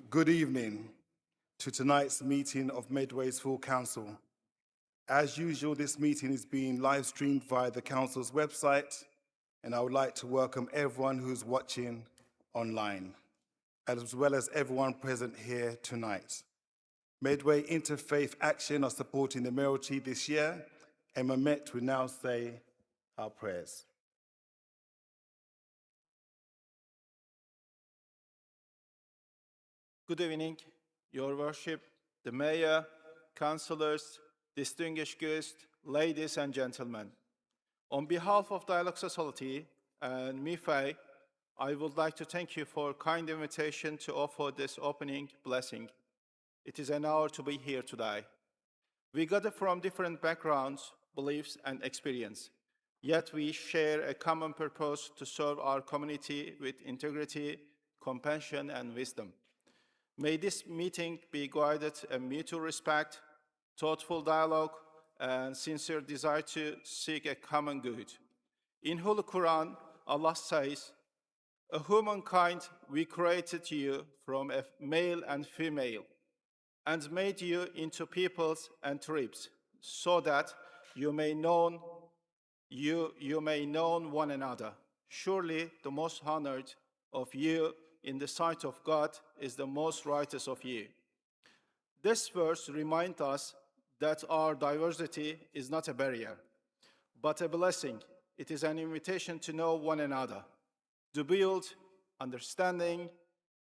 Good evening to tonight's meeting of Medway's Full Council. As usual, this meeting is being live streamed via the Council's website, and I would like to welcome everyone who's watching online, as well as everyone present here tonight. Medway Interfaith Action are supporting the Mayoralty this year, and Mehmet will now say our prayers. Good evening, Your Worship, the Mayor, Councillors, distinguished guests, ladies and gentlemen. On behalf of Dialogue Society and MIFA, I would like to thank you for a kind invitation to offer this opening blessing. It is an honor to be here today. We gather from different backgrounds, beliefs, and experience, yet we share a common purpose to serve our community with integrity, compassion, and wisdom. May this meeting be guided in mutual respect, thoughtful dialogue, and sincere desire to seek a common good. In Holy Quran, Allah says, "A humankind we created you from a male and female, and made you into peoples and tribes, so that you may know one another. Surely the most honored of you in the sight of God is the most righteous of you." This verse reminds us that our diversity is not a barrier, but a blessing. It is an invitation to know one another, to build understanding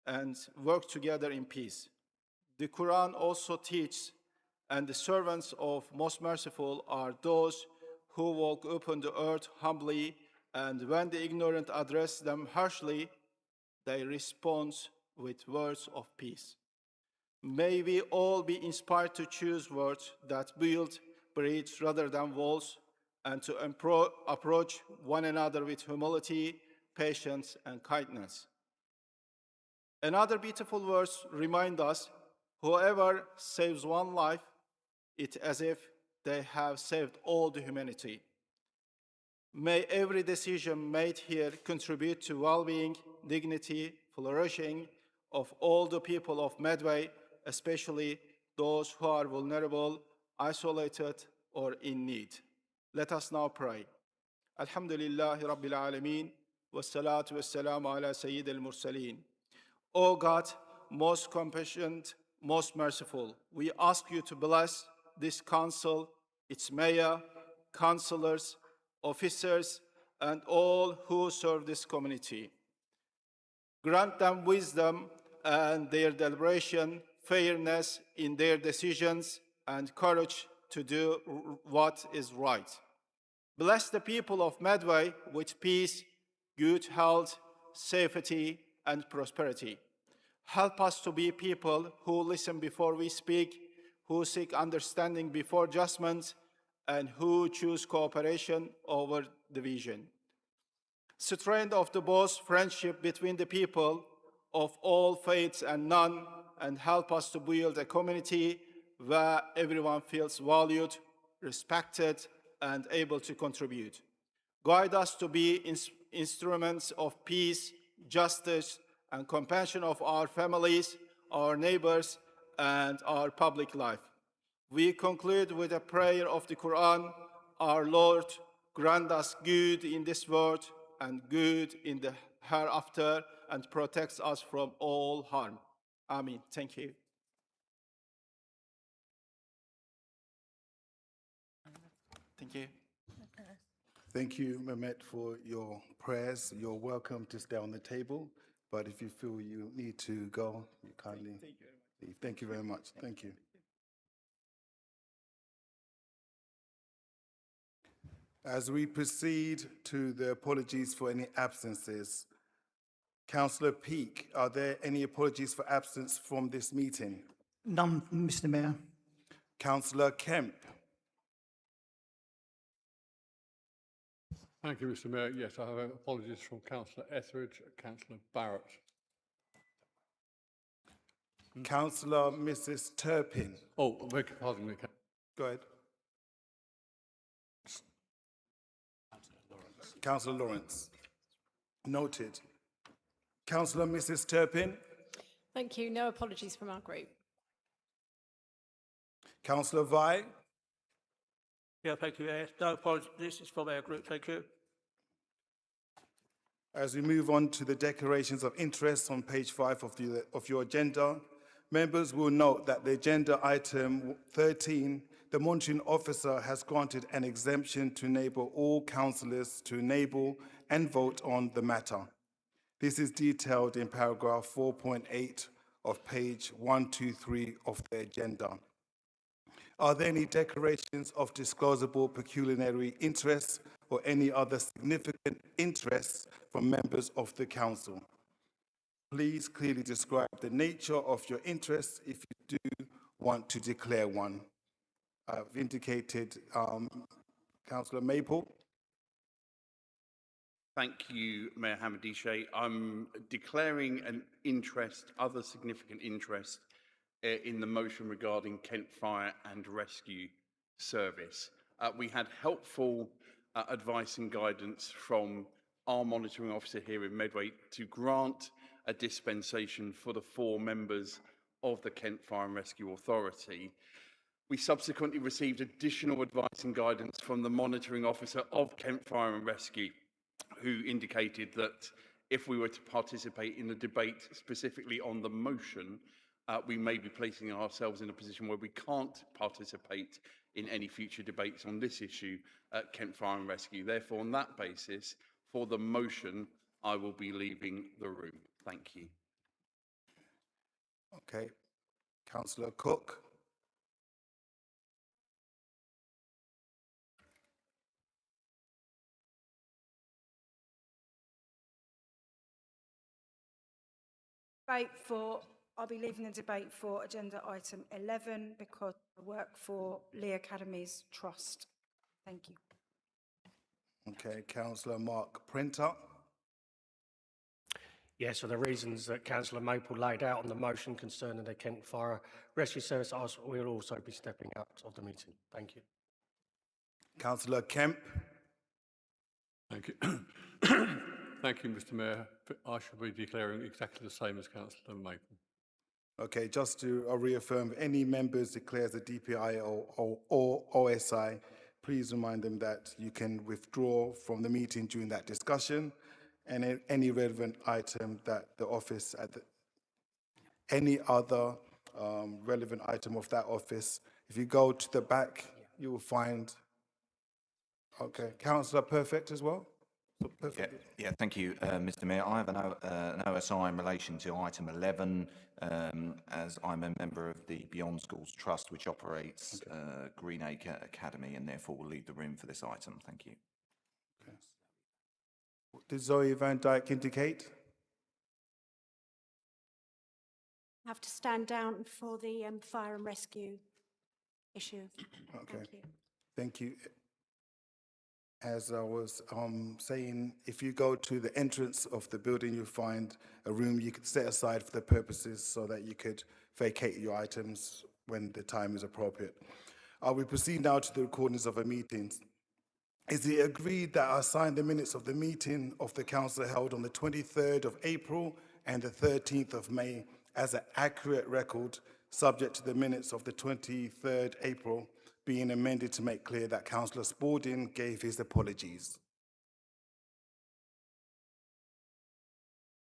and work together in peace. The Quran also teaches, "And the servants of Most Merciful are those who walk upon the earth humbly, and when the ignorant address them harshly, they respond with words of peace." May we all be inspired to choose words that build bridges rather than walls, and to approach one another with humility, patience, and kindness. Another beautiful verse reminds us, "Whoever saves one life, it's as if they have saved all the humanity." May every decision made here contribute to well-being, dignity, flourishing of all the people of Medway, especially those who are vulnerable, isolated, or in need. Let us now pray. Alhamdulillahi Rabbil Alameen, wassalatu wassalamu ala Sayyid al-Mursaleen. O God, most compassionate, most merciful, we ask you to bless this council, its mayor, councillors, officers, and all who serve this community. Grant them wisdom and their deliberation, fairness in their decisions, and courage to do what is right. Bless the people of Medway with peace, good health, safety, and prosperity. Help us to be people who listen before we speak, who seek understanding before judgment, and who choose cooperation over division. Strength of the both friendship between the people of all faiths and none, and help us to build a community where everyone feels valued, respected, and able to contribute. Guide us to be instruments of peace, justice, and compassion of our families, our neighbors, and our public life. We conclude with a prayer of the Quran. Our Lord, grant us good in this world and good in the hereafter, and protects us from all harm. Amen. Thank you. Thank you. Thank you, Mehmet, for your prayers. You're welcome to stay on the table, but if you feel you need to go, you kindly leave. Thank you very much. Thank you. As we proceed to the apologies for any absences, Councillor Peake, are there any apologies for absence from this meeting? None, Mr. Mayor. Councillor Kemp. Thank you, Mr. Mayor. Yes, I have apologies from Councillor Etheridge and Councillor Barrett. Councillor Mrs. Turpin. Oh, beg your pardon me. Go ahead. Councillor Lawrence. Noted. Councillor Mrs. Turpin. Thank you. No apologies from our group. Councillor Vi. Yeah, thank you. No apologies. This is from our group. Thank you. As we move on to the declarations of interest on page 5 of your agenda, members will note that the agenda item 13, the monitoring officer has granted an exemption to enable all councillors to enable and vote on the matter. This is detailed in paragraph 4.8 of page 123 of the agenda. Are there any declarations of disclosable pecuniary interests or any other significant interests from members of the council? Please clearly describe the nature of your interests if you do want to declare one. I've indicated Councillor Maple. Thank you, Mayor Hamadishe. I'm declaring an interest, other significant interest, in the motion regarding Kent Fire and Rescue Service. We had helpful advice and guidance from our monitoring officer here in Medway to grant a dispensation for the 4 members of the Kent Fire and Rescue Authority. We subsequently received additional advice and guidance from the monitoring officer of Kent Fire and Rescue, who indicated that if we were to participate in the debate specifically on the motion, we may be placing ourselves in a position where we can't participate in any future debates on this issue at Kent Fire and Rescue. Therefore, on that basis, for the motion, I will be leaving the room. Thank you. Okay. Councillor Cook. I'll be leaving the debate for agenda item 11 because I work for Lee Academy's trust. Thank you. Okay, Councillor Mark Printer. Yes, for the reasons that Councillor Maple laid out on the motion concerning the Kent Fire Rescue Service, we'll also be stepping out of the meeting. Thank you. Councillor Kemp. Thank you. Thank you, Mr. Mayor. I shall be declaring exactly the same as Councillor Maple. Okay, just to reaffirm, if any members declares a DPI or OSI, please remind them that you can withdraw from the meeting during that discussion, and any relevant item that the office, any other relevant item of that office, if you go to the back, you will find, okay, Councillor Perfect as well? So perfect. Yeah, thank you, Mr. Mayor. I have an OSI in relation to item 11, as I'm a member of the Beyond Schools Trust, which operates Greenacre Academy, and therefore will leave the room for this item. Thank you. Okay. Did Zoe Van Dyke indicate? I have to stand down for the fire and rescue issue. Okay. Thank you. Thank you. As I was saying, if you go to the entrance of the building, you'll find a room you could set aside for the purposes so that you could vacate your items when the time is appropriate. We proceed now to the recordings of our meetings. Is it agreed that I sign the minutes of the meeting of the council held on the 23rd of April and the 13th of May as an accurate record, subject to the minutes of the 23rd April being amended to make clear that Councillor Spalding gave his apologies?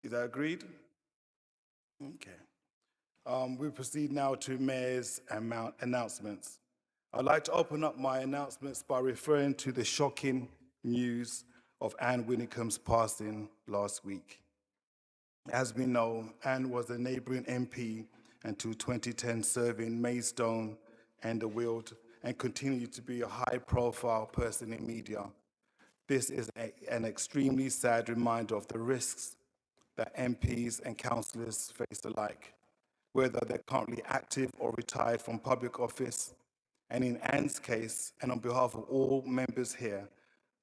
Is that agreed? Okay. We proceed now to Mayor's announcements. I'd like to open up my announcements by referring to the shocking news of Anne Winnicombe's passing last week. As we know, Anne was a neighbouring MP until 2010, serving Maidstone and the Weald, and continued to be a high-profile person in media. This is an extremely sad reminder of the risks that MPs and councillors face alike, whether they're currently active or retired from public office. And in Anne's case, and on behalf of all members here,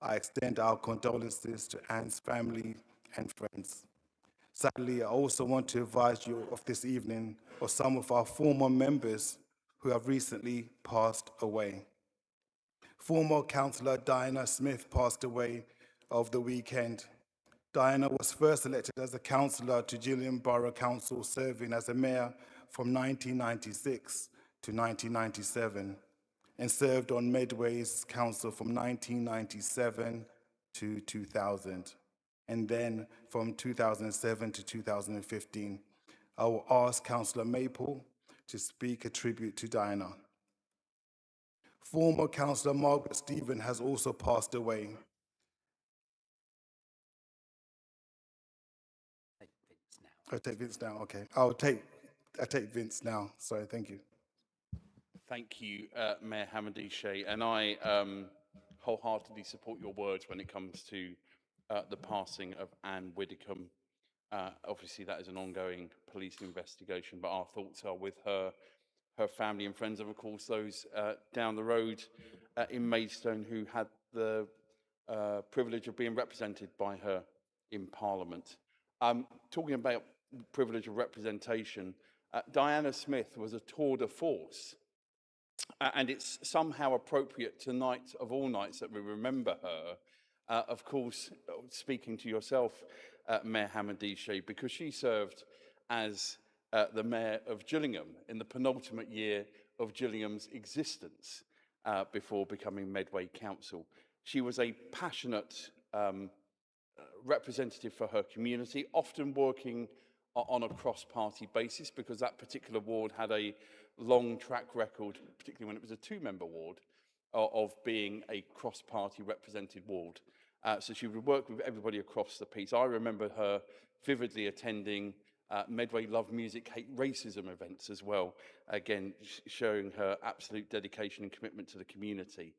I extend our condolences to Anne's family and friends. Sadly, I also want to advise you of this evening of some of our former members who have recently passed away. Former Councillor Diana Smith passed away over the weekend. Diana was first elected as a councillor to Gillingham Borough Council, serving as a mayor from 1996 to 1997, and served on Medway's council from 1997 to 2000, and then from 2007 to 2015. I will ask Councillor Maple to speak a tribute to Diana. Former Councillor Margaret Stephen has also passed away. I'll take Vince now, okay. I take Vince now, sorry, thank you. Thank you, Mayor Hamady Shea, and I wholeheartedly support your words when it comes to the passing of Anne Widdicombe. Obviously, that is an ongoing police investigation, but our thoughts are with her family and friends, and of course those down the road in Maidstone who had the privilege of being represented by her in Parliament. Talking about privilege of representation, Diana Smith was a tour de force, and it's somehow appropriate tonight of all nights that we remember her. Of course, speaking to yourself, Mayor Hamady Shea, because she served as the Mayor of Gillingham in the penultimate year of Gillingham's existence before becoming Medway Council. She was a passionate representative for her community, often working on a cross-party basis, because that particular ward had a long track record, particularly when it was a two-member ward, of being a cross-party represented ward. So she would work with everybody across the piece. I remember her vividly attending Medway Love Music, Hate Racism events as well, again, showing her absolute dedication and commitment to the community.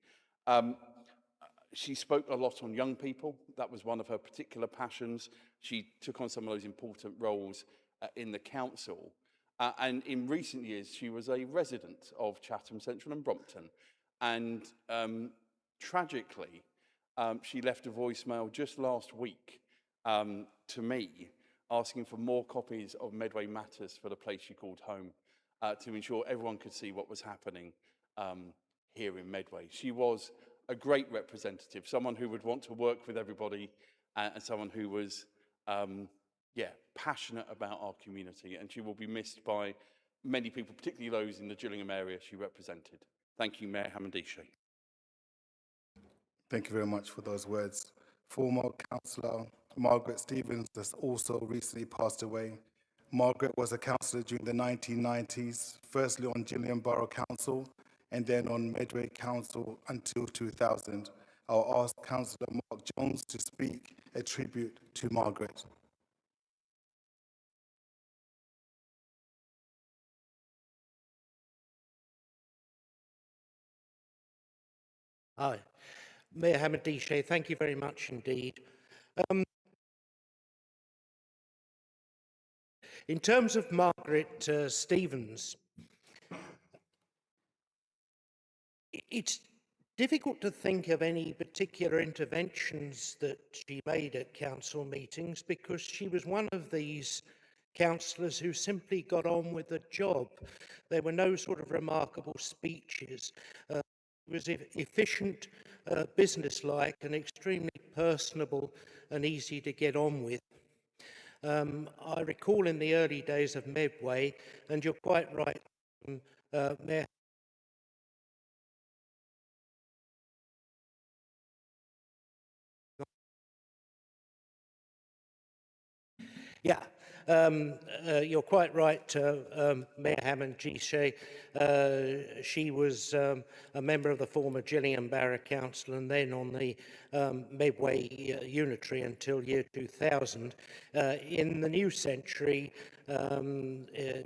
She spoke a lot on young people. That was one of her particular passions. She took on some of those important roles in the council. And in recent years, she was a resident of Chatham Central and Brompton. And tragically, she left a voicemail just last week to me, asking for more copies of Medway Matters for the place she called home, to ensure everyone could see what was happening here in Medway. She was a great representative, someone who would want to work with everybody, and someone who was, passionate about our community. And she will be missed by many people, particularly those in the Gillingham area she represented. Thank you, Mayor Hamady Shea. Thank you very much for those words. Former Councillor Margaret Stevens has also recently passed away. Margaret was a councillor during the 1990s, firstly on Gillingham Borough Council and then on Medway Council until 2000. I'll ask Councillor Mark Jones to speak a tribute to Margaret. Hi. Mayor Hamady Shea, thank you very much indeed. In terms of Margaret Stevens, it's difficult to think of any particular interventions that she made at council meetings, because she was one of these councillors who simply got on with the job. There were no sort of remarkable speeches. It was efficient, businesslike, and extremely personable and easy to get on with. I recall in the early days of Medway, and you're quite right, Mayor. Yeah, you're quite right, Mayor Hamady Shea. She was a member of the former Gillingham Borough Council and then on the Medway Unitary until year 2000. In the new century,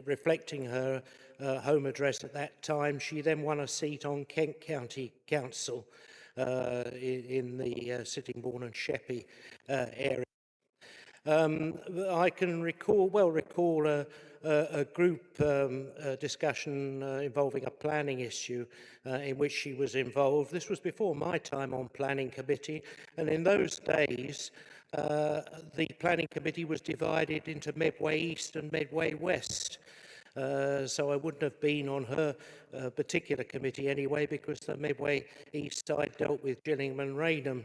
reflecting her home address at that time, she then won a seat on Kent County Council in the Sittingbourne and Sheppey area. I can recall a group discussion involving a planning issue in which she was involved. This was before my time on planning committee, and in those days the planning committee was divided into Medway East and Medway West. so I wouldn't have been on her particular committee anyway, because the Medway East side dealt with Gillingham and Raynham.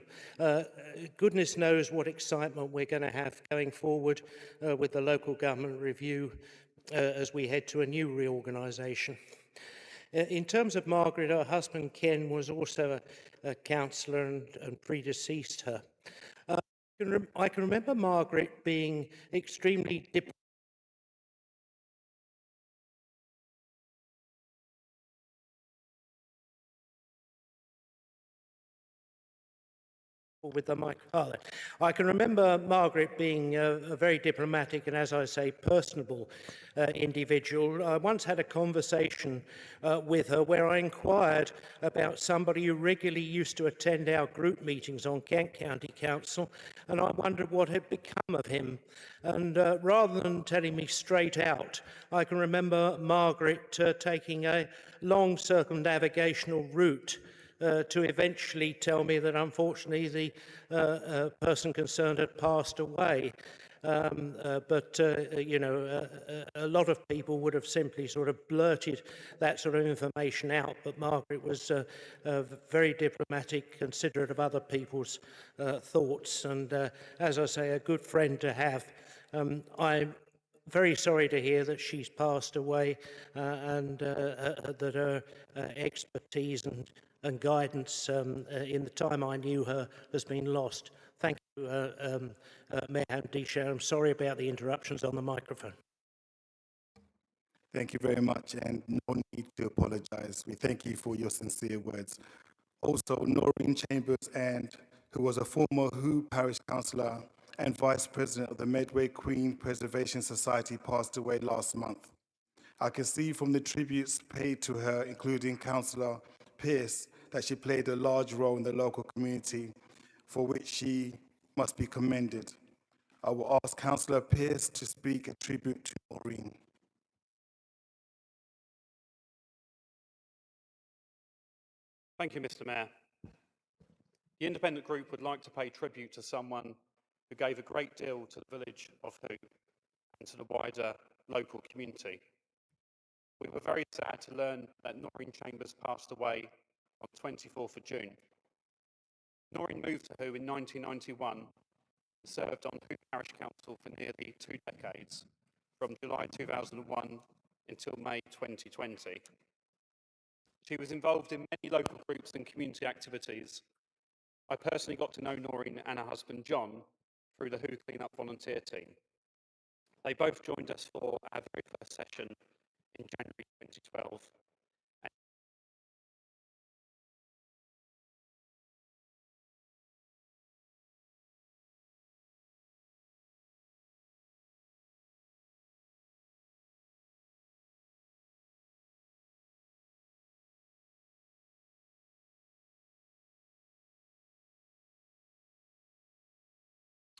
Goodness knows what excitement we're going to have going forward with the local government review as we head to a new reorganisation. In terms of Margaret, her husband Ken was also a councillor and predeceased her. I can remember Margaret being extremely diplomatic with the mic. Oh, I can remember Margaret being a very diplomatic and, as I say, personable individual. I once had a conversation with her where I inquired about somebody who regularly used to attend our group meetings on Kent County Council, and I wondered what had become of him. And rather than telling me straight out, I can remember Margaret taking a long circumnavigational route to eventually tell me that unfortunately the person concerned had passed away. But you know, a lot of people would have simply sort of blurted that sort of information out, but Margaret was very diplomatic, considerate of other people's thoughts, and as I say, a good friend to have. I'm very sorry to hear that she's passed away, and that her expertise and guidance in the time I knew her has been lost. Thank you, Mayor Hamdisha. I'm sorry about the interruptions on the microphone. Thank you very much, and no need to apologise. We thank you for your sincere words. Also, Noreen Chambers, who was a former Who Parish Councillor and Vice President of the Medway Queen Preservation Society, passed away last month. I can see from the tributes paid to her, including Councillor Pearce, that she played a large role in the local community, for which she must be commended. I will ask Councillor Pearce to speak a tribute to Maureen. Thank you, Mr. Mayor. The Independent Group would like to pay tribute to someone who gave a great deal to the village of Who and to the wider local community. We were very sad to learn that Noreen Chambers passed away on 24th of June. Noreen moved to Who in 1991 and served on Who Parish Council for nearly 2 decades, from July 2001 until May 2020. She was involved in many local groups and community activities. I personally got to know Noreen and her husband John through the Who Clean Up volunteer team. They both joined us for our very first session in January 2012.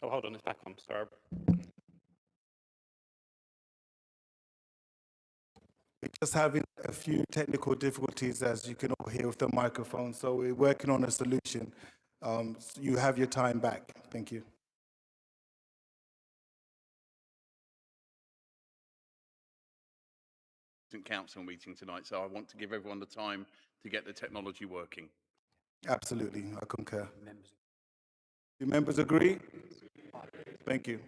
Oh, hold on, it's back on, sorry. We're just having a few technical difficulties, as you can all hear with the microphone, so we're working on a solution. So you have your time back. Thank you. Council meeting tonight, so I want to give everyone the time to get the technology working. Absolutely, I concur. Do members agree? Thank you.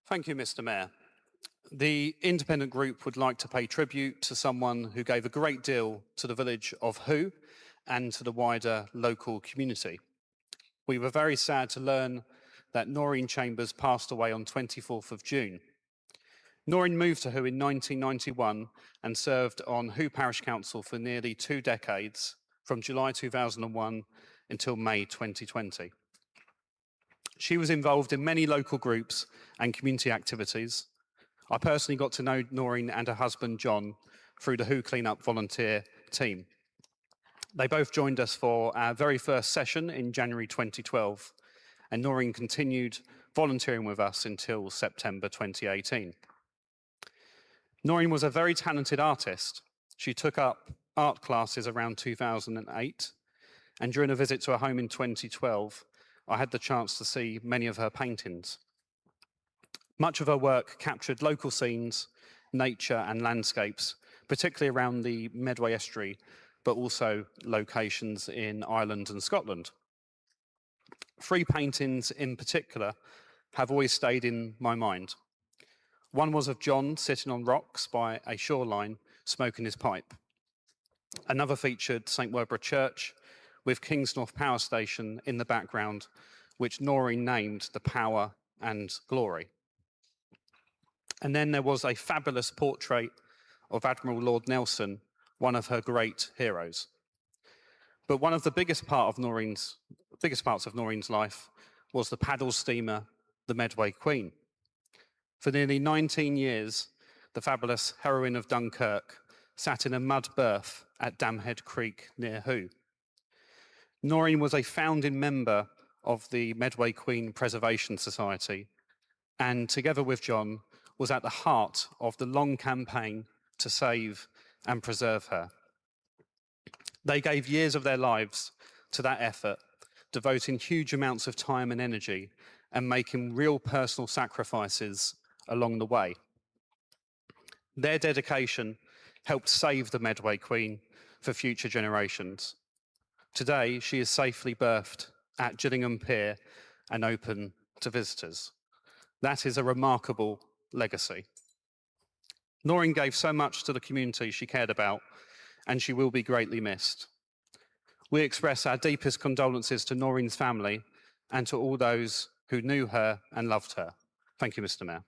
Thank you, Mr. Mayor. The independent group would like to pay tribute to someone who gave a great deal to the village of Who and to the wider local community. We were very sad to learn that Noreen Chambers passed away on 24th of June. Noreen moved to Who in 1991 and served on Who Parish Council for nearly 2 decades, from July 2001 until May 2020. She was involved in many local groups and community activities. I personally got to know Noreen and her husband, John, through the Who Cleanup volunteer team. They both joined us for our very first session in January 2012, and Noreen continued volunteering with us until September 2018. Noreen was a very talented artist. She took up art classes around 2008, and during a visit to her home in 2012, I had the chance to see many of her paintings. Much of her work captured local scenes, nature and landscapes, particularly around the Medway estuary, but also locations in Ireland and Scotland. 3 paintings in particular have always stayed in my mind. One was of John sitting on rocks by a shoreline, smoking his pipe. Another featured St. Werborough Church, with Kingsnorth Power Station in the background, which Noreen named the Power and Glory. And then there was a fabulous portrait of Admiral Lord Nelson, one of her great heroes. But one of the biggest parts of Noreen's life was the paddle steamer, the Medway Queen. For nearly 19 years, the fabulous heroine of Dunkirk sat in a mud berth at Damhead Creek near Who. Noreen was a founding member of the Medway Queen Preservation Society, and together with John, was at the heart of the long campaign to save and preserve her. They gave years of their lives to that effort, devoting huge amounts of time and energy and making real personal sacrifices along the way. Their dedication helped save the Medway Queen for future generations. Today, she is safely berthed at Gillingham Pier and open to visitors. That is a remarkable legacy. Noreen gave so much to the community she cared about, and she will be greatly missed. We express our deepest condolences to Noreen's family and to all those who knew her and loved her. Thank you, Mr. Mayor.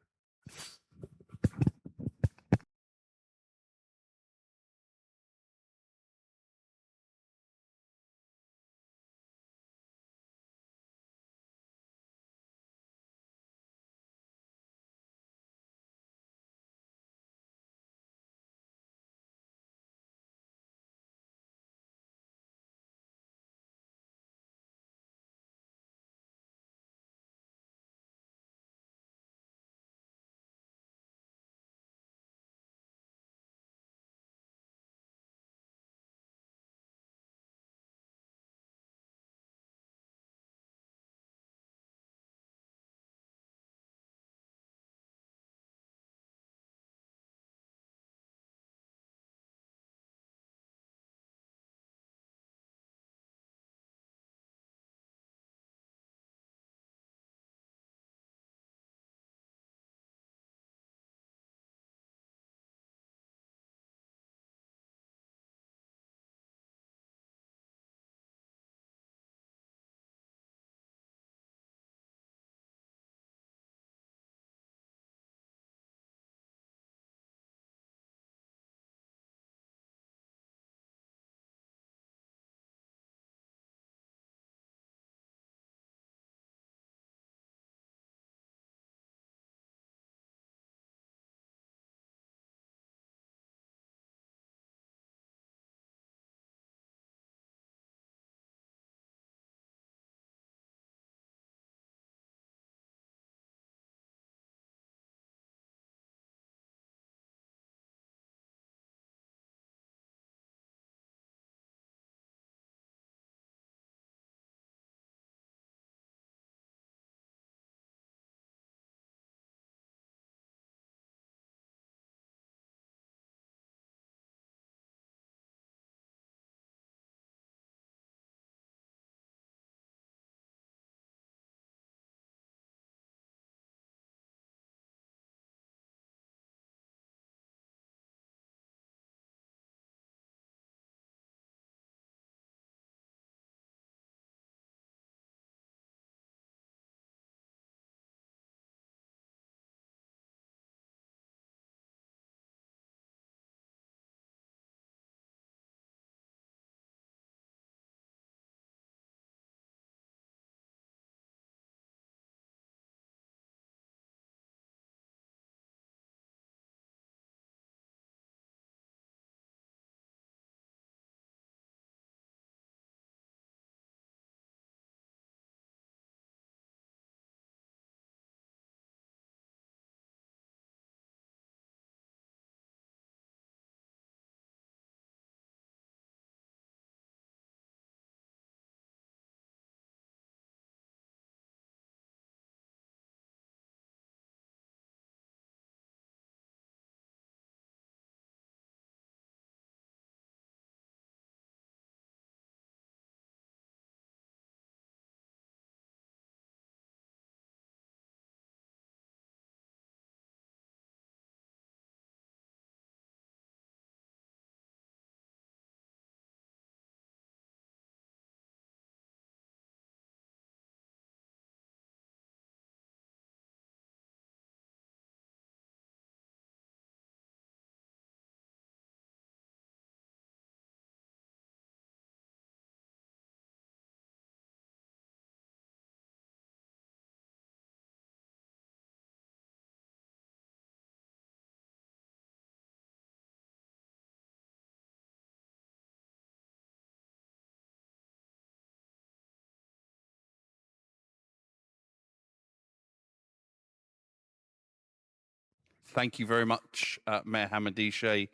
Thank you very much, Mayor Hamadishe.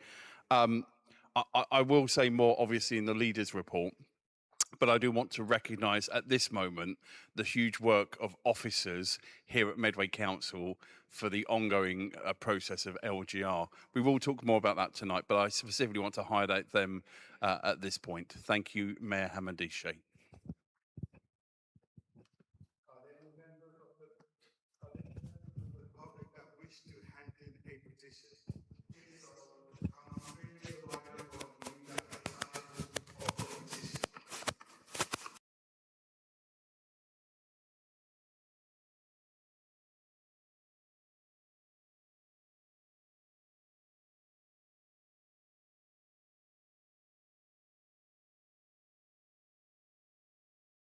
I will say more, obviously, in the leaders' report, but I do want to recognise at this moment the huge work of officers here at Medway Council for the ongoing process of LGR. We will talk more about that tonight, but I specifically want to highlight them at this point. Thank you, Mayor Hamadishe.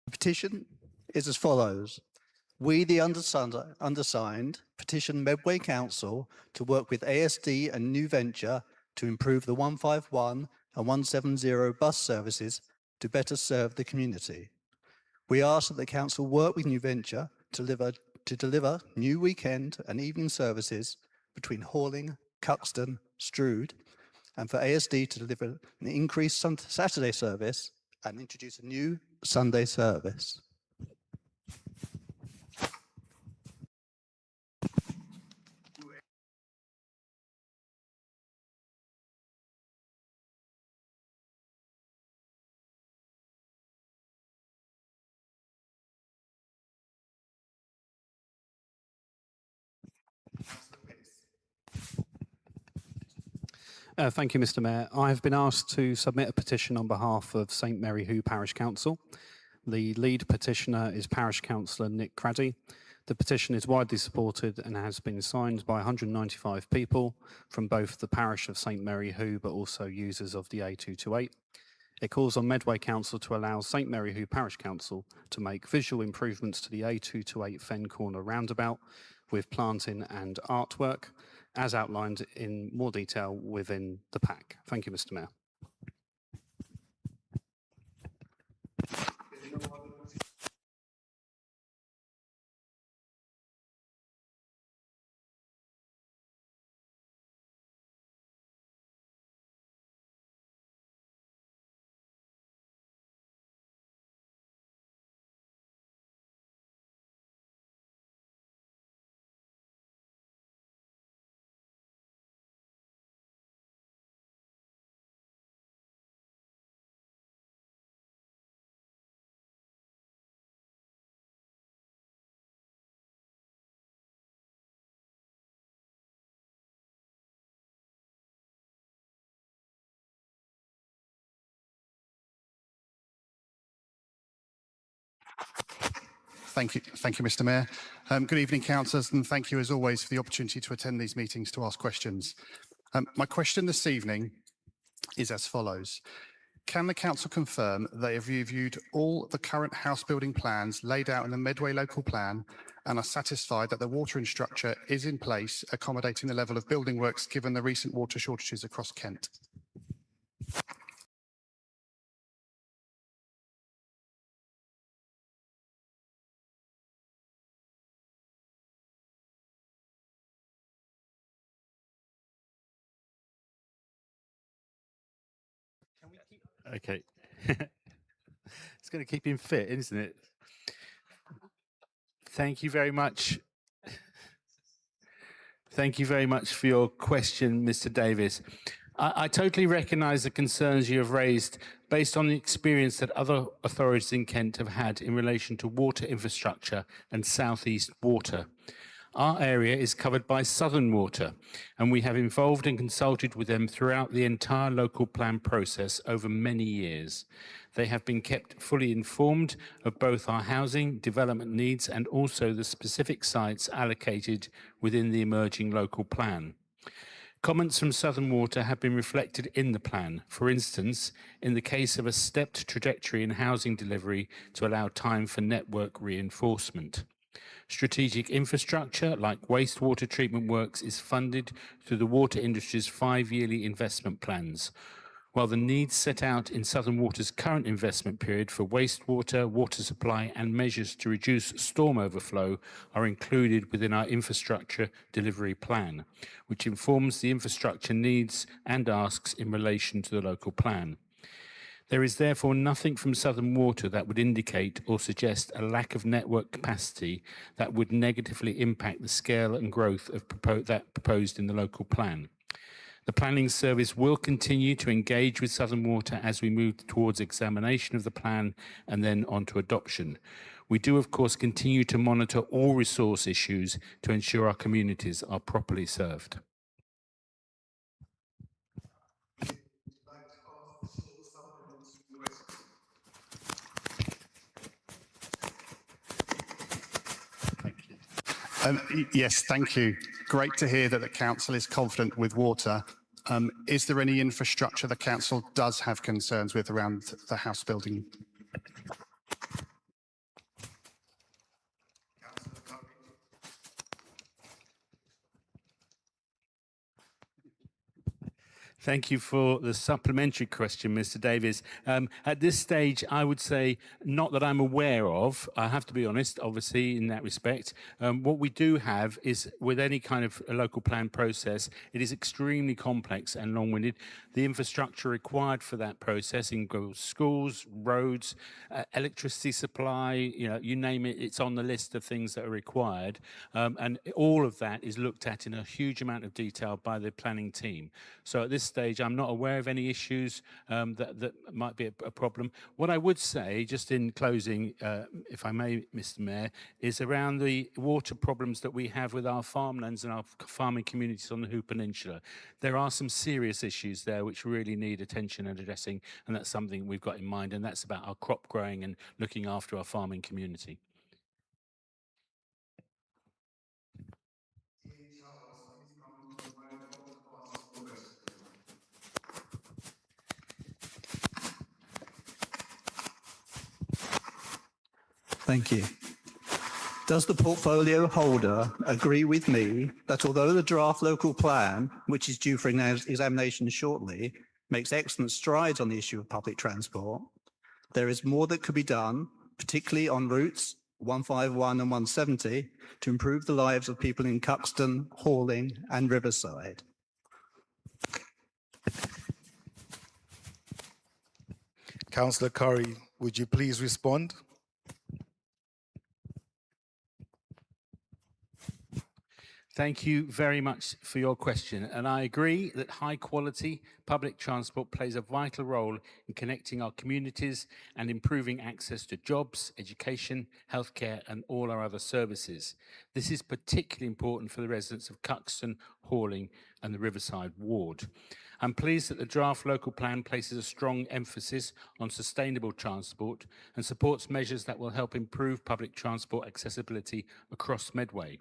The petition is as follows. We, the undersigned, petition Medway Council to work with ASD and New Venture to improve the 151 and 170 bus services to better serve the community. We ask that the Council work with New Venture to deliver new weekend and evening services between Horling, Cuxton, Strood, and for ASD to deliver an increased Saturday service and introduce a new Sunday service. Thank you, Mr. Mayor. I have been asked to submit a petition on behalf of St Mary Hu Parish Council. The lead petitioner is Parish Councillor Nick Craddy. The petition is widely supported and has been signed by 195 people from both the parish of St Mary Hu but also users of the A228. It calls on Medway Council to allow St Mary Hu Parish Council to make visual improvements to the A228 Fen Corner roundabout with planting and artwork, as outlined in more detail within the pack. Thank you, Mr. Mayor. Thank you, Mr. Mayor. Good evening, councillors, and thank you as always for the opportunity to attend these meetings to ask questions. My question this evening is as follows. Can the council confirm they have reviewed all the current house building plans laid out in the Medway local plan and are satisfied that the watering structure is in place, accommodating the level of building works given the recent water shortages across Kent? Okay. It's going to keep him fit, isn't it? Thank you very much. Thank you very much for your question, Mr. Davis. I totally recognise the concerns you have raised based on the experience that other authorities in Kent have had in relation to water infrastructure and South East water. Our area is covered by Southern Water, and we have involved and consulted with them throughout the entire local plan process over many years. They have been kept fully informed of both our housing development needs and also the specific sites allocated within the emerging local plan. Comments from Southern Water have been reflected in the plan, for instance, in the case of a stepped trajectory in housing delivery to allow time for network reinforcement. Strategic infrastructure like wastewater treatment works is funded through the water industry's 5-yearly investment plans. While the needs set out in Southern Water's current investment period for wastewater, water supply and measures to reduce storm overflow are included within our infrastructure delivery plan, which informs the infrastructure needs and asks in relation to the local plan. There is therefore nothing from Southern Water that would indicate or suggest a lack of network capacity that would negatively impact the scale and growth of that proposed in the local plan. The planning service will continue to engage with Southern Water as we move towards examination of the plan and then on to adoption. We do, of course, continue to monitor all resource issues to ensure our communities are properly served. Yes, thank you. Great to hear that the council is confident with water. Is there any infrastructure the council does have concerns with around the house building? Thank you for the supplementary question, Mr. Davies. At this stage, I would say not that I'm aware of. I have to be honest, obviously, in that respect. What we do have is, with any kind of a local plan process, it is extremely complex and long-winded. The infrastructure required for that process includes schools, roads, electricity supply, you name it, it's on the list of things that are required. And all of that is looked at in a huge amount of detail by the planning team. So at this stage, I'm not aware of any issues that might be a problem. What I would say, just in closing, if I may, Mr. Mayor, is around the water problems that we have with our farmlands and our farming communities on the Hoop Peninsula. There are some serious issues there which really need attention and addressing, and that's something we've got in mind, and that's about our crop growing and looking after our farming community. Thank you. Does the portfolio holder agree with me that although the draft local plan, which is due for examination shortly, makes excellent strides on the issue of public transport, there is more that could be done, particularly on routes 151 and 170, to improve the lives of people in Cuxton, Horling and Riverside? Councillor Curry, would you please respond? Thank you very much for your question, and I agree that high quality public transport plays a vital role in connecting our communities and improving access to jobs, education, healthcare and all our other services. This is particularly important for the residents of Cuxton, Horling and the Riverside ward. I'm pleased that the draft local plan places a strong emphasis on sustainable transport and supports measures that will help improve public transport accessibility across Medway.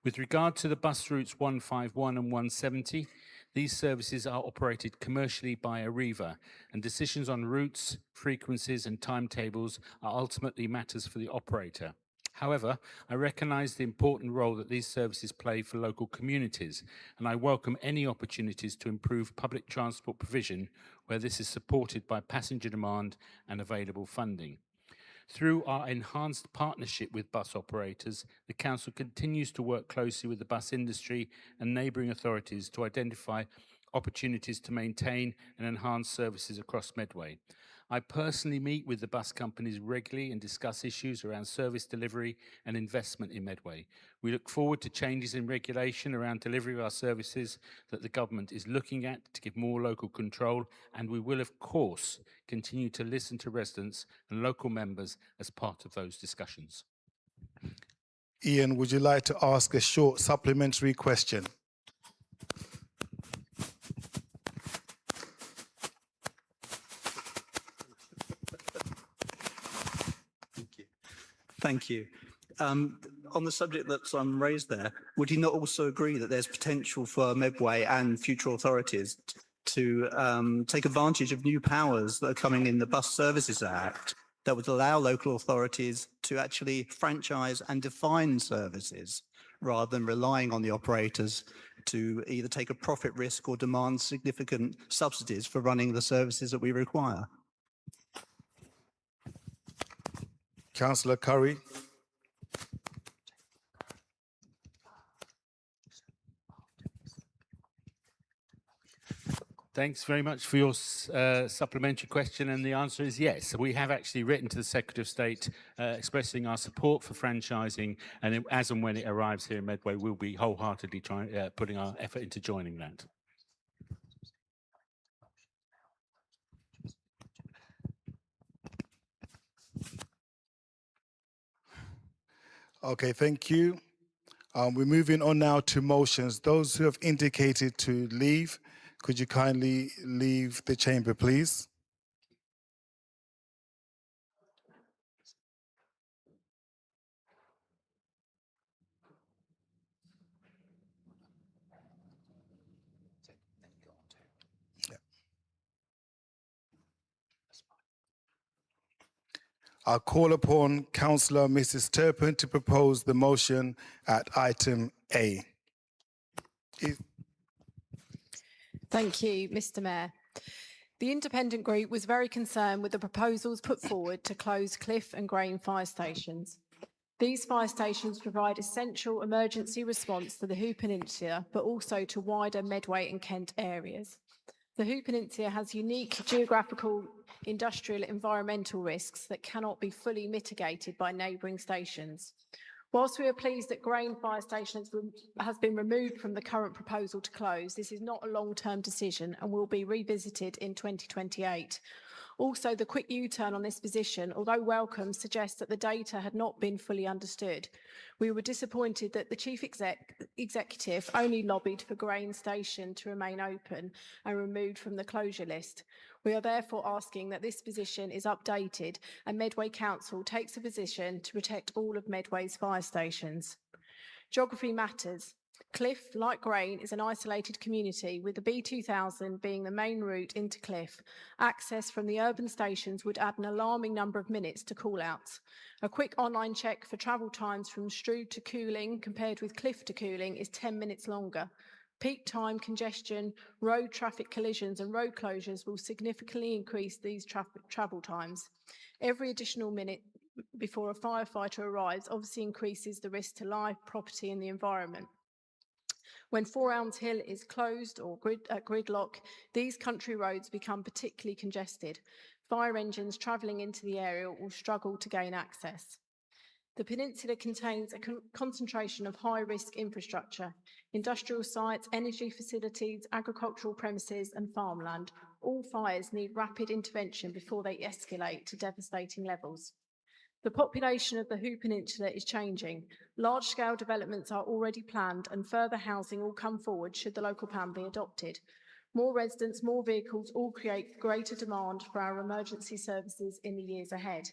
With regard to the bus routes 151 and 170, these services are operated commercially by Arriva, and decisions on routes, frequencies and timetables are ultimately matters for the operator. However, I recognise the important role that these services play for local communities, and I welcome any opportunities to improve public transport provision where this is supported by passenger demand and available funding. Through our enhanced partnership with bus operators, the Council continues to work closely with the bus industry and neighbouring authorities to identify opportunities to maintain and enhance services across Medway. I personally meet with the bus companies regularly and discuss issues around service delivery and investment in Medway. We look forward to changes in regulation around delivery of our services that the government is looking at to give more local control, and we will, of course, continue to listen to residents and local members as part of those discussions. Ian, would you like to ask a short supplementary question? Thank you. On the subject that's raised there, would you not also agree that there's potential for Medway and future authorities to take advantage of new powers that are coming in the Bus Services Act that would allow local authorities to actually franchise and define services rather than relying on the operators to either take a profit risk or demand significant subsidies for running the services that we require. Councillor Curry. Thanks very much for your supplementary question, and the answer is yes. We have actually written to the Secretary of State expressing our support for franchising, and as and when it arrives here in Medway, we'll be wholeheartedly putting our effort into joining that. Okay, thank you. We're moving on now to motions. Those who have indicated to leave, could you kindly leave the chamber, please? I'll call upon Councillor Mrs. Turpin to propose the motion at item A. Thank you, Mr. Mayor. The independent group was very concerned with the proposals put forward to close Cliff and Grain fire stations. These fire stations provide essential emergency response to the Hoop Peninsula, but also to wider Medway and Kent areas. The Hoop Peninsula has unique geographical, industrial, environmental risks that cannot be fully mitigated by neighbouring stations. Whilst we are pleased that Grain Fire Station has been removed from the current proposal to close, this is not a long-term decision and will be revisited in 2028. Also, the quick U-turn on this position, although welcome, suggests that the data had not been fully understood. We were disappointed that the Chief Executive only lobbied for Grain Station to remain open and removed from the closure list. We are therefore asking that this position is updated and Medway Council takes a position to protect all of Medway's fire stations. Geography matters. Cliff, like Grain, is an isolated community, with the B2000 being the main route into Cliff. Access from the urban stations would add an alarming number of minutes to call-outs. A quick online check for travel times from Strood to Cooling compared with Cliff to Cooling is 10 minutes longer. Peak time congestion, road traffic collisions and road closures will significantly increase these travel times. Every additional minute before a firefighter arrives obviously increases the risk to life, property and the environment. When 4 Elms Hill is closed or gridlock, these country roads become particularly congested. Fire engines travelling into the area will struggle to gain access. The peninsula contains a concentration of high-risk infrastructure, industrial sites, energy facilities, agricultural premises and farmland. All fires need rapid intervention before they escalate to devastating levels. The population of the Hoop Peninsula is changing. Large-scale developments are already planned and further housing will come forward should the local plan be adopted. More residents, more vehicles all create greater demand for our emergency services in the years ahead.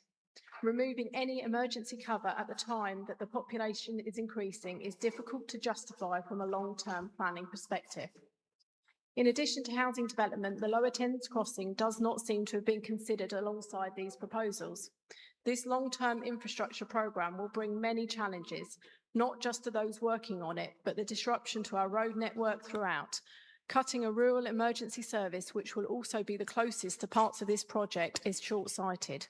Removing any emergency cover at the time that the population is increasing is difficult to justify from a long-term planning perspective. In addition to housing development, the Lower Thames Crossing does not seem to have been considered alongside these proposals. This long-term infrastructure programme will bring many challenges, not just to those working on it, but the disruption to our road network throughout. Cutting a rural emergency service, which will also be the closest to parts of this project, is short-sighted.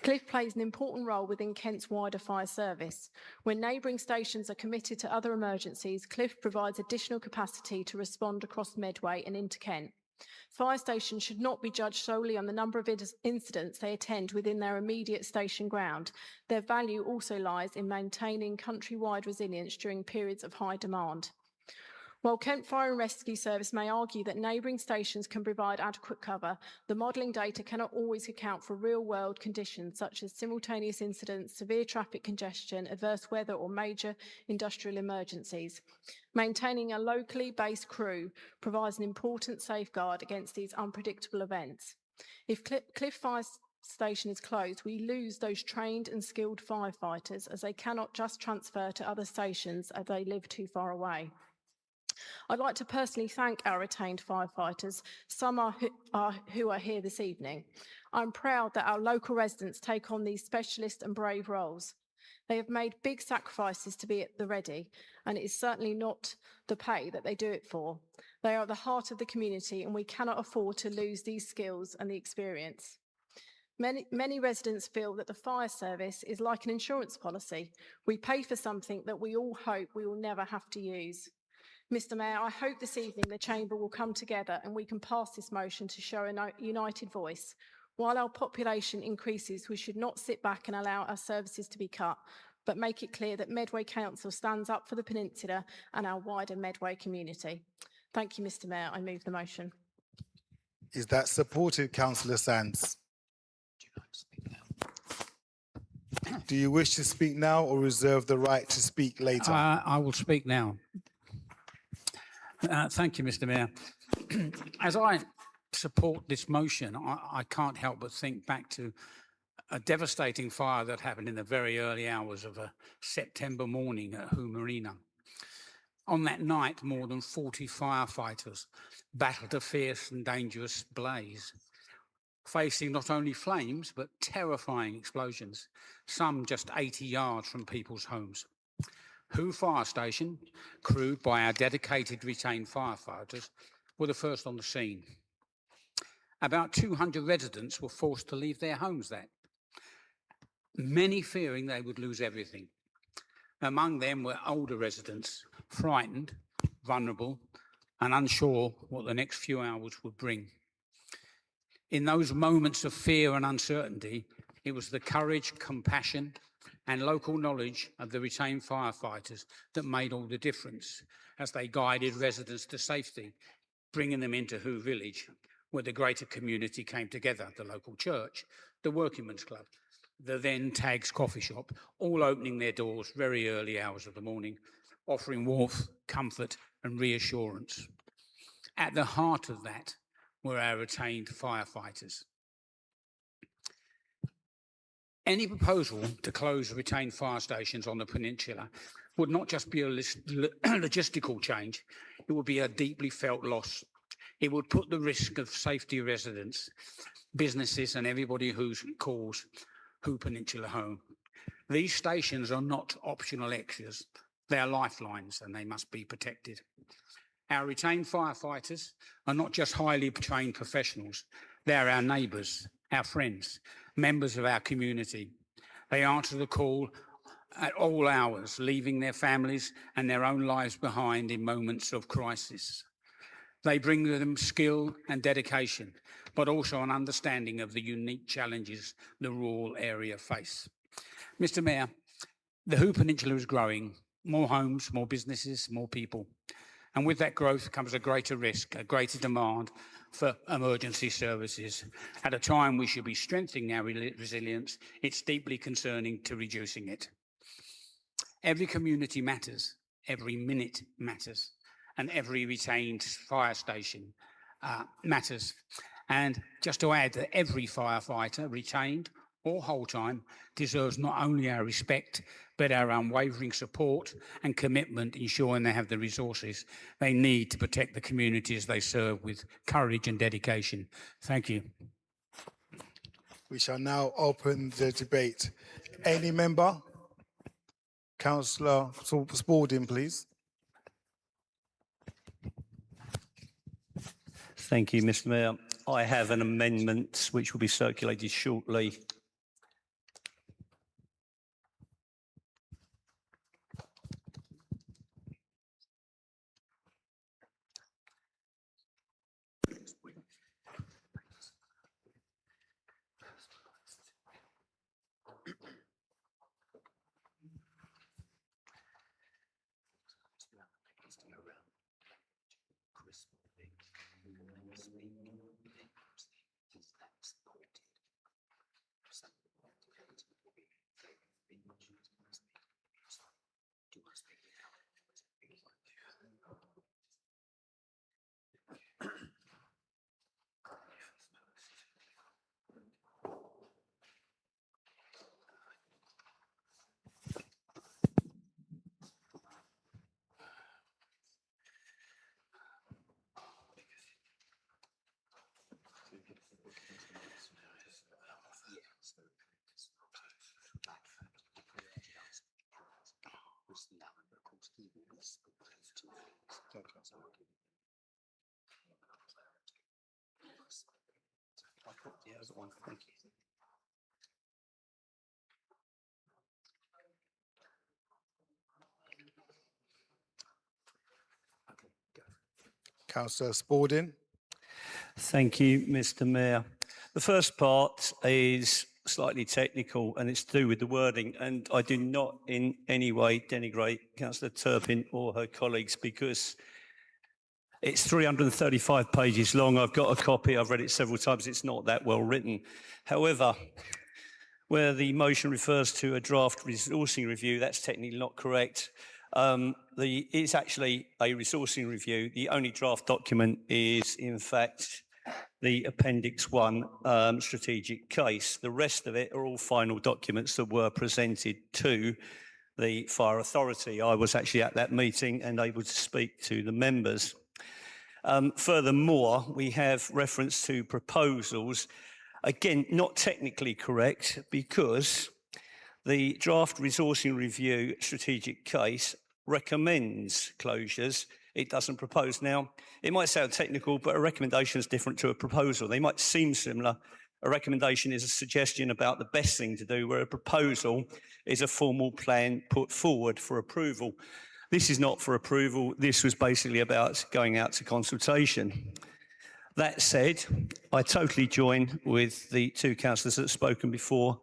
Cliff plays an important role within Kent's wider fire service. When neighbouring stations are committed to other emergencies, Cliff provides additional capacity to respond across Medway and into Kent. Fire stations should not be judged solely on the number of incidents they attend within their immediate station ground. Their value also lies in maintaining countrywide resilience during periods of high demand. While Kent Fire and Rescue Service may argue that neighbouring stations can provide adequate cover, the modelling data cannot always account for real-world conditions such as simultaneous incidents, severe traffic congestion, adverse weather or major industrial emergencies. Maintaining a locally based crew provides an important safeguard against these unpredictable events. If Cliff Fire Station is closed, we lose those trained and skilled firefighters as they cannot just transfer to other stations as they live too far away. I'd like to personally thank our retained firefighters, some who are here this evening. I'm proud that our local residents take on these specialist and brave roles. They have made big sacrifices to be at the ready, and it is certainly not the pay that they do it for. They are at the heart of the community, and we cannot afford to lose these skills and the experience. Many residents feel that the fire service is like an insurance policy. We pay for something that we all hope we will never have to use. Mr. Mayor, I hope this evening the Chamber will come together and we can pass this motion to show a united voice. While our population increases, we should not sit back and allow our services to be cut, but make it clear that Medway Council stands up for the Peninsula and our wider Medway community. Thank you, Mr. Mayor. I move the motion. Is that supported, Councillor Sands? Do you wish to speak now or reserve the right to speak later? I will speak now. Thank you, Mr. Mayor. As I support this motion, I can't help but think back to a devastating fire that happened in the very early hours of a September morning at Marina. On that night, more than 40 firefighters battled a fierce and dangerous blaze, facing not only flames, but terrifying explosions, some just 80 yards from people's homes. Hoo Fire Station, crewed by our dedicated retained firefighters, were the first on the scene. About 200 residents were forced to leave their homes that, many fearing they would lose everything. Among them were older residents, frightened, vulnerable, and unsure what the next few hours would bring. In those moments of fear and uncertainty, it was the courage, compassion, and local knowledge of the retained firefighters that made all the difference as they guided residents to safety, bringing them into Hoo Village, where the greater community came together, the local church, the Workingmen's Club, the then Tags coffee shop, all opening their doors very early hours of the morning, offering warmth, comfort, and reassurance. At the heart of that were our retained firefighters. Any proposal to close retained fire stations on the peninsula would not just be a logistical change, it would be a deeply felt loss. It would put the risk of safety of residents, businesses, and everybody who calls Hoo Peninsula home. These stations are not optional extras. They are lifelines and they must be protected. Our retained firefighters are not just highly trained professionals. They are our neighbours, our friends, members of our community. They answer the call at all hours, leaving their families and their own lives behind in moments of crisis. They bring with them skill and dedication, but also an understanding of the unique challenges the rural area face. Mr. Mayor, the Hoo Peninsula is growing. More homes, more businesses, more people. And with that growth comes a greater risk, a greater demand for emergency services. At a time we should be strengthening our resilience, it's deeply concerning to reducing it. Every community matters, every minute matters, and every retained fire station matters. And just to add that every firefighter, retained or whole-time, deserves not only our respect, but our unwavering support and commitment, ensuring they have the resources they need to protect the communities they serve with courage and dedication. Thank you. We shall now open the debate. Any member? Councillor Spalding, please. Thank you, Mr. Mayor. I have an amendment which will be circulated shortly. Councillor Spalding. Thank you, Mr. Mayor. The first part is slightly technical and it's to do with the wording, and I do not in any way denigrate Councillor Turpin or her colleagues because it's 335 pages long. I've got a copy, I've read it several times, it's not that well written. However, where the motion refers to a draft resourcing review, that's technically not correct. It's actually a resourcing review. The only draft document is, in fact, the Appendix 1 strategic case. The rest of it are all final documents that were presented to the Fire Authority. I was actually at that meeting and able to speak to the members. Furthermore, we have reference to proposals. Again, not technically correct because the draft resourcing review strategic case recommends closures. It doesn't propose. Now, it might sound technical, but a recommendation is different to a proposal. They might seem similar. A recommendation is a suggestion about the best thing to do, where a proposal is a formal plan put forward for approval. This is not for approval. This was basically about going out to consultation. That said, I totally join with the two councillors that have spoken before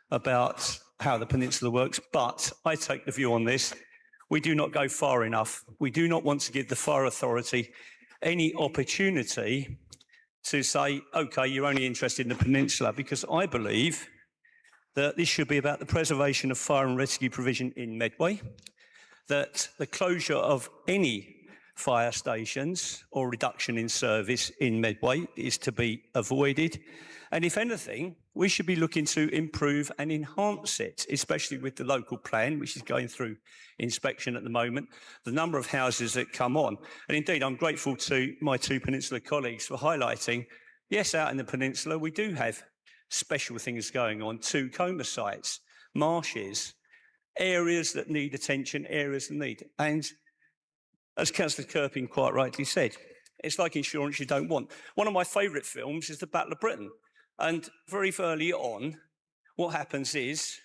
about how the peninsula works, but I take the view on this. We do not go far enough. We do not want to give the Fire Authority any opportunity to say, OK, you're only interested in the peninsula, because I believe that this should be about the preservation of fire and rescue provision in Medway, that the closure of any fire stations or reduction in service in Medway is to be avoided. And if anything, we should be looking to improve and enhance it, especially with the local plan, which is going through inspection at the moment, the number of houses that come on. And indeed, I'm grateful to my two Peninsula colleagues for highlighting, yes, out in the Peninsula, we do have special things going on, 2 coma sites, marshes, areas that need attention, areas that need. And as Councillor Kirpin quite rightly said, it's like insurance you don't want. One of my favourite films is The Battle of Britain. And very early on, what happens is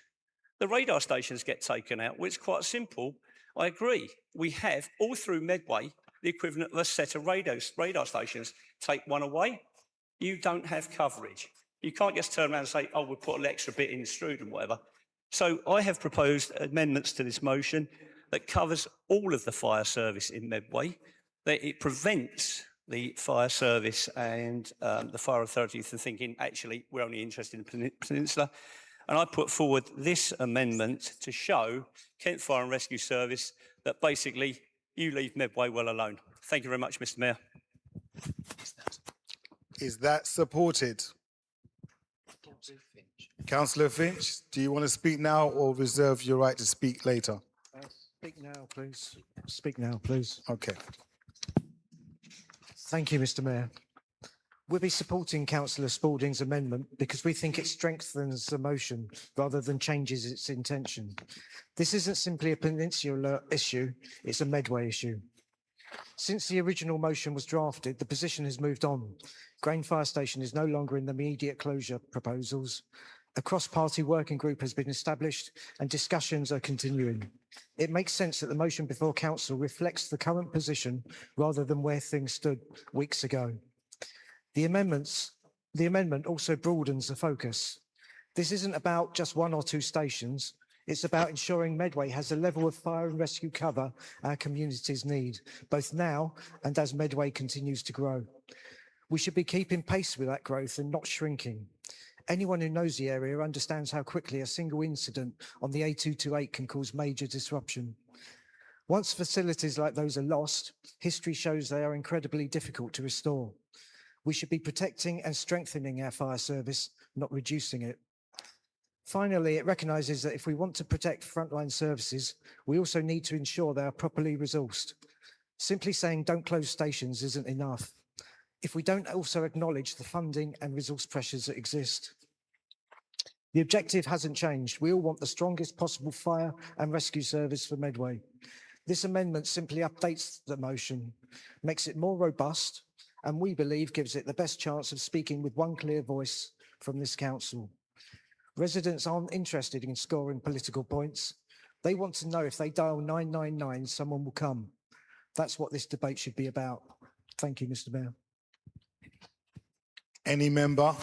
the radar stations get taken out. Well, it's quite simple. I agree. We have, all through Medway, the equivalent of a set of radar stations. Take one away, you don't have coverage. You can't just turn around and say, oh, we'll put an extra bit in Strood and whatever. So I have proposed amendments to this motion that covers all of the fire service in Medway, that it prevents the fire service and the fire authority from thinking, actually, we're only interested in the peninsula. And I put forward this amendment to show Kent Fire and Rescue Service that basically you leave Medway well alone. Thank you very much, Mr. Mayor. Is that supported? Councillor Finch, do you want to speak now or reserve your right to speak later? Speak now, please. Speak now, please. Okay. Thank you, Mr. Mayor. We'll be supporting Councillor Spalding's amendment because we think it strengthens the motion rather than changes its intention. This isn't simply a peninsula issue, it's a Medway issue. Since the original motion was drafted, the position has moved on. Grain Fire Station is no longer in the immediate closure proposals. A cross-party working group has been established and discussions are continuing. It makes sense that the motion before council reflects the current position rather than where things stood weeks ago. The amendment also broadens the focus. This isn't about just 1 or 2 stations. It's about ensuring Medway has the level of fire and rescue cover our communities need, both now and as Medway continues to grow. We should be keeping pace with that growth and not shrinking. Anyone who knows the area understands how quickly a single incident on the A228 can cause major disruption. Once facilities like those are lost, history shows they are incredibly difficult to restore. We should be protecting and strengthening our fire service, not reducing it. Finally, it recognises that if we want to protect frontline services, we also need to ensure they are properly resourced. Simply saying don't close stations isn't enough if we don't also acknowledge the funding and resource pressures that exist. The objective hasn't changed. We all want the strongest possible fire and rescue service for Medway. This amendment simply updates the motion, makes it more robust, and we believe gives it the best chance of speaking with one clear voice from this council. Residents aren't interested in scoring political points. They want to know if they dial 999, someone will come. That's what this debate should be about. Thank you, Mr. Mayor. Any member?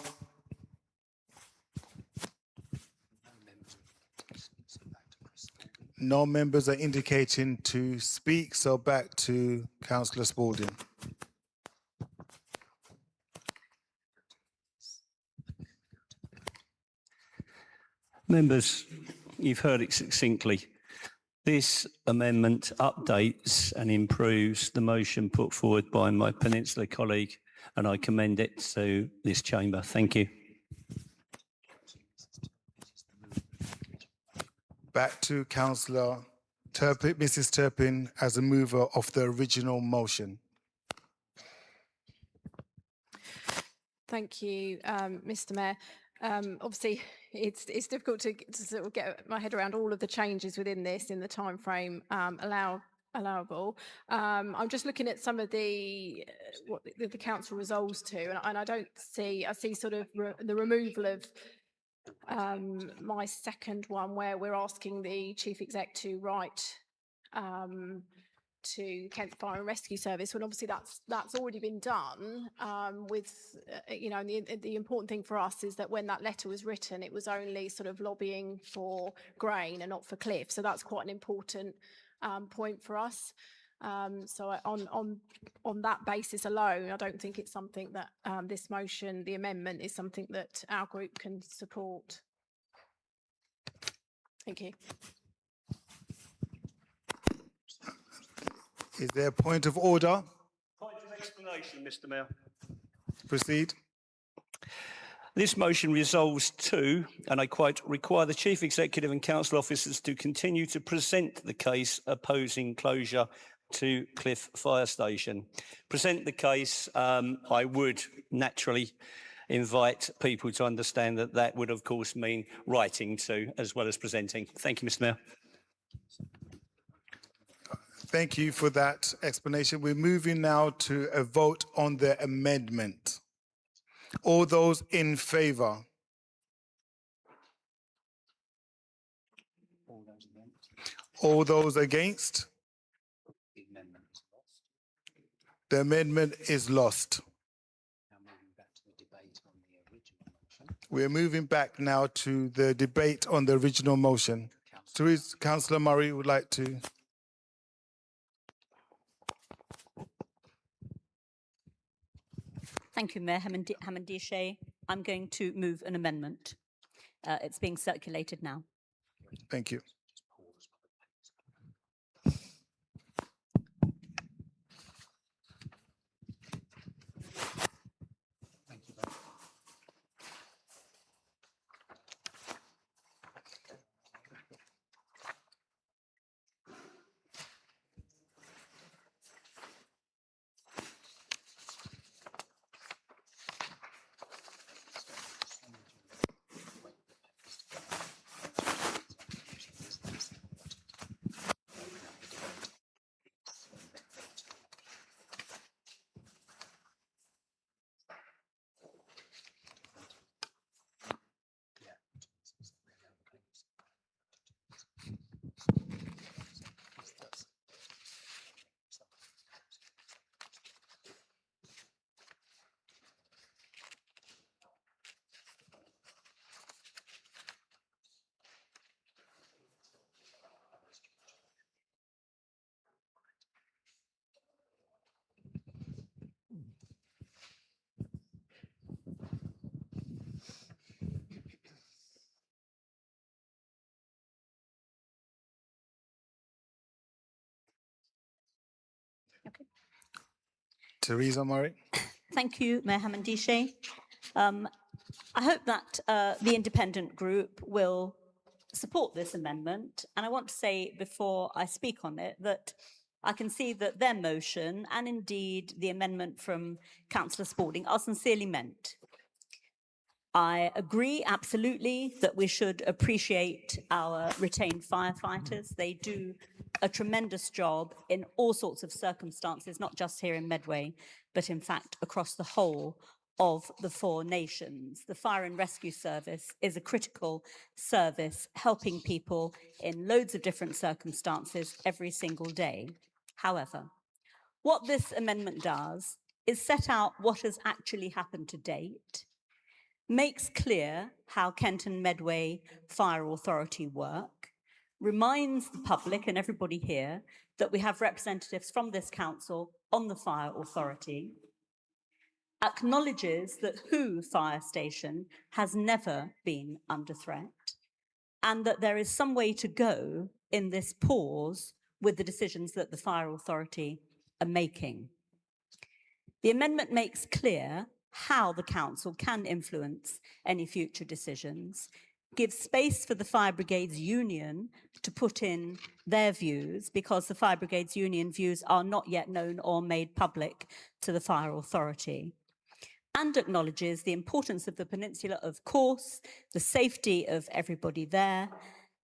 No members are indicating to speak, so back to Councillor Spalding. Members, you've heard it succinctly. This amendment updates and improves the motion put forward by my Peninsula colleague, and I commend it to this chamber. Thank you. Back to Councillor Turpin, Mrs. Turpin, as a mover of the original motion. Thank you, Mr. Mayor. Obviously, it's difficult to sort of get my head around all of the changes within this in the time frame allowable. I'm just looking at some of the what the council resolves to, and I don't see. I see sort of the removal of my second one, where we're asking the chief exec to write to Kent Fire and Rescue Service, when obviously that's already been done. With you know, and the important thing for us is that when that letter was written, it was only sort of lobbying for Grain and not for Cliff. So that's quite an important point for us. So on that basis alone, I don't think it's something that this motion, the amendment, is something that our group can support. Thank you. Is there a point of order? Point of explanation, Mr. Mayor. Proceed. This motion resolves to, and I quote, require the Chief Executive and Council officers to continue to present the case opposing closure to Cliff Fire Station. Present the case, I would naturally invite people to understand that that would, of course, mean writing to as well as presenting. Thank you, Mr. Mayor. Thank you for that explanation. We're moving now to a vote on the amendment. All those in favour? All those against? The amendment is lost. We're moving back now to the debate on the original motion. Councillor Murray would like to. Thank you, Mayor Hamandishe. I'm going to move an amendment. It's being circulated now. Thank you. Okay. Theresa Murray. Thank you, Mayor Hamandishe. I hope that the independent group will support this amendment. And I want to say before I speak on it that I can see that their motion and indeed the amendment from Councillor Spalding are sincerely meant. I agree absolutely that we should appreciate our retained firefighters. They do a tremendous job in all sorts of circumstances, not just here in Medway, but in fact across the whole of the 4 nations. The Fire and Rescue Service is a critical service helping people in loads of different circumstances every single day. However, what this amendment does is set out what has actually happened to date, makes clear how Kent and Medway Fire Authority work, reminds the public and everybody here that we have representatives from this council on the Fire Authority, acknowledges that Who Fire Station has never been under threat, and that there is some way to go in this pause with the decisions that the Fire Authority are making. The amendment makes clear how the council can influence any future decisions, gives space for the Fire Brigades Union to put in their views, because the Fire Brigades Union views are not yet known or made public to the Fire Authority, and acknowledges the importance of the peninsula, of course, the safety of everybody there,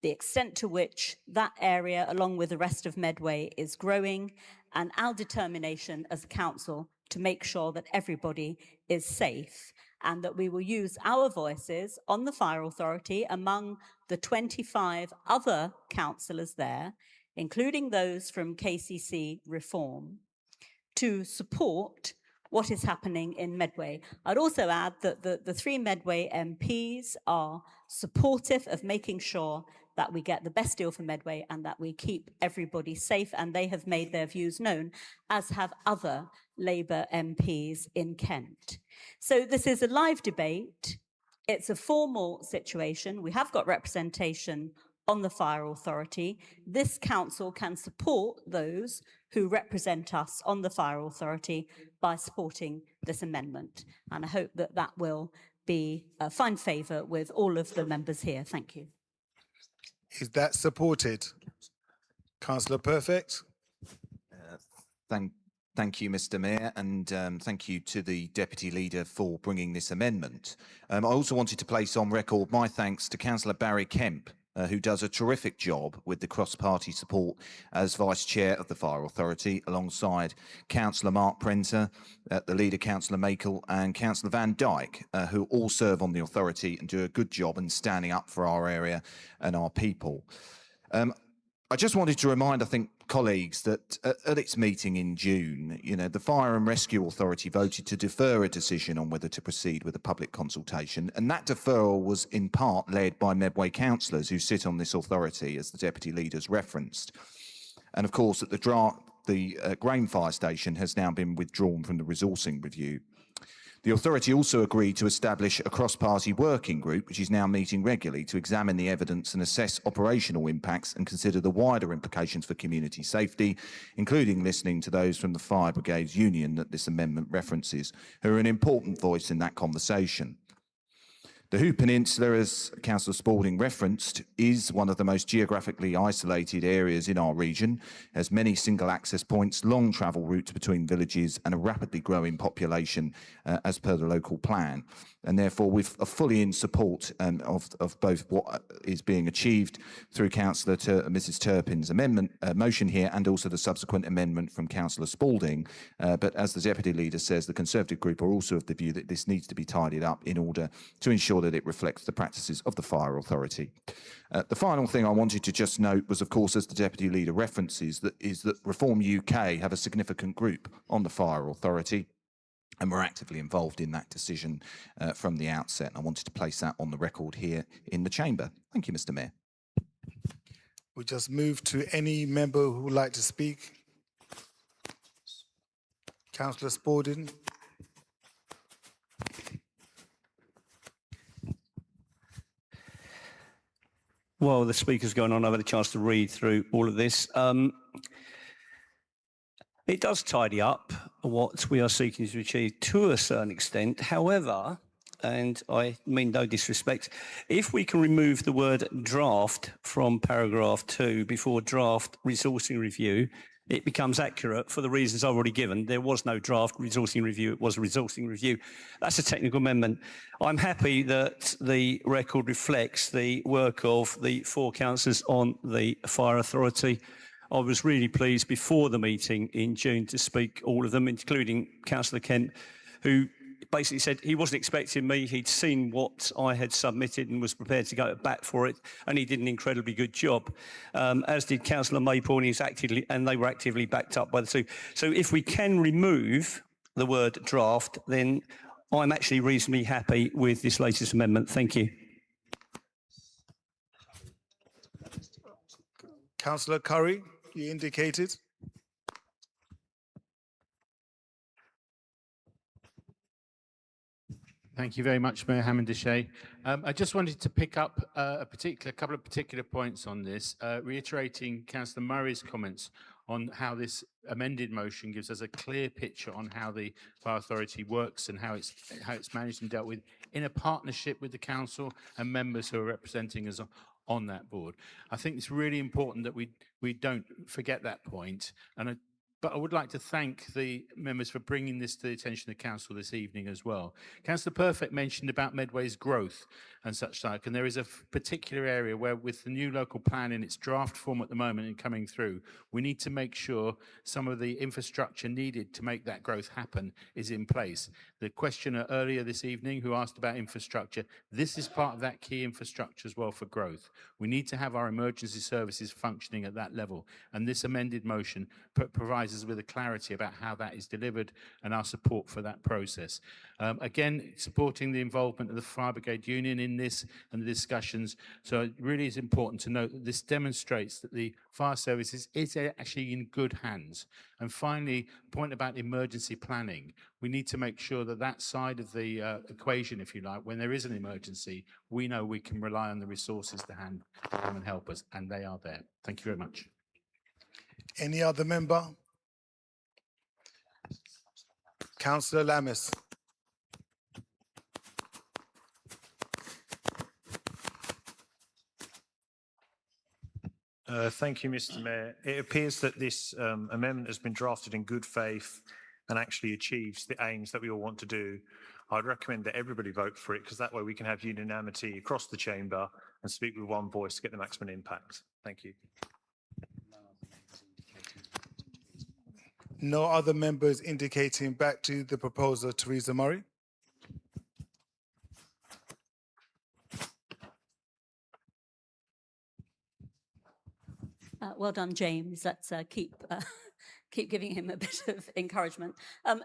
the extent to which that area, along with the rest of Medway, is growing, and our determination as a council to make sure that everybody is safe, and that we will use our voices on the Fire Authority among the 25 other councillors there, including those from KCC Reform, to support what is happening in Medway. I'd also add that the 3 Medway MPs are supportive of making sure that we get the best deal for Medway and that we keep everybody safe, and they have made their views known, as have other Labour MPs in Kent. So this is a live debate. It's a formal situation. We have got representation on the Fire Authority. This council can support those who represent us on the Fire Authority by supporting this amendment. And I hope that that will find favour with all of the members here. Thank you. Is that supported? Councillor Perfect? Thank you, Mr. Mayor, and thank you to the Deputy Leader for bringing this amendment. I also wanted to place on record my thanks to Councillor Barry Kemp, who does a terrific job with the cross-party support as Vice Chair of the Fire Authority, alongside Councillor Mark Prenter, the Leader Councillor Makel, and Councillor Van Dyke, who all serve on the authority and do a good job in standing up for our area and our people. I just wanted to remind, I think, colleagues that at its meeting in June, the Fire and Rescue Authority voted to defer a decision on whether to proceed with a public consultation, and that deferral was in part led by Medway councillors who sit on this authority, as the Deputy Leaders referenced. And of course, at the Grain Fire Station has now been withdrawn from the resourcing review. The authority also agreed to establish a cross-party working group, which is now meeting regularly to examine the evidence and assess operational impacts and consider the wider implications for community safety, including listening to those from the Fire Brigades Union that this amendment references, who are an important voice in that conversation. The Hoo Peninsula, as Councillor Spalding referenced, is one of the most geographically isolated areas in our region, has many single access points, long travel routes between villages and a rapidly growing population as per the local plan. And therefore we are fully in support of both what is being achieved through Councillor Mrs Turpin's amendment motion here, and also the subsequent amendment from Councillor Spalding. But as the Deputy Leader says, the Conservative group are also of the view that this needs to be tidied up in order to ensure that it reflects the practices of the Fire Authority. The final thing I wanted to just note was, of course, as the Deputy Leader references, that Reform UK have a significant group on the Fire Authority, and we're actively involved in that decision from the outset. And I wanted to place that on the record here in the chamber. Thank you, Mr. Mayor. We just move to any member who would like to speak. Councillor Spalding. While the speaker's going on, I've had a chance to read through all of this. It does tidy up what we are seeking to achieve to a certain extent. However, and I mean no disrespect, if we can remove the word draft from paragraph 2 before draft resourcing review it becomes accurate for the reasons I've already given. There was no draft resourcing review. It was a resourcing review. That's a technical amendment. I'm happy that the record reflects the work of the 4 councillors on the Fire Authority. I was really pleased before the meeting in June to speak all of them, including Councillor Kent, who basically said he wasn't expecting me. He'd seen what I had submitted and was prepared to go to bat for it, and he did an incredibly good job, as did Councillor Maypole, and they were actively backed up by the 2. So if we can remove the word draft, then I'm actually reasonably happy with this latest amendment. Thank you. Councillor Curry, you indicated. Thank you very much, Mayor Hammond-Deshay. I just wanted to pick up a couple of particular points on this, reiterating Councillor Murray's comments on how this amended motion gives us a clear picture on how the Fire Authority works and how it's managed and dealt with in a partnership with the council and members who are representing us on that board. I think it's really important that we don't forget that point. But I would like to thank the members for bringing this to the attention of the council this evening as well. Councillor Perfect mentioned about Medway's growth and such like, and there is a particular area where with the new local plan in its draft form at the moment and coming through, we need to make sure some of the infrastructure needed to make that growth happen is in place. The questioner earlier this evening who asked about infrastructure, this is part of that key infrastructure as well for growth. We need to have our emergency services functioning at that level, and this amended motion provides us with a clarity about how that is delivered and our support for that process. Again, supporting the involvement of the Fire Brigade Union in this and the discussions. So it really is important to note that this demonstrates that the fire services is actually in good hands. And finally, the point about emergency planning. We need to make sure that that side of the equation, if you like, when there is an emergency, we know we can rely on the resources to hand to come and help us, and they are there. Thank you very much. Any other member? Councillor Lammis. Thank you, Mr. Mayor. It appears that this amendment has been drafted in good faith and actually achieves the aims that we all want to do. I'd recommend that everybody vote for it because that way we can have unanimity across the chamber and speak with one voice to get the maximum impact. Thank you. No other members indicating. Back to the proposer, Theresa Murray. Well done, James. Let's keep giving him a bit of encouragement.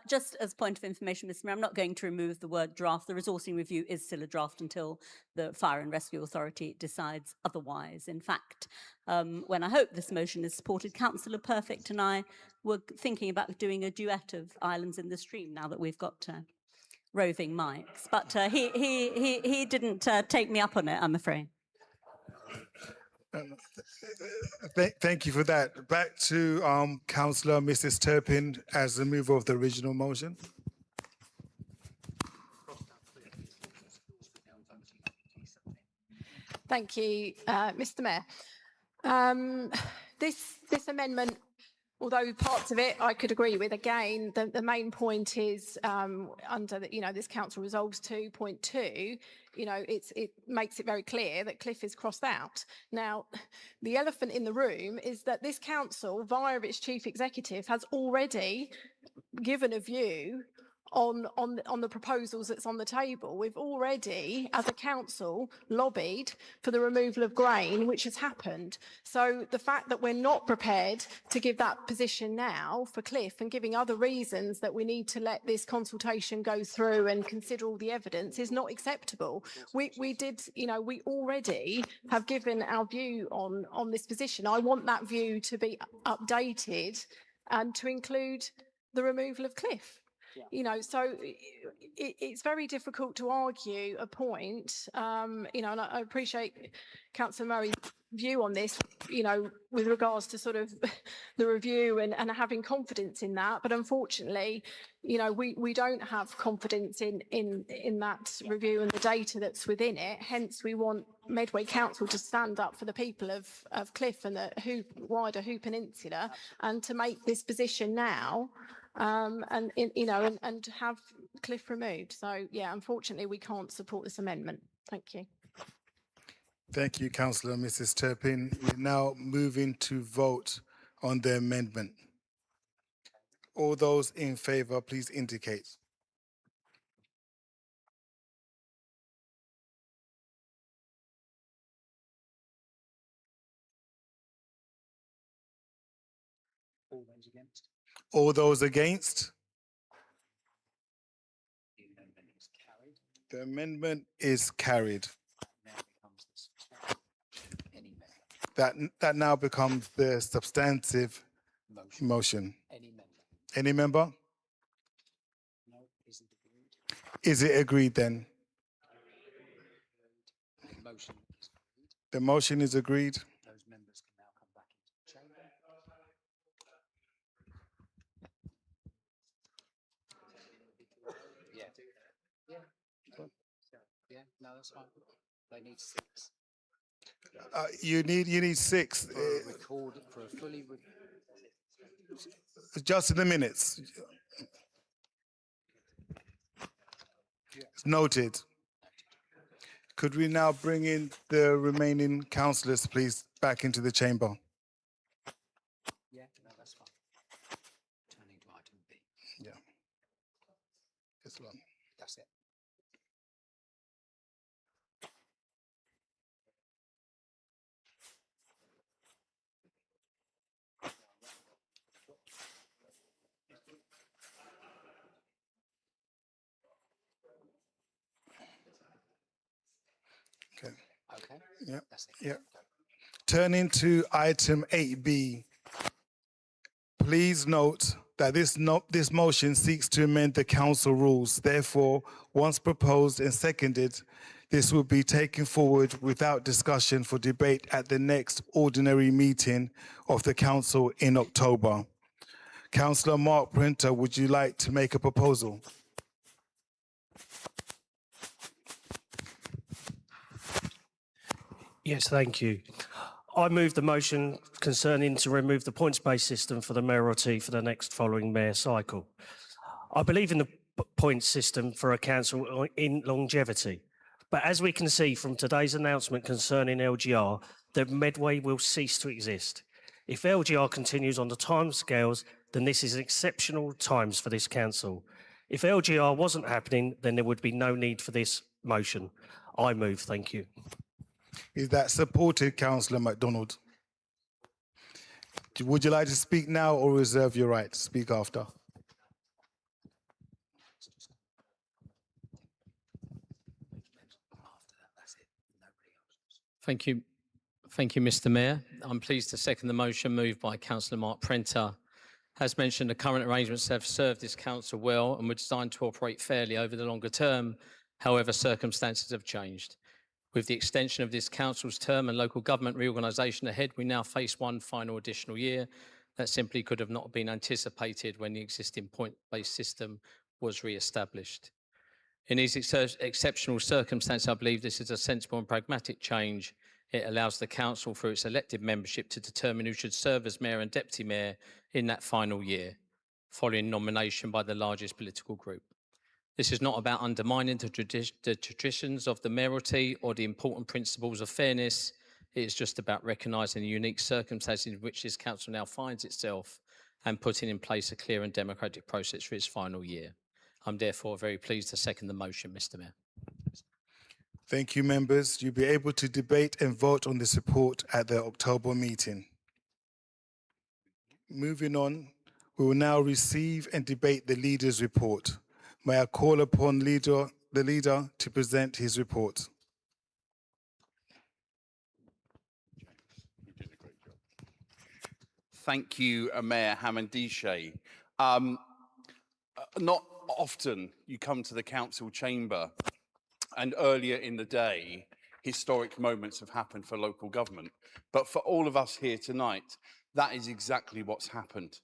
Just as a point of information, Mr. Mayor, I'm not going to remove the word draft. The resourcing review is still a draft until the Fire and Rescue Authority decides otherwise. In fact, when I hope this motion is supported, Councillor Perfect and I were thinking about doing a duet of Islands in the Stream now that we've got roving mics. But he didn't take me up on it, I'm afraid. Thank you for that. Back to Councillor Mrs. Turpin as the mover of the original motion. Thank you, Mr. Mayor. This amendment, although parts of it I could agree with, again, the main point is under the, this council resolves 2.2, it makes it very clear that Cliff is crossed out. Now, the elephant in the room is that this council, via its chief executive, has already given a view on the proposals that's on the table. We've already, as a council, lobbied for the removal of grain, which has happened. So the fact that we're not prepared to give that position now for Cliff and giving other reasons that we need to let this consultation go through and consider all the evidence is not acceptable. We already have given our view on this position. I want that view to be updated and to include the removal of Cliff. So it's very difficult to argue a point, and I appreciate Councillor Murray view on this, you know, with regards to sort of the review and having confidence in that. But unfortunately, you know, we don't have confidence in that review and the data that's within it. Hence, we want Medway Council to stand up for the people of Cliff and the wider Hoo Peninsula, and to make this position now, and have Cliff removed. So yeah, unfortunately, we can't support this amendment. Thank you. Thank you, Councillor Mrs. Turpin. We're now moving to vote on the amendment. All those in favour, please indicate. All those against? All those against? The amendment is carried. The amendment is carried. Now becomes any member. That now becomes the substantive motion. Any member. Any member? No, isn't agreed. Is it agreed then? Motion is agreed. The motion is agreed. Those members can now come back into the chamber. Yeah. Yeah, no, that's fine. They need 6. You need 6. For a fully Just in the minutes. It's noted. Could we now bring in the remaining councillors, please, back into the chamber? Yeah, no, that's fine. Turning to item B. Yeah. This one. That's it. Okay. Okay. Yeah. That's it. Yeah. Turning to item 8B. Please note that this motion seeks to amend the council rules. Therefore, once proposed and seconded, this will be taken forward without discussion for debate at the next ordinary meeting of the council in October. Councillor Mark Printer, would you like to make a proposal? Yes, thank you. I move the motion concerning to remove the points-based system for the mayoralty for the next following mayor cycle. I believe in the points system for a council in longevity, but as we can see from today's announcement concerning LGR, that Medway will cease to exist. If LGR continues on the timescales, then this is exceptional times for this council. If LGR wasn't happening, then there would be no need for this motion. I move, thank you. Is that supported, Councillor MacDonald? Would you like to speak now or reserve your right to speak after? Thank you. Thank you, Mr. Mayor. I'm pleased to second the motion moved by Councillor Mark Prenter. As mentioned, the current arrangements have served this council well and were designed to operate fairly over the longer term. However, circumstances have changed. With the extension of this council's term and local government reorganisation ahead, we now face one final additional year that simply could have not been anticipated when the existing point-based system was re-established. In these exceptional circumstances, I believe this is a sensible and pragmatic change. It allows the council, through its elected membership, to determine who should serve as mayor and deputy mayor in that final year, following nomination by the largest political group. This is not about undermining the traditions of the mayoralty or the important principles of fairness. It is just about recognising the unique circumstances in which this council now finds itself and putting in place a clear and democratic process for its final year. I'm therefore very pleased to second the motion, Mr. Mayor. Thank you, members. You'll be able to debate and vote on this report at the October meeting. Moving on, we will now receive and debate the leader's report. May I call upon the leader to present his report. Thank you, Mayor Hamandishe. Not often you come to the council chamber and earlier in the day historic moments have happened for local government. But for all of us here tonight, that is exactly what's happened.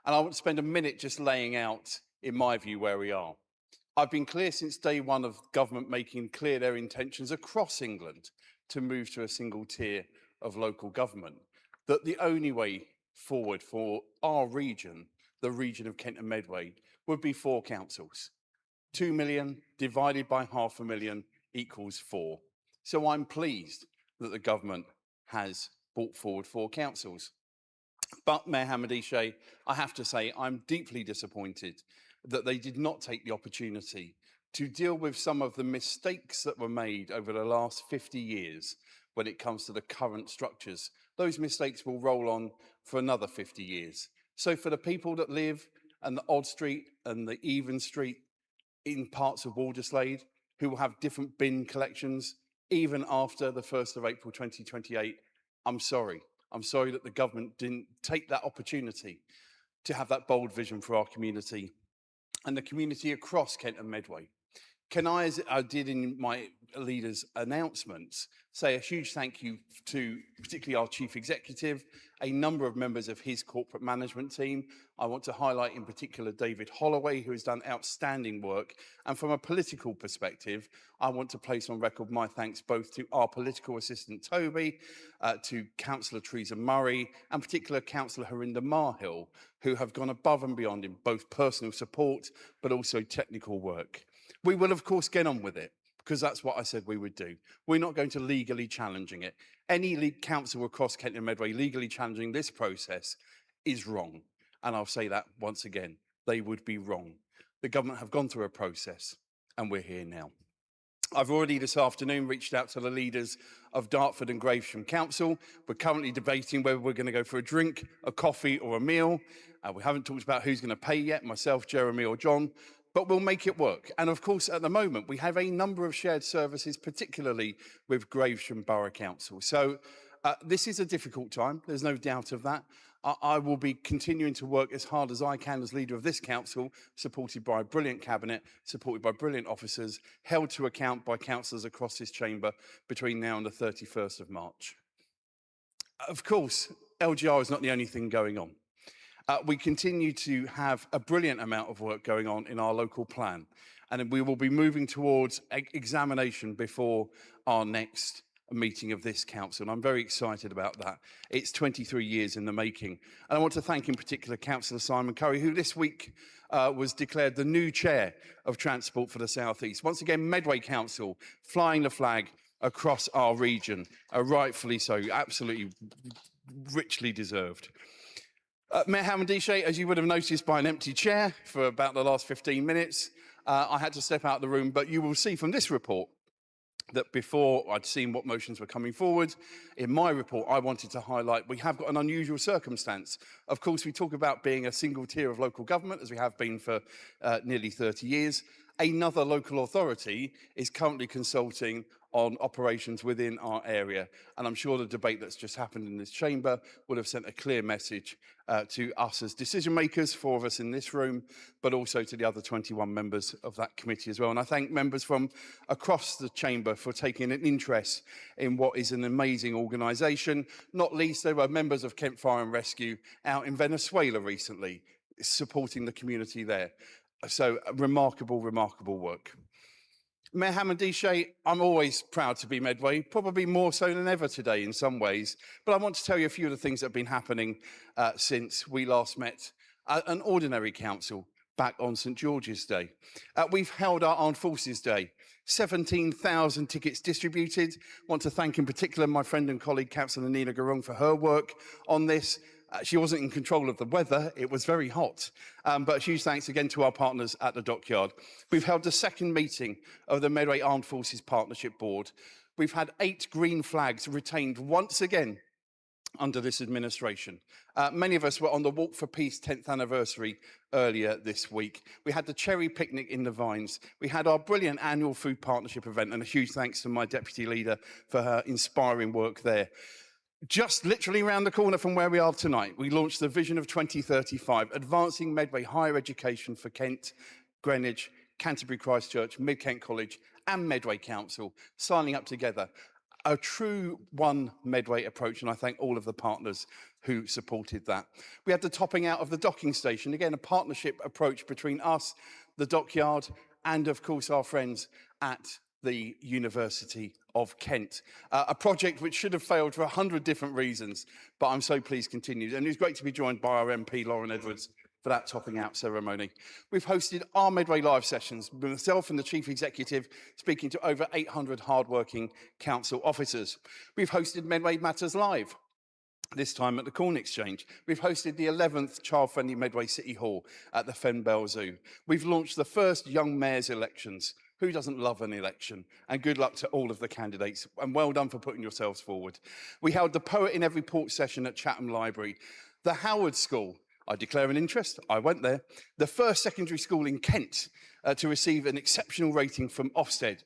And I want to spend a minute just laying out, in my view, where we are. I've been clear since day one of government making clear their intentions across England to move to a single tier of local government, that the only way forward for our region, the region of Kent and Medway, would be 4 councils. 2 million divided by 500,000 equals 4. So I'm pleased that the government has brought forward 4 councils. But Mayor Hamadishe, I have to say, I'm deeply disappointed that they did not take the opportunity to deal with some of the mistakes that were made over the last 50 years when it comes to the current structures. Those mistakes will roll on for another 50 years. So for the people that live in the Odd Street and the Even Street in parts of Walderslade, who will have different bin collections, even after the 1st of April 2028, I'm sorry. I'm sorry that the government didn't take that opportunity to have that bold vision for our community and the community across Kent and Medway. Can I, as I did in my leader's announcements, say a huge thank you to particularly our chief executive, a number of members of his corporate management team. I want to highlight in particular David Holloway, who has done outstanding work. And from a political perspective, I want to place on record my thanks both to our political assistant Toby, to Councillor Teresa Murray, and particular Councillor Harinder Marhill, who have gone above and beyond in both personal support, but also technical work. We will, of course, get on with it, because that's what I said we would do. We're not going to legally challenging it. Any council across Kent and Medway legally challenging this process is wrong. And I'll say that once again, they would be wrong. The government have gone through a process, and we're here now. I've already this afternoon reached out to the leaders of Dartford and Gravesham Council. We're currently debating whether we're going to go for a drink, a coffee or a meal. We haven't talked about who's going to pay yet, myself, Jeremy or John. But we'll make it work. And of course, at the moment, we have a number of shared services, particularly with Gravesham Borough Council. So this is a difficult time. There's no doubt of that. I will be continuing to work as hard as I can as leader of this council, supported by a brilliant cabinet, supported by brilliant officers, held to account by councillors across this chamber between now and the 31st of March. Of course, LGR is not the only thing going on. We continue to have a brilliant amount of work going on in our local plan, and we will be moving towards examination before our next meeting of this council, and I'm very excited about that. It's 23 years in the making, and I want to thank in particular Councillor Simon Curry, who this week was declared the new chair of Transport for the South East. Once again, Medway Council flying the flag across our region, rightfully so, absolutely richly deserved. Mayor Hamadishe, as you would have noticed by an empty chair for about the last 15 minutes, I had to step out of the room, but you will see from this report that before I'd seen what motions were coming forward, in my report I wanted to highlight we have got an unusual circumstance. Of course, we talk about being a single tier of local government, as we have been for nearly 30 years. Another local authority is currently consulting on operations within our area. And I'm sure the debate that's just happened in this chamber would have sent a clear message to us as decision makers, 4 of us in this room, but also to the other 21 members of that committee as well. And I thank members from across the chamber for taking an interest in what is an amazing organisation. Not least, there were members of Kent Fire and Rescue out in Venezuela recently, supporting the community there. So remarkable, remarkable work. Mayor Hamadishe, I'm always proud to be Medway, probably more so than ever today in some ways, but I want to tell you a few of the things that have been happening since we last met an ordinary council back on St George's Day. We've held our Armed Forces Day, 17,000 tickets distributed. I want to thank in particular my friend and colleague Councillor Nina Garung for her work on this. She wasn't in control of the weather, it was very hot. But a huge thanks again to our partners at the dockyard. We've held the second meeting of the Medway Armed Forces Partnership Board. We've had 8 green flags retained once again under this administration. Many of us were on the Walk for Peace 10th anniversary earlier this week. We had the cherry picnic in the Vines. We had our brilliant annual food partnership event, and a huge thanks to my deputy leader for her inspiring work there. Just literally around the corner from where we are tonight, we launched the Vision of 2035, advancing Medway higher education for Kent, Greenwich, Canterbury Christ Church, Mid-Kent College and Medway Council, signing up together. a true one Medway approach, and I thank all of the partners who supported that. We had the topping out of the docking station, again, a partnership approach between us, the dockyard, and of course our friends at the University of Kent. A project which should have failed for 100 different reasons, but I'm so pleased continued. And it was great to be joined by our MP, Lauren Edwards, for that topping out ceremony. We've hosted our Medway Live sessions, with myself and the Chief Executive speaking to over 800 hardworking council officers. We've hosted Medway Matters Live, this time at the Corn Exchange. We've hosted the 11th child-friendly Medway City Hall at the Fenbell Zoo. We've launched the first Young Mayor's elections. Who doesn't love an election? And good luck to all of the candidates, and well done for putting yourselves forward. We held the Poet in Every Port session at Chatham Library. The Howard School, I declare an interest, I went there. The first secondary school in Kent to receive an exceptional rating from Ofsted.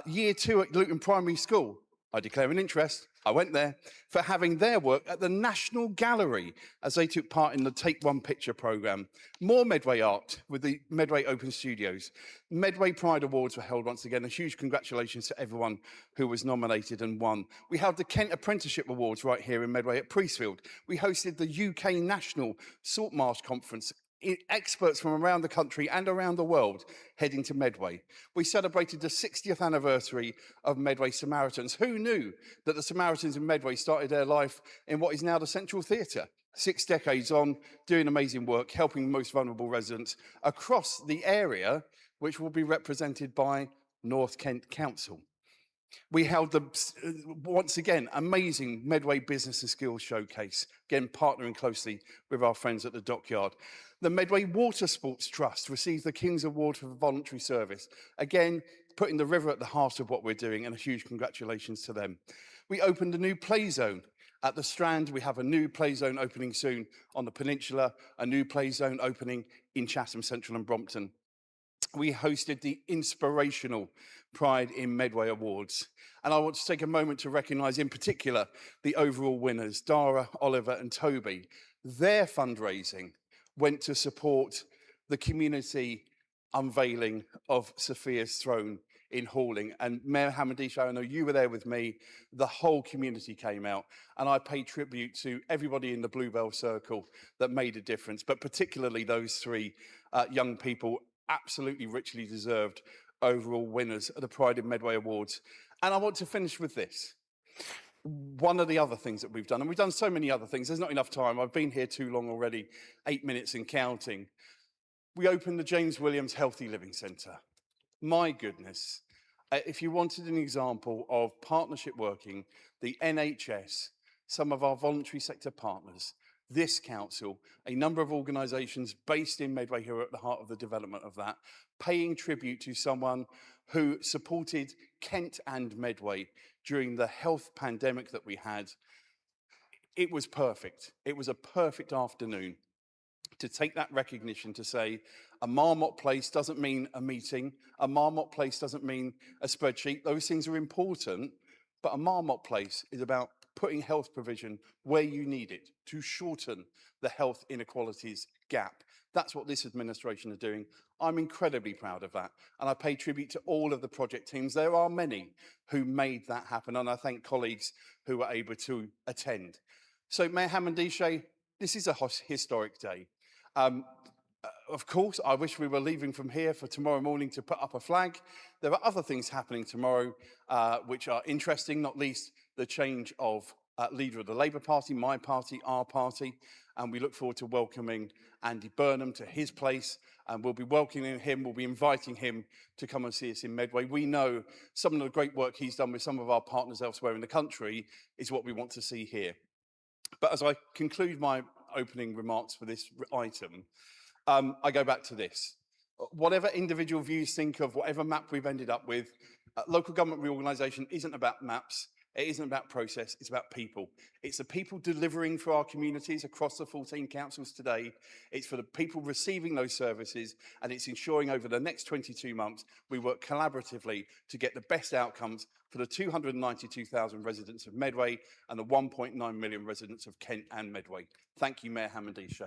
Year 2 at Luton Primary School, I declare an interest, I went there, for having their work at the National Gallery as they took part in the Take One Picture programme. More Medway art with the Medway Open Studios. Medway Pride Awards were held once again. A huge congratulations to everyone who was nominated and won. We held the Kent Apprenticeship Awards right here in Medway at Priestfield. We hosted the UK National Saltmarsh Conference. Experts from around the country and around the world heading to Medway. We celebrated the 60th anniversary of Medway Samaritans. Who knew that the Samaritans in Medway started their life in what is now the Central Theatre? 6 decades on, doing amazing work, helping the most vulnerable residents across the area, which will be represented by North Kent Council. We held the, once again, amazing Medway Business and Skills Showcase, again, partnering closely with our friends at the Dockyard. The Medway Water Sports Trust received the King's Award for voluntary service, again, putting the river at the heart of what we're doing, and a huge congratulations to them. We opened a new play zone at the Strand. We have a new play zone opening soon on the peninsula, a new play zone opening in Chatham Central and Brompton. We hosted the inspirational Pride in Medway Awards. And I want to take a moment to recognise in particular the overall winners, Dara, Oliver and Toby. Their fundraising went to support the community unveiling of Sophia's throne in Halling. And Mayor Hamadish, I know you were there with me, the whole community came out, and I pay tribute to everybody in the Bluebell Circle that made a difference, but particularly those three young people, absolutely richly deserved overall winners of the Pride in Medway Awards. And I want to finish with this. One of the other things that we've done, and we've done so many other things, there's not enough time, I've been here too long already, 8 minutes and counting. We opened the James Williams Healthy Living Centre. My goodness, if you wanted an example of partnership working, the NHS, some of our voluntary sector partners, this council, a number of organisations based in Medway who are at the heart of the development of that, paying tribute to someone who supported Kent and Medway during the health pandemic that we had. It was perfect. It was a perfect afternoon to take that recognition to say a Marmot place doesn't mean a meeting, a Marmot place doesn't mean a spreadsheet. Those things are important, but a Marmot place is about putting health provision where you need it to shorten the health inequalities gap. That's what this administration is doing. I'm incredibly proud of that. And I pay tribute to all of the project teams. There are many who made that happen. And I thank colleagues who were able to attend. So Mayor Hamadish, this is a historic day. Of course, I wish we were leaving from here for tomorrow morning to put up a flag. There are other things happening tomorrow which are interesting, not least the change of leader of the Labour Party, my party, our party. And we look forward to welcoming Andy Burnham to his place. And we'll be welcoming him, we'll be inviting him to come and see us in Medway. We know some of the great work he's done with some of our partners elsewhere in the country is what we want to see here. But as I conclude my opening remarks for this item, I go back to this. Whatever individual views think of whatever map we've ended up with, local government reorganisation isn't about maps, it isn't about process, it's about people. It's the people delivering for our communities across the 14 councils today, it's for the people receiving those services, and it's ensuring over the next 22 months we work collaboratively to get the best outcomes for the 292,000 residents of Medway and the 1.9 million residents of Kent and Medway. Thank you, Mayor Hamadish.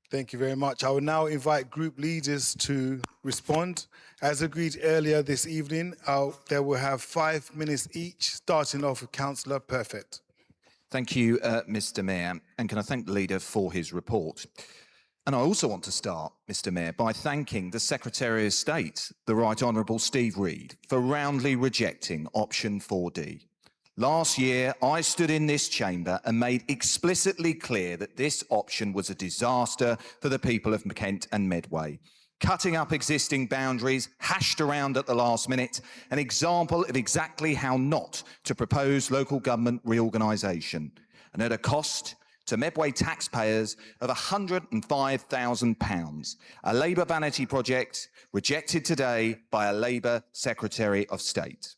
Thank you very much. I will now invite group leaders to respond. As agreed earlier this evening, they will have 5 minutes each, starting off with Councillor Perfect. Thank you, Mr. Mayor, and can I thank the leader for his report. And I also want to start, Mr. Mayor, by thanking the Secretary of State, the Right Honourable Steve Reed, for roundly rejecting option 4D. Last year, I stood in this chamber and made explicitly clear that this option was a disaster for the people of Kent and Medway. Cutting up existing boundaries, hashed around at the last minute, an example of exactly how not to propose local government reorganisation, and at a cost to Medway taxpayers of £105,000, a Labour vanity project rejected today by a Labour Secretary of State.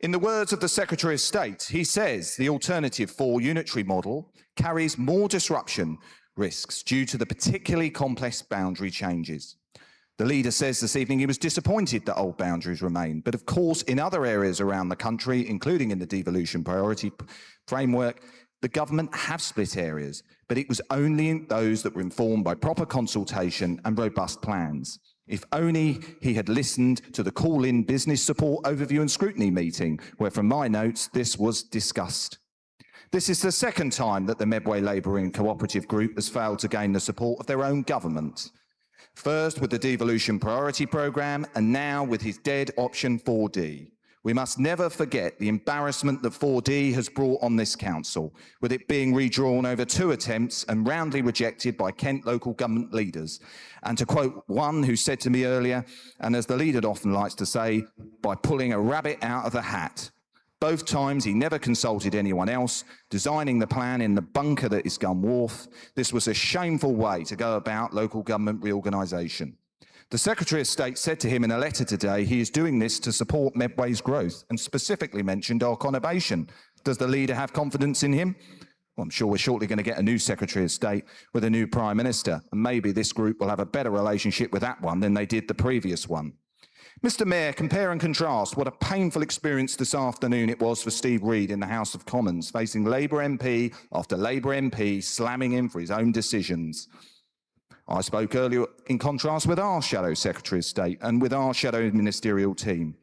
In the words of the Secretary of State, he says the alternative 4 unitary model carries more disruption risks due to the particularly complex boundary changes. The leader says this evening he was disappointed that old boundaries remain, but of course in other areas around the country, including in the devolution priority framework, the government have split areas, but it was only in those that were informed by proper consultation and robust plans. If only he had listened to the call-in business support overview and scrutiny meeting, where from my notes, this was discussed. This is the second time that the Medway Labour and Cooperative Group has failed to gain the support of their own government. First with the devolution priority programme, and now with his dead option 4D. We must never forget the embarrassment that 4D has brought on this council, with it being redrawn over 2 attempts and roundly rejected by Kent local government leaders. And to quote one who said to me earlier, and as the leader often likes to say, by pulling a rabbit out of the hat. Both times he never consulted anyone else, designing the plan in the bunker that is Gun Wharf. This was a shameful way to go about local government reorganisation. The Secretary of State said to him in a letter today he is doing this to support Medway's growth and specifically mentioned our conurbation. Does the leader have confidence in him? Well, I'm sure we're shortly going to get a new Secretary of State with a new Prime Minister, and maybe this group will have a better relationship with that one than they did the previous one. Mr. Mayor, compare and contrast what a painful experience this afternoon it was for Steve Reed in the House of Commons, facing Labour MP after Labour MP slamming him for his own decisions. I spoke earlier in contrast with our Shadow Secretary of State and with our Shadow Ministerial team,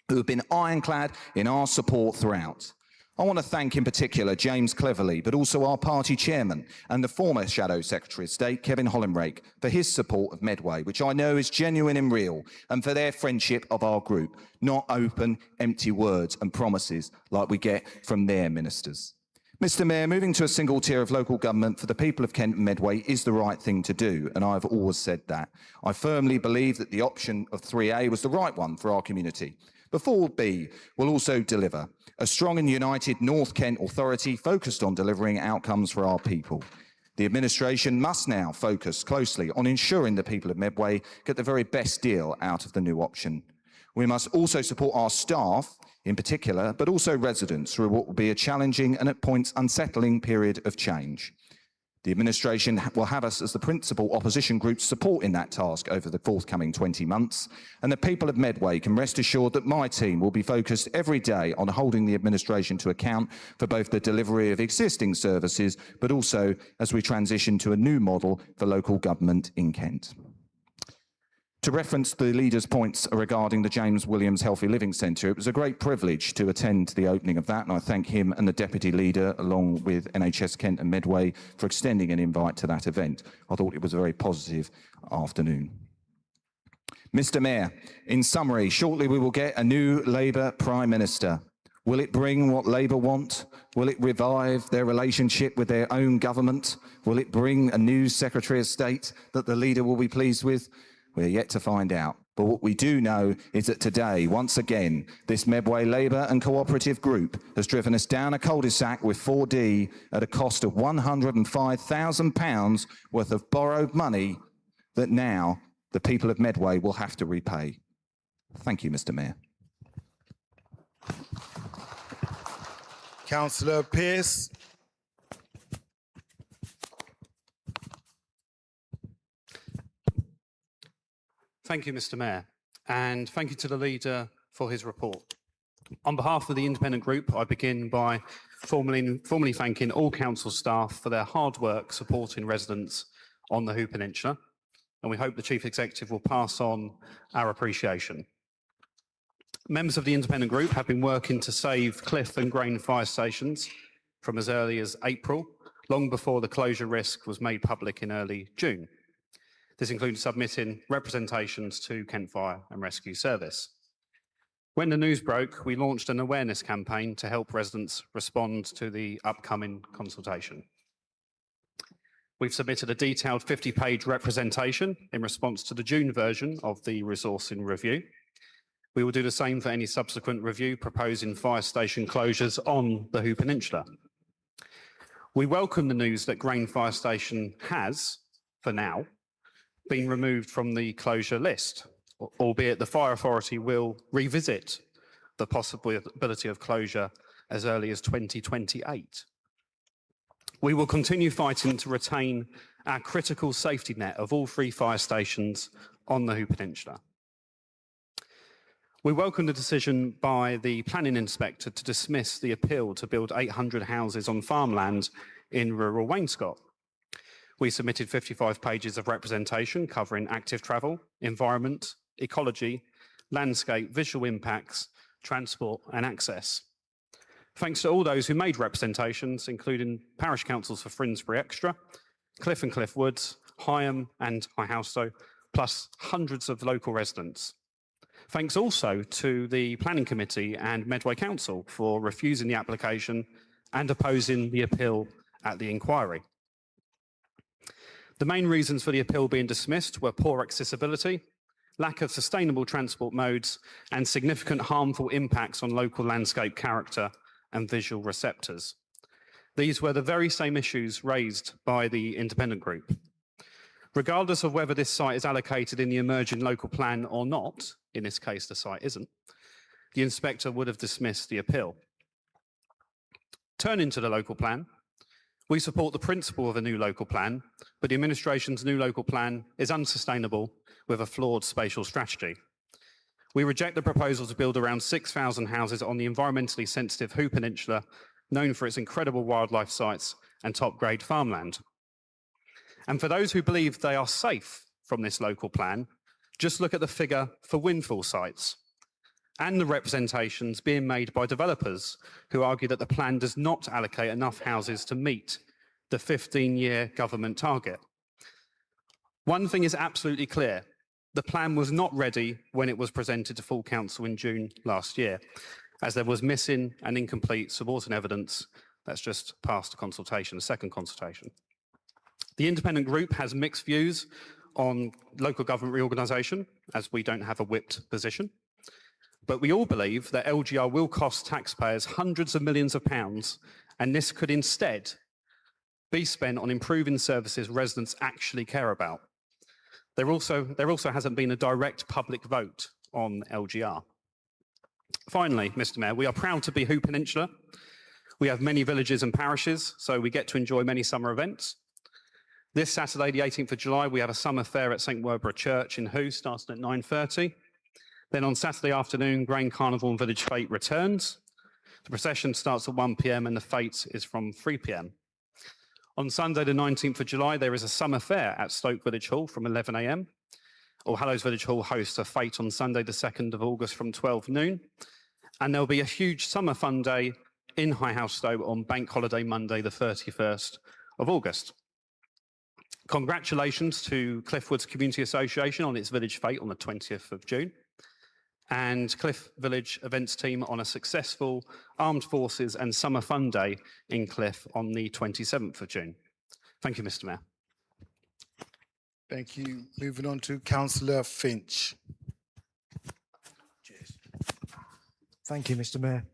who have been ironclad in our support throughout. I want to thank in particular James Cleverly, but also our party chairman and the former Shadow Secretary of State, Kevin Hollinrake, for his support of Medway, which I know is genuine and real, and for their friendship of our group, not open, empty words and promises like we get from their ministers. Mr. Mayor, moving to a single tier of local government for the people of Kent and Medway is the right thing to do, and I've always said that. I firmly believe that the option of 3A was the right one for our community. But 4B will also deliver a strong and united North Kent authority focused on delivering outcomes for our people. The administration must now focus closely on ensuring the people of Medway get the very best deal out of the new option. We must also support our staff in particular, but also residents through what will be a challenging and at points unsettling period of change. The administration will have us as the principal opposition group supporting that task over the forthcoming 20 months, and the people of Medway can rest assured that my team will be focused every day on holding the administration to account for both the delivery of existing services, but also as we transition to a new model for local government in Kent. To reference the leader's points regarding the James Williams Healthy Living Centre, it was a great privilege to attend the opening of that, and I thank him and the Deputy Leader, along with NHS Kent and Medway, for extending an invite to that event. I thought it was a very positive afternoon. Mr. Mayor, in summary, shortly we will get a new Labour Prime Minister. Will it bring what Labour want? Will it revive their relationship with their own government? Will it bring a new Secretary of State that the leader will be pleased with? We're yet to find out. But what we do know is that today, once again, this Medway Labour and Cooperative Group has driven us down a cul-de-sac with 4D at a cost of £105,000 worth of borrowed money that now the people of Medway will have to repay. Thank you, Mr. Mayor. Councillor Pearce. Thank you, Mr. Mayor, and thank you to the leader for his report. On behalf of the independent group, I begin by formally thanking all council staff for their hard work supporting residents on the Hoo Peninsula, and we hope the Chief Executive will pass on our appreciation. Members of the independent group have been working to save Cliff and Grain fire stations from as early as April, long before the closure risk was made public in early June. This included submitting representations to Kent Fire and Rescue Service. When the news broke, we launched an awareness campaign to help residents respond to the upcoming consultation. We've submitted a detailed 50-page representation in response to the June version of the resourcing review. We will do the same for any subsequent review proposing fire station closures on the Hoo Peninsula. We welcome the news that Grain Fire Station has, for now, been removed from the closure list, albeit the Fire Authority will revisit the possibility of closure as early as 2028. We will continue fighting to retain our critical safety net of all 3 fire stations on the Hoo Peninsula. We welcome the decision by the planning inspector to dismiss the appeal to build 800 houses on farmland in rural Wainscott. We submitted 55 pages of representation covering active travel, environment, ecology, landscape, visual impacts, transport and access. Thanks to all those who made representations, including parish councils for Finsbury Extra, Cliff and Cliff Woods, Higham and Highhousestow, plus hundreds of local residents. Thanks also to the Planning Committee and Medway Council for refusing the application and opposing the appeal at the inquiry. The main reasons for the appeal being dismissed were poor accessibility, lack of sustainable transport modes, and significant harmful impacts on local landscape character and visual receptors. These were the very same issues raised by the independent group. Regardless of whether this site is allocated in the emerging local plan or not, in this case the site isn't, the inspector would have dismissed the appeal. Turning to the local plan, we support the principle of a new local plan, but the administration's new local plan is unsustainable with a flawed spatial strategy. We reject the proposal to build around 6,000 houses on the environmentally sensitive Hoo Peninsula, known for its incredible wildlife sites and top-grade farmland. And for those who believe they are safe from this local plan, just look at the figure for windfall sites and the representations being made by developers who argue that the plan does not allocate enough houses to meet the 15-year government target. One thing is absolutely clear. The plan was not ready when it was presented to full council in June last year, as there was missing and incomplete subordinate evidence that's just passed a consultation, a second consultation. The independent group has mixed views on local government reorganisation, as we don't have a whipped position. But we all believe that LGR will cost taxpayers hundreds of millions of pounds, and this could instead be spent on improving services residents actually care about. There also hasn't been a direct public vote on LGR. Finally, Mr. Mayor, we are proud to be Hoo Peninsula. We have many villages and parishes, so we get to enjoy many summer events. This Saturday, the 18th of July, we have a summer fair at St. Werborough Church in Hoo, starting at 9:30. Then on Saturday afternoon, Grain Carnival and Village Fete returns. The procession starts at 1 p.m. and the fete is from 3 p.m. On Sunday, the 19th of July, there is a summer fair at Stoke Village Hall from 11 a.m. All Hallows Village Hall hosts a fete on Sunday, the 2nd of August from 12 noon. And there'll be a huge summer fun day in Highhousestow on Bank Holiday Monday, the 31st of August. Congratulations to Cliffwoods Community Association on its village fete on the 20th of June, and Cliff Village events team on a successful Armed Forces and Summer Fun Day in Cliff on the 27th of June. Thank you, Mr. Mayor. Thank you. Moving on to Councillor Finch. Thank you, Mr. Mayor.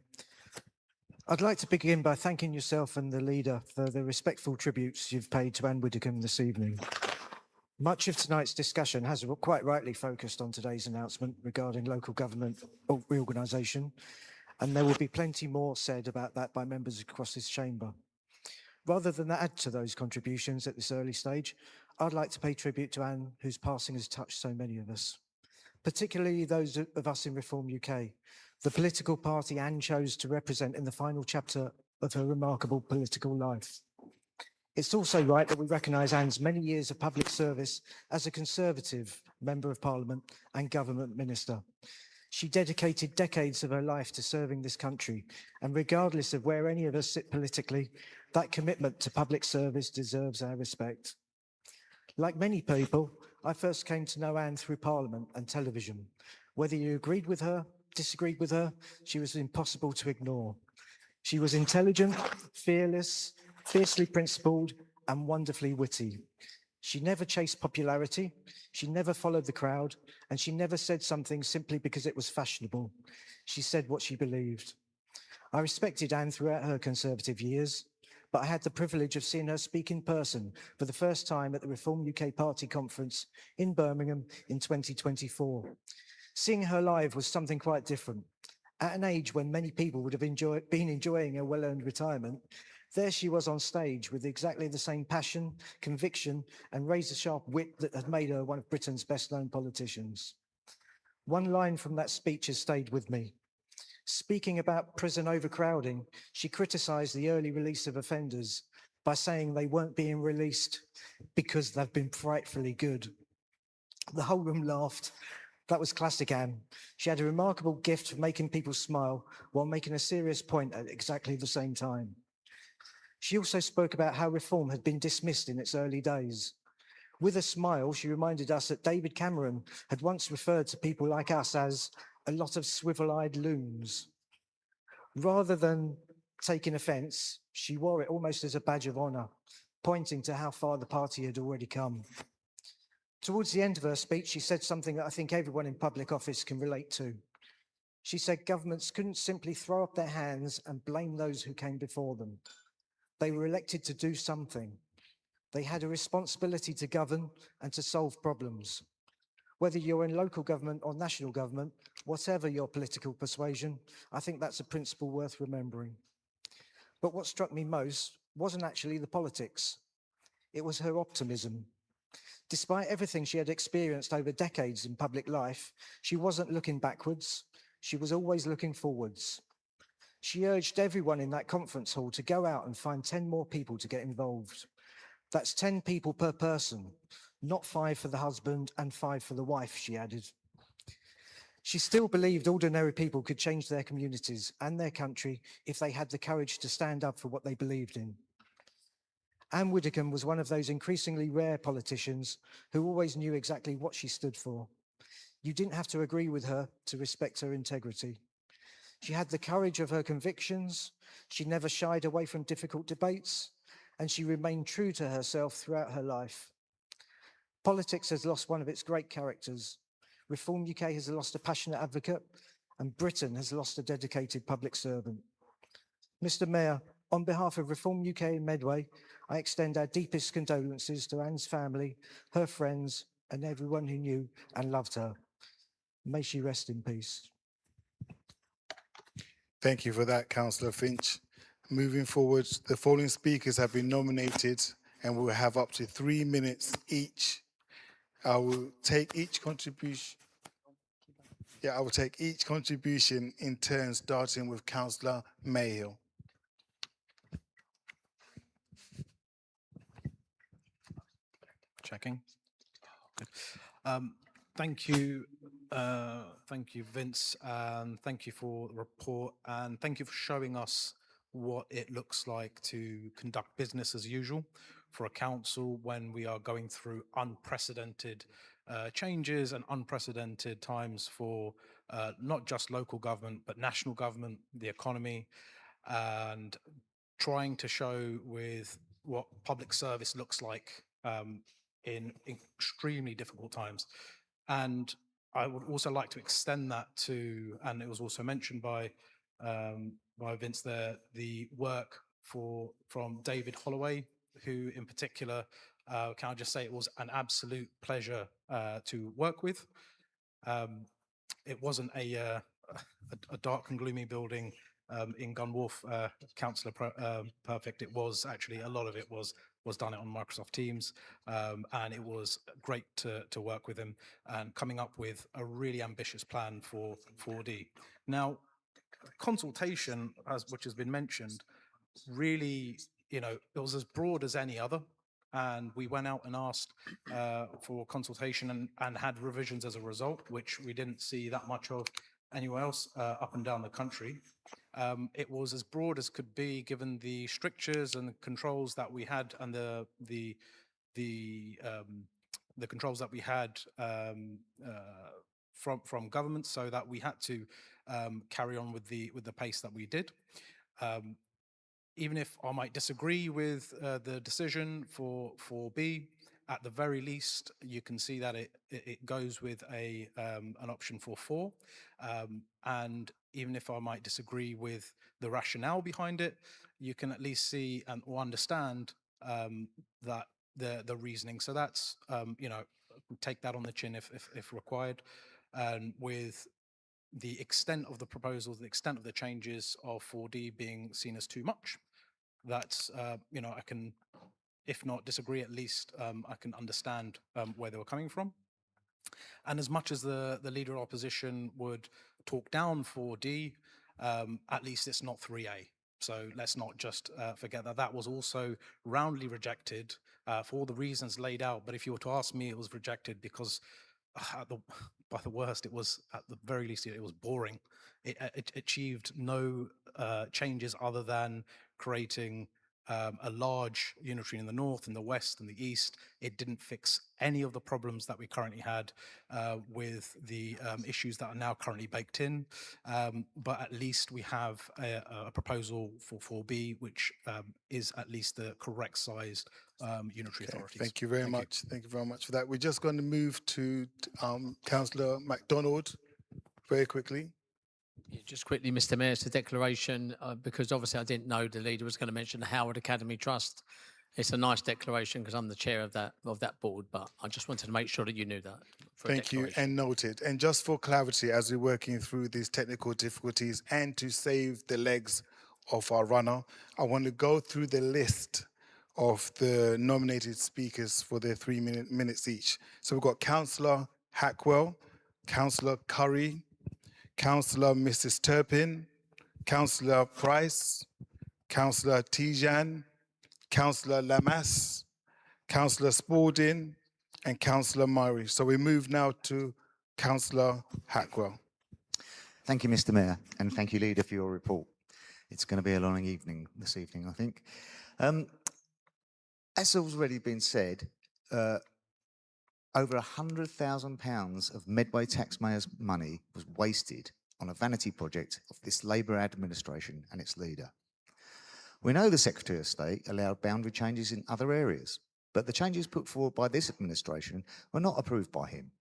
I'd like to begin by thanking yourself and the leader for the respectful tributes you've paid to Anne Widdicombe this evening. Much of tonight's discussion has quite rightly focused on today's announcement regarding local government reorganisation, and there will be plenty more said about that by members across this chamber. Rather than add to those contributions at this early stage, I'd like to pay tribute to Anne, whose passing has touched so many of us, particularly those of us in Reform UK, the political party Anne chose to represent in the final chapter of her remarkable political life. It's also right that we recognise Anne's many years of public service as a Conservative Member of Parliament and Government Minister. She dedicated decades of her life to serving this country, and regardless of where any of us sit politically, that commitment to public service deserves our respect. Like many people, I first came to know Anne through Parliament and television. Whether you agreed with her, disagreed with her, she was impossible to ignore. She was intelligent, fearless, fiercely principled, and wonderfully witty. She never chased popularity, she never followed the crowd, and she never said something simply because it was fashionable. She said what she believed. I respected Anne throughout her Conservative years, but I had the privilege of seeing her speak in person for the first time at the Reform UK Party conference in Birmingham in 2024. Seeing her live was something quite different. At an age when many people would have been enjoying a well-earned retirement, there she was on stage with exactly the same passion, conviction, and razor-sharp wit that had made her one of Britain's best-known politicians. One line from that speech has stayed with me. Speaking about prison overcrowding, she criticised the early release of offenders by saying they weren't being released because they've been frightfully good. The whole room laughed. That was classic Anne. She had a remarkable gift for making people smile while making a serious point at exactly the same time. She also spoke about how reform had been dismissed in its early days. With a smile, she reminded us that David Cameron had once referred to people like us as a lot of swivel-eyed loons. Rather than taking offence, she wore it almost as a badge of honour, pointing to how far the party had already come. Towards the end of her speech, she said something that I think everyone in public office can relate to. She said governments couldn't simply throw up their hands and blame those who came before them. They were elected to do something. They had a responsibility to govern and to solve problems. Whether you're in local government or national government, whatever your political persuasion, I think that's a principle worth remembering. But what struck me most wasn't actually the politics. It was her optimism. Despite everything she had experienced over decades in public life, she wasn't looking backwards. She was always looking forwards. She urged everyone in that conference hall to go out and find 10 more people to get involved. That's 10 people per person, not 5 for the husband and 5 for the wife, she added. She still believed ordinary people could change their communities and their country if they had the courage to stand up for what they believed in. Anne Widdecombe was one of those increasingly rare politicians who always knew exactly what she stood for. You didn't have to agree with her to respect her integrity. She had the courage of her convictions, she never shied away from difficult debates, and she remained true to herself throughout her life. Politics has lost one of its great characters. Reform UK has lost a passionate advocate, and Britain has lost a dedicated public servant. Mr. Mayor, on behalf of Reform UK and Medway, I extend our deepest condolences to Anne's family, her friends, and everyone who knew and loved her. May she rest in peace. Thank you for that, Councillor Finch. Moving forward, the following speakers have been nominated and will have up to 3 minutes each. I will take each contribution. I will take each contribution in turn, starting with Councillor Mayhill. Checking. Good. Thank you, Vince, and thank you for the report, and thank you for showing us what it looks like to conduct business as usual for a council when we are going through unprecedented changes and unprecedented times for not just local government, but national government, the economy, and trying to show with what public service looks like in extremely difficult times. And I would also like to extend that to, and it was also mentioned by Vince there, the work from David Holloway, who in particular, can I just say it was an absolute pleasure to work with. It wasn't a dark and gloomy building in Gunwharf, Councillor Perfect. It was actually, a lot of it was done on Microsoft Teams, and it was great to work with him and coming up with a really ambitious plan for 4D. Now, consultation, which has been mentioned, really it was as broad as any other. And we went out and asked for consultation and had revisions as a result, which we didn't see that much of anywhere else up and down the country. It was as broad as could be, given the strictures and the controls that we had and the controls that we had from government, so that we had to carry on with the pace that we did. Even if I might disagree with the decision for 4B, at the very least, you can see that it goes with an option for 4. And even if I might disagree with the rationale behind it, you can at least see or understand that the reasoning. So that's, take that on the chin if required. And with the extent of the proposals, the extent of the changes of 4D being seen as too much, that's, I can, if not disagree, at least I can understand where they were coming from. And as much as the Leader of Opposition would talk down 4D, at least it's not 3A. So let's not just forget that that was also roundly rejected for all the reasons laid out. But if you were to ask me, it was rejected because by the worst, it was, at the very least, it was boring. It achieved no changes other than creating a large unitary in the north, in the west, and the east. It didn't fix any of the problems that we currently had with the issues that are now currently baked in. But at least we have a proposal for 4B, which is at least the correct sized unitary authorities. Thank you very much. Thank you very much for that. We're just going to move to Councillor MacDonald very quickly. Yeah, just quickly, Mr. Mayor, it's a declaration because obviously I didn't know the leader was going to mention the Howard Academy Trust. It's a nice declaration because I'm the chair of that board, but I just wanted to make sure that you knew that. Thank you, and noted. And just for clarity, as we're working through these technical difficulties and to save the legs of our runner, I want to go through the list of the nominated speakers for their 3 minutes each. So we've got Councillor Hackwell, Councillor Curry, Councillor Mrs. Turpin, Councillor Price, Councillor Tijan, Councillor Lamas, Councillor Spalding, and Councillor Murray. So we move now to Councillor Hackwell. Thank you, Mr. Mayor, and thank you, Leader, for your report. It's going to be a long evening this evening, I think. As has already been said, over £100,000 of Medway taxpayers' money was wasted on a vanity project of this Labour administration and its leader. We know the Secretary of State allowed boundary changes in other areas, but the changes put forward by this administration were not approved by him.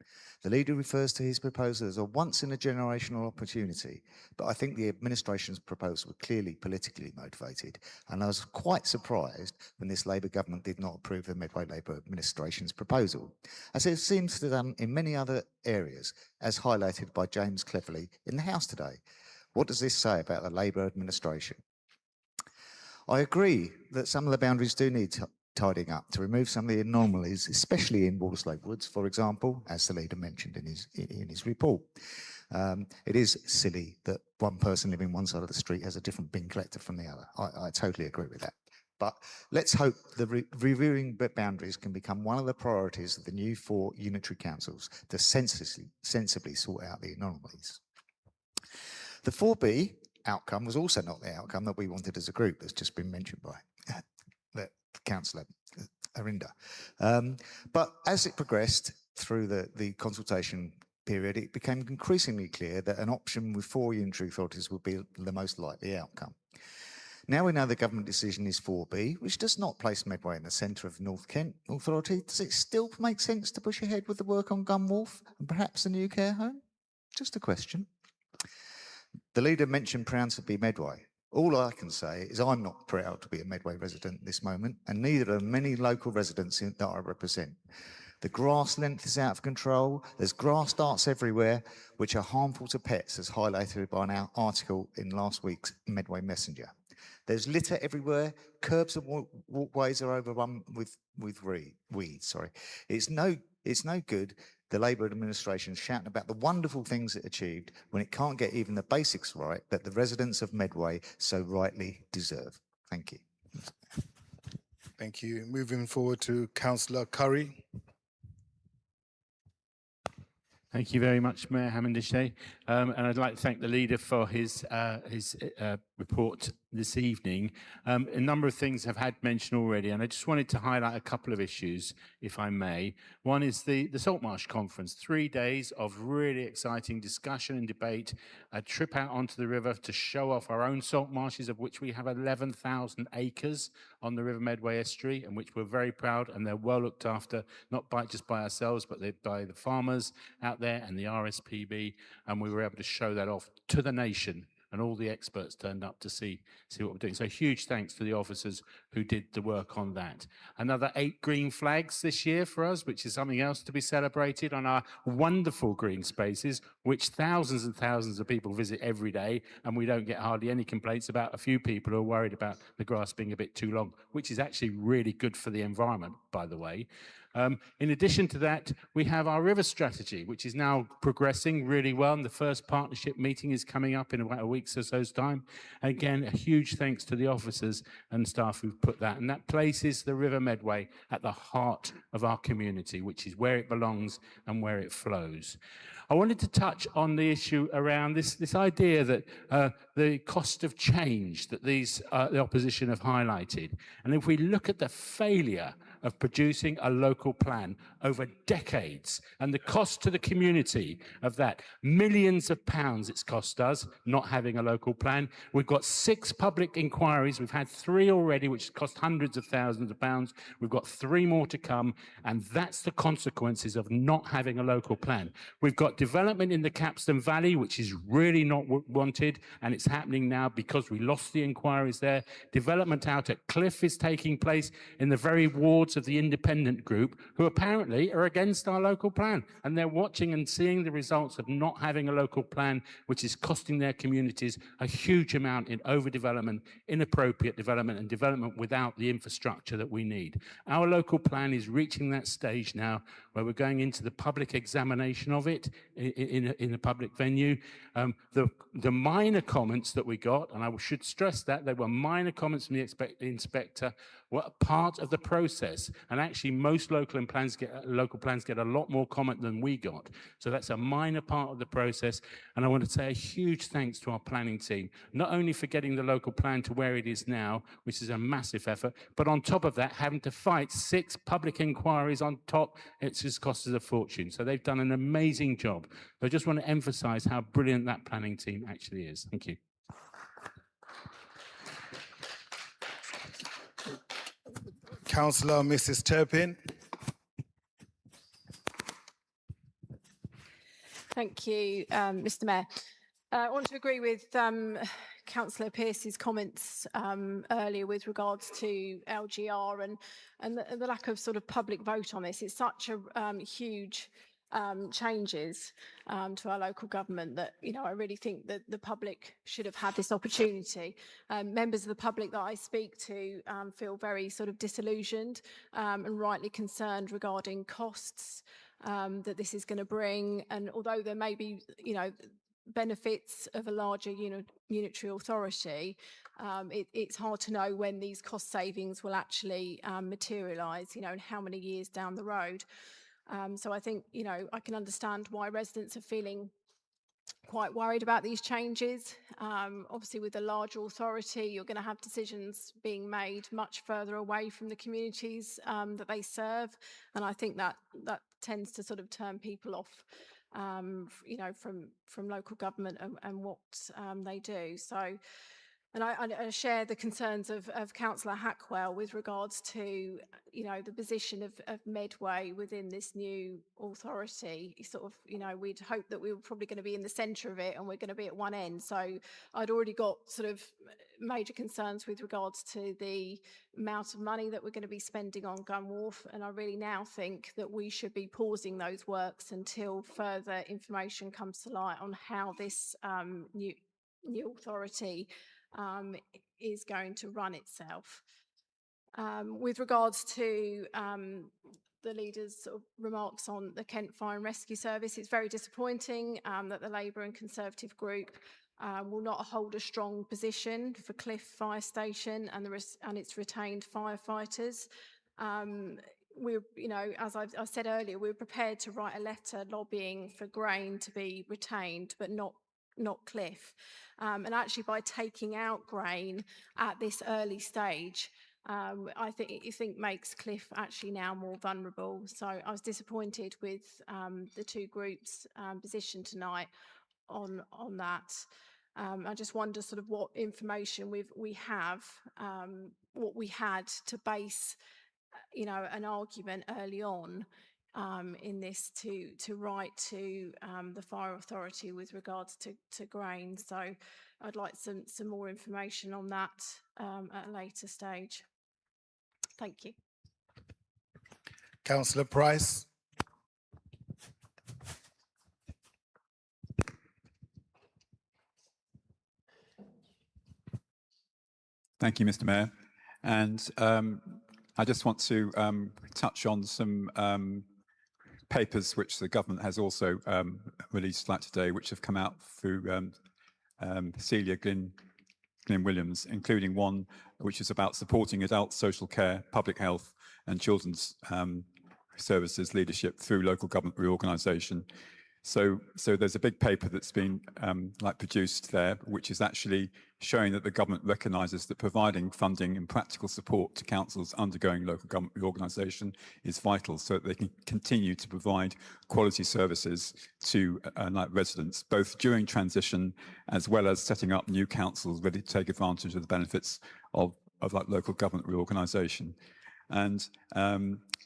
The leader refers to his proposal as a once-in-a-generational opportunity, but I think the administration's proposal was clearly politically motivated, and I was quite surprised when this Labour government did not approve the Medway Labour administration's proposal, as it seems to have done in many other areas, as highlighted by James Cleverly in the House today. What does this say about the Labour administration? I agree that some of the boundaries do need tidying up to remove some of the anomalies, especially in Walderslope Woods, for example, as the leader mentioned in his report. It is silly that one person living one side of the street has a different bin collector from the other. I totally agree with that. But let's hope the reviewing boundaries can become one of the priorities of the new 4 unitary councils to sensibly sort out the anomalies. The 4B outcome was also not the outcome that we wanted as a group, that's just been mentioned by the Councillor Arinda. But as it progressed through the consultation period, it became increasingly clear that an option with 4 unitary authorities would be the most likely outcome. Now we know the government decision is 4B, which does not place Medway in the centre of North Kent Authority. Does it still make sense to push ahead with the work on Gunwharf and perhaps a new care home? Just a question. The leader mentioned proud to be Medway. All I can say is I'm not proud to be a Medway resident at this moment, and neither are many local residents that I represent. The grass length is out of control. There's grass darts everywhere, which are harmful to pets, as highlighted by an article in last week's Medway Messenger. There's litter everywhere. Curbs and walkways are overrun with weeds. It's no good the Labour administration shouting about the wonderful things it achieved when it can't get even the basics right that the residents of Medway so rightly deserve. Thank you. Thank you. Moving forward to Councillor Curry. Thank you very much, Mayor Hamendishe. And I'd like to thank the leader for his report this evening. A number of things have had mention already, and I just wanted to highlight a couple of issues, if I may. One is the Saltmarsh Conference, 3 days of really exciting discussion and debate, a trip out onto the river to show off our own salt marshes, of which we have 11,000 acres on the River Medway estuary, and which we're very proud, and they're well looked after, not just by ourselves, but by the farmers out there and the RSPB, and we were able to show that off to the nation, and all the experts turned up to see what we're doing. So huge thanks to the officers who did the work on that. Another 8 green flags this year for us, which is something else to be celebrated on our wonderful green spaces, which thousands and thousands of people visit every day, and we don't get hardly any complaints about a few people who are worried about the grass being a bit too long, which is actually really good for the environment, by the way. In addition to that, we have our river strategy, which is now progressing really well, and the first partnership meeting is coming up in about a week or so's time. Again, a huge thanks to the officers and staff who've put that, and that places the River Medway at the heart of our community, which is where it belongs and where it flows. I wanted to touch on the issue around this idea that the cost of change that the opposition have highlighted. And if we look at the failure of producing a local plan over decades and the cost to the community of that, millions of pounds it's cost us not having a local plan. We've got 6 public inquiries. We've had 3 already, which cost hundreds of thousands of pounds. We've got 3 more to come, and that's the consequences of not having a local plan. We've got development in the Capstan Valley, which is really not wanted, and it's happening now because we lost the inquiries there. Development out at Cliff is taking place in the very wards of the independent group, who apparently are against our local plan, and they're watching and seeing the results of not having a local plan, which is costing their communities a huge amount in overdevelopment, inappropriate development, and development without the infrastructure that we need. Our local plan is reaching that stage now where we're going into the public examination of it in a public venue. The minor comments that we got, and I should stress that they were minor comments from the inspector, were part of the process, and actually most local plans get a lot more comment than we got. So that's a minor part of the process, and I want to say a huge thanks to our planning team, not only for getting the local plan to where it is now, which is a massive effort, but on top of that, having to fight 6 public inquiries on top, it's just cost us a fortune. So they've done an amazing job. I just want to emphasize how brilliant that planning team actually is. Thank you. Councillor Mrs. Turpin. Thank you, Mr. Mayor. I want to agree with Councillor Pearce's comments earlier with regards to LGR and the lack of sort of public vote on this. It's such a huge changes to our local government that, you know, I really think that the public should have had this opportunity. Members of the public that I speak to feel very sort of disillusioned and rightly concerned regarding costs that this is going to bring. And although there may be, you know, benefits of a larger unitary authority, it's hard to know when these cost savings will actually materialise, you know, and how many years down the road. So I think, you know, I can understand why residents are feeling quite worried about these changes. Obviously, with a larger authority, you're going to have decisions being made much further away from the communities that they serve, and I think that tends to sort of turn people off, you know, from local government and what they do. So. And I share the concerns of Councillor Hackwell with regards to, you know, the position of Medway within this new authority. Sort of, you know, we'd hope that we were probably going to be in the centre of it and we're going to be at one end. So I'd already got sort of major concerns with regards to the amount of money that we're going to be spending on Gun Wharf. And I really now think that we should be pausing those works until further information comes to light on how this new authority is going to run itself. With regards to the leader's sort of remarks on the Kent Fire and Rescue Service. It's very disappointing that the Labour and Conservative group will not hold a strong position for Cliff Fire Station and its retained firefighters. We're, you know, as I said earlier, we're prepared to write a letter lobbying for Grain to be retained, but not Cliff. And actually, by taking out Grain at this early stage, I think makes Cliff actually now more vulnerable. So I was disappointed with the two groups' position tonight on that. I just wonder sort of what information we have, what we had to base, you know, an argument early on in this to write to the fire authority with regards to Grain. So I'd like some more information on that at a later stage. Thank you. Councillor Price. Thank you, Mr. Mayor. And I just want to touch on some papers which the government has also released like today, which have come out through Celia Glyn Williams, including one which is about supporting adult social care, public health and children's services leadership through local government reorganisation. So there's a big paper that's been produced there, which is actually showing that the government recognises that providing funding and practical support to councils undergoing local government reorganisation is vital, so that they can continue to provide quality services to residents, both during transition as well as setting up new councils ready to take advantage of the benefits of local government reorganisation. And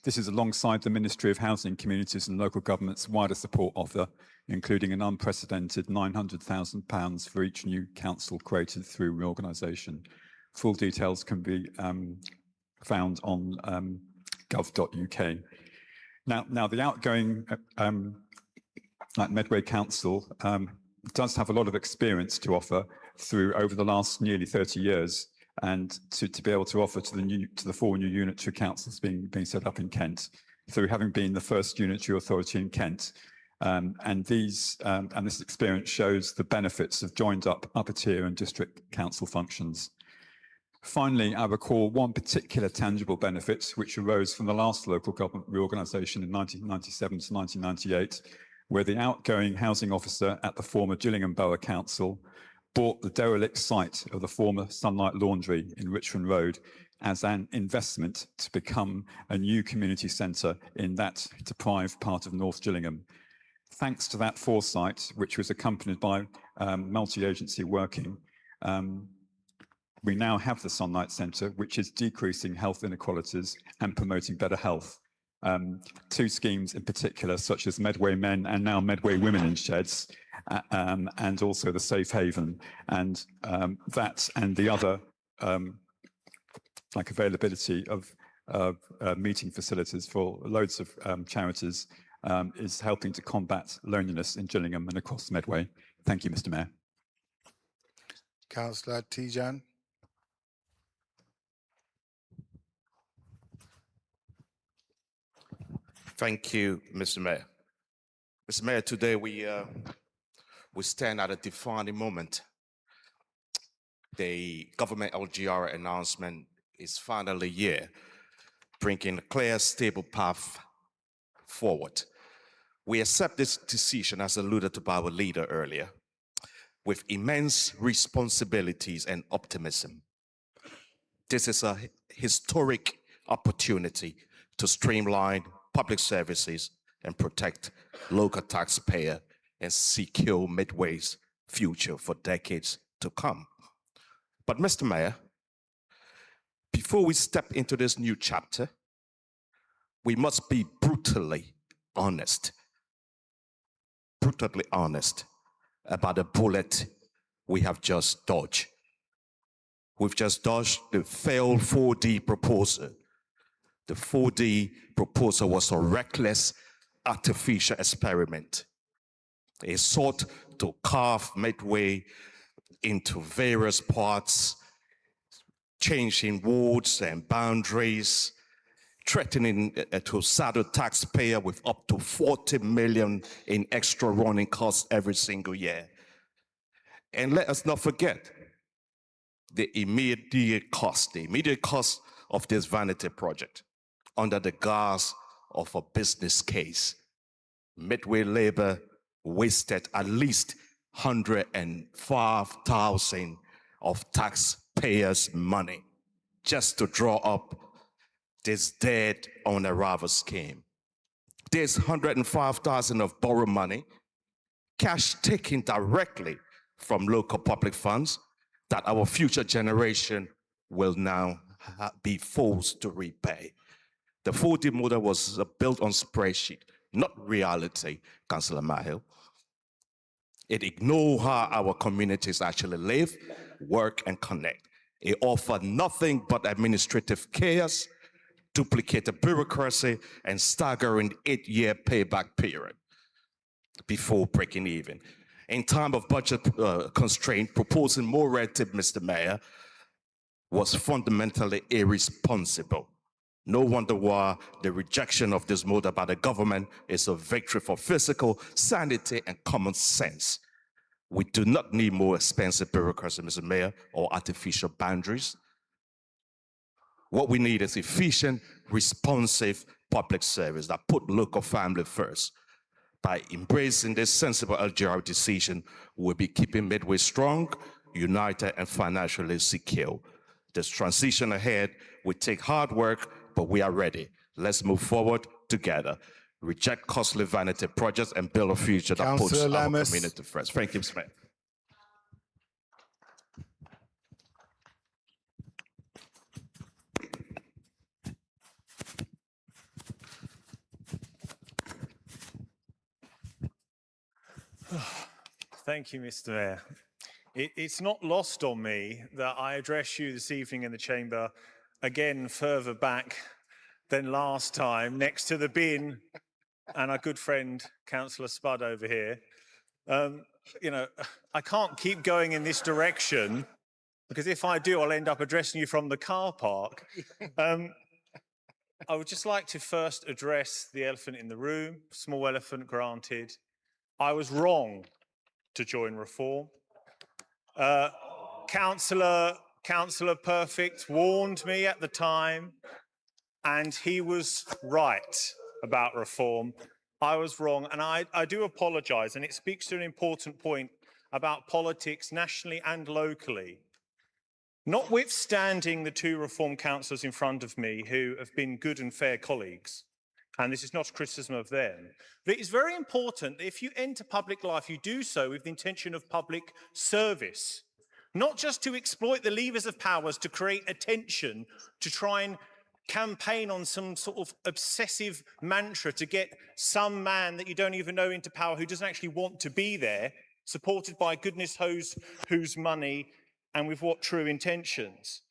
this is alongside the Ministry of Housing, Communities and Local Government's wider support offer, including an unprecedented £900,000 for each new council created through reorganisation. Full details can be found on gov.uk. Now the outgoing Medway Council does have a lot of experience to offer through over the last nearly 30 years, and to be able to offer to the 4 new unitary councils being set up in Kent, through having been the first unitary authority in Kent. And this experience shows the benefits of joined up upper tier and district council functions. Finally, I recall one particular tangible benefit which arose from the last local government reorganisation in 1997 to 1998, where the outgoing housing officer at the former Gillingham Borough Council bought the derelict site of the former Sunlight Laundry in Richmond Road as an investment to become a new community centre in that deprived part of North Gillingham. Thanks to that foresight, which was accompanied by multi-agency working, we now have the Sunlight Centre, which is decreasing health inequalities and promoting better health. 2 schemes in particular, such as Medway Men and now Medway Women in Sheds, and also the Safe Haven, and that and the other availability of meeting facilities for loads of charities is helping to combat loneliness in Gillingham and across Medway. Thank you, Mr. Mayor. Councillor Tijan. Thank you, Mr. Mayor. Mr. Mayor, today we stand at a defining moment. The government LGR announcement is finally here, bringing a clear, stable path forward. We accept this decision, as alluded to by our leader earlier, with immense responsibilities and optimism. This is a historic opportunity to streamline public services and protect local taxpayer and secure Medway's future for decades to come. But Mr. Mayor, before we step into this new chapter, we must be brutally honest about the bullet we have just dodged. We've just dodged the failed 4D proposal. The 4D proposal was a reckless, artificial experiment. It sought to carve Medway into various parts, changing wards and boundaries, threatening to saddle taxpayer with up to 40 million in extra running costs every single year. And let us not forget the immediate cost of this vanity project under the guise of a business case. Medway Labour wasted at least 105,000 of taxpayers' money just to draw up this dead on arrival scheme. There's 105,000 of borrowed money, cash taken directly from local public funds that our future generation will now be forced to repay. The 4D model was built on spreadsheet, not reality, Councillor Mahill. It ignored how our communities actually live, work, and connect. It offered nothing but administrative chaos, duplicated bureaucracy, and staggering 8-year payback period before breaking even. In time of budget constraint, proposing more red tape, Mr. Mayor, was fundamentally irresponsible. No wonder why the rejection of this model by the government is a victory for physical sanity and common sense. We do not need more expensive bureaucracy, Mr. Mayor, or artificial boundaries. What we need is efficient, responsive public service that put local family first. By embracing this sensible LGR decision, we'll be keeping Medway strong, united, and financially secure. This transition ahead will take hard work, but we are ready. Let's move forward together. Reject costly vanity projects and build a future that puts our community first. Thank you, Mr. Mayor. Thank you, Mr. Mayor. It's not lost on me that I address you this evening in the chamber again further back than last time, next to the bin and our good friend, Councillor Spud over here. You know, I can't keep going in this direction because if I do, I'll end up addressing you from the car park. I would just like to first address the elephant in the room, small elephant granted. I was wrong to join Reform. Councillor Perfect warned me at the time, and he was right about Reform. I was wrong, and I do apologise, and it speaks to an important point about politics nationally and locally. Notwithstanding the 2 Reform councillors in front of me who have been good and fair colleagues, and this is not a criticism of them, but it is very important that if you enter public life, you do so with the intention of public service, not just to exploit the levers of powers to create attention, to try and campaign on some sort of obsessive mantra to get some man that you don't even know into power who doesn't actually want to be there, supported by goodness knows whose money and with what true intentions.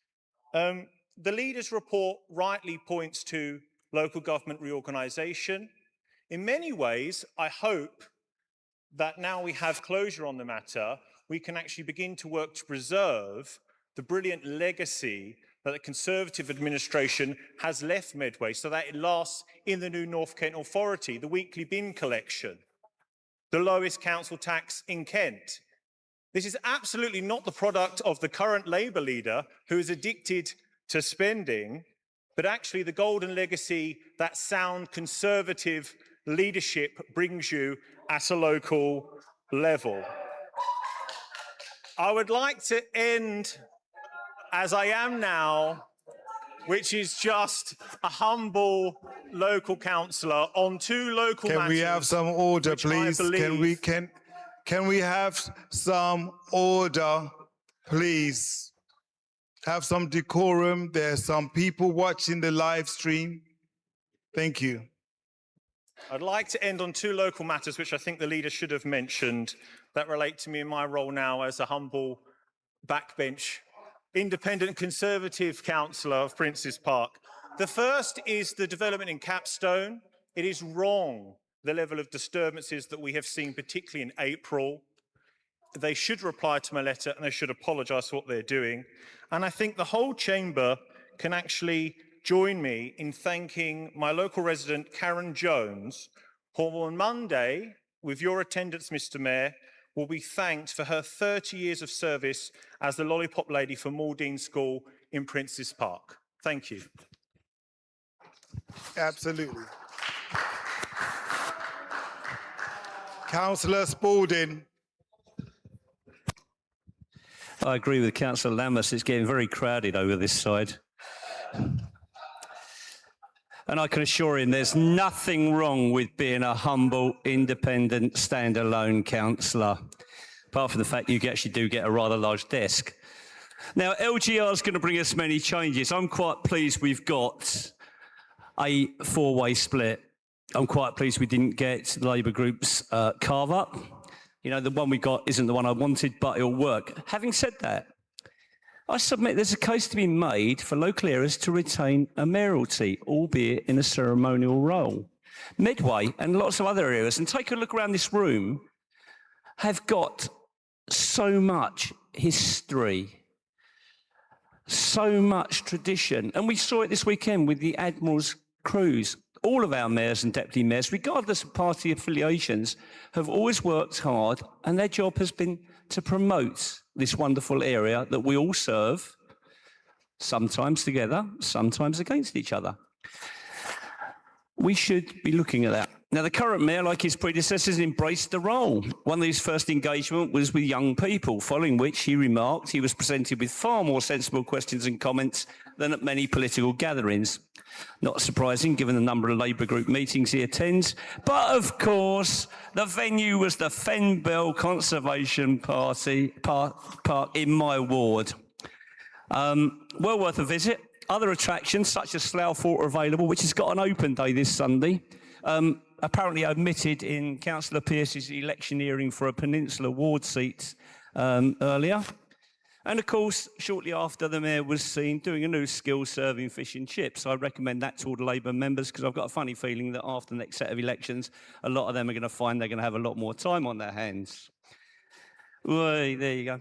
The leaders' report rightly points to local government reorganisation. In many ways, I hope that now we have closure on the matter, we can actually begin to work to preserve the brilliant legacy that the Conservative administration has left Medway so that it lasts in the new North Kent Authority, the weekly bin collection, the lowest council tax in Kent. This is absolutely not the product of the current Labour leader who is addicted to spending, but actually the golden legacy that sound Conservative leadership brings you at a local level. I would like to end as I am now, which is just a humble local councillor on 2 local matters. Can we have some order, please? Can we have some order, please? Have some decorum. There's some people watching the live stream. Thank you. I'd like to end on 2 local matters, which I think the leader should have mentioned, that relate to me in my role now as a humble backbench independent Conservative councillor of Princes Park. The first is the development in Capstone. It is wrong, the level of disturbances that we have seen, particularly in April. They should reply to my letter and they should apologise for what they're doing. And I think the whole chamber can actually join me in thanking my local resident, Karen Jones, who on Monday, with your attendance, Mr. Mayor, will be thanked for her 30 years of service as the Lollipop Lady for Maldene School in Princes Park. Thank you. Absolutely. Councillor Spalding. I agree with Councillor Lammas. It's getting very crowded over this side. And I can assure him there's nothing wrong with being a humble, independent, standalone councillor, apart from the fact you actually do get a rather large desk. Now, LGR is going to bring us many changes. I'm quite pleased we've got a four-way split. I'm quite pleased we didn't get the Labour group's carve-up. You know, the one we got isn't the one I wanted, but it'll work. Having said that, I submit there's a case to be made for local areas to retain a mayoralty, albeit in a ceremonial role. Medway and lots of other areas, and take a look around this room, have got so much history, so much tradition. And we saw it this weekend with the Admiral's Cruise. All of our mayors and deputy mayors, regardless of party affiliations, have always worked hard, and their job has been to promote this wonderful area that we all serve, sometimes together, sometimes against each other. We should be looking at that. Now, the current mayor, like his predecessors, embraced the role. One of his first engagement was with young people, following which he remarked he was presented with far more sensible questions and comments than at many political gatherings. Not surprising, given the number of Labour group meetings he attends. But, of course, the venue was the Fen Bell Conservation Park in my ward. Well worth a visit. Other attractions, such as Slough Fort, are available, which has got an open day this Sunday. Apparently omitted in Councillor Pearce's electioneering for a Peninsula ward seat earlier. And of course, shortly after, the mayor was seen doing a new skill serving fish and chips. I recommend that to all the Labour members, because I've got a funny feeling that after the next set of elections, a lot of them are going to find they're going to have a lot more time on their hands. Well, there you go.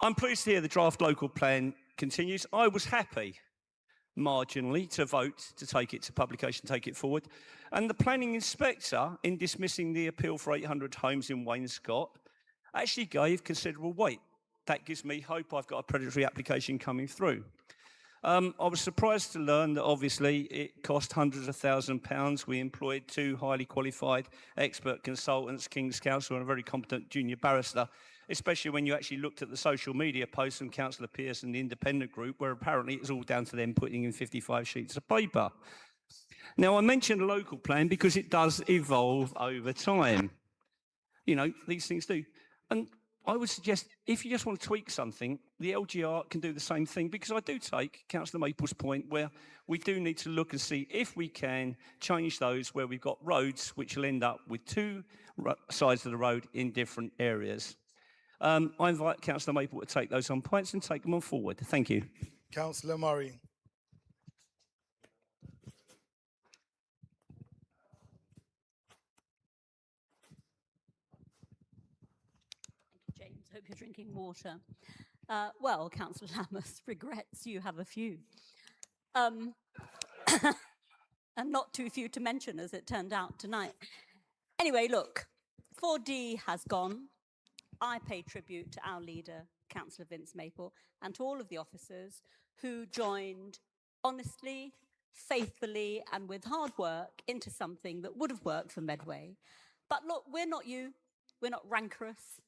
I'm pleased to hear the draft local plan continues. I was happy, marginally, to vote to take it to publication, take it forward. And the planning inspector, in dismissing the appeal for 800 homes in Wainscott, actually gave considerable weight. That gives me hope I've got a predatory application coming through. I was surprised to learn that obviously it cost hundreds of £1,000s. We employed 2 highly qualified expert consultants, King's Counsel and a very competent junior barrister, especially when you actually looked at the social media posts from Councillor Pearce and the independent group, where apparently it was all down to them putting in 55 sheets of paper. Now, I mentioned a local plan because it does evolve over time. You know, these things do. And I would suggest, if you just want to tweak something, the LGR can do the same thing, because I do take Councillor Maple's point where we do need to look and see if we can change those where we've got roads which will end up with 2 sides of the road in different areas. I invite Councillor Maple to take those on points and take them on forward. Thank you. Councillor Murray. James, hope you're drinking water. Well, Councillor Lammas regrets you have a few. And not too few to mention, as it turned out tonight. Anyway, look, 4D has gone. I pay tribute to our leader, Councillor Vince Maple, and to all of the officers who joined honestly, faithfully, and with hard work into something that would have worked for Medway. But look, we're not you. We're not rancorous.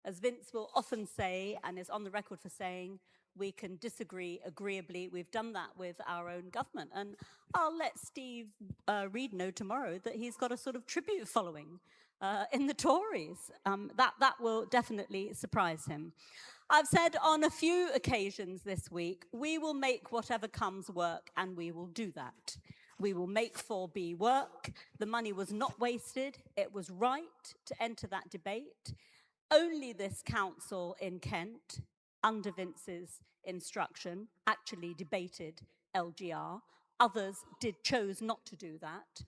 As Vince will often say, and is on the record for saying, we can disagree agreeably. We've done that with our own government. And I'll let Steve Reid know tomorrow that he's got a sort of tribute following in the Tories. That will definitely surprise him. I've said on a few occasions this week, we will make whatever comes work, and we will do that. We will make 4B work. The money was not wasted. It was right to enter that debate. Only this council in Kent, under Vince's instruction, actually debated LGR. Others chose not to do that.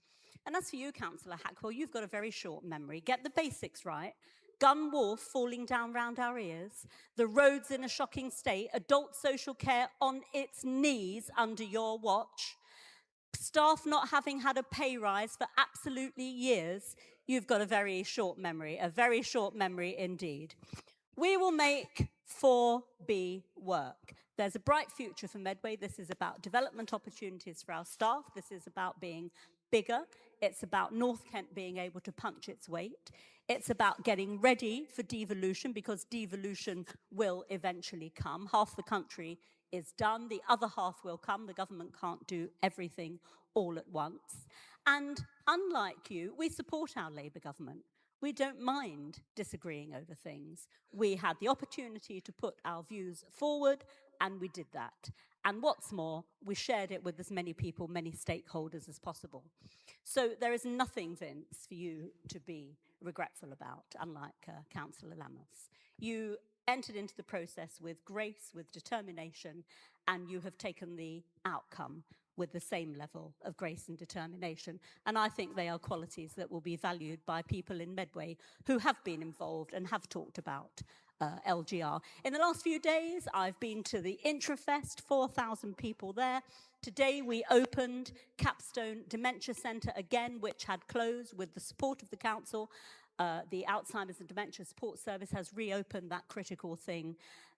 And as for you, Councillor Hackwell, you've got a very short memory. Get the basics right. Gun wharf falling down round our ears, the roads in a shocking state, adult social care on its knees under your watch, staff not having had a pay rise for absolutely years, you've got a very short memory indeed. We will make 4B work. There's a bright future for Medway. This is about development opportunities for our staff. This is about being bigger. It's about North Kent being able to punch its weight. It's about getting ready for devolution, because devolution will eventually come. Half the country is done. The other half will come. The government can't do everything all at once. And unlike you, we support our Labour government. We don't mind disagreeing over things. We had the opportunity to put our views forward, and we did that. And what's more, we shared it with as many people, many stakeholders as possible. So there is nothing, Vince, for you to be regretful about, unlike Councillor Lammers. You entered into the process with grace, with determination, and you have taken the outcome with the same level of grace and determination. And I think they are qualities that will be valued by people in Medway who have been involved and have talked about LGR. In the last few days, I've been to the Intrafest, 4,000 people there. Today we opened Capstone Dementia Centre again, which had closed with the support of the council. The Alzheimer's and Dementia Support Service has reopened that critical thing.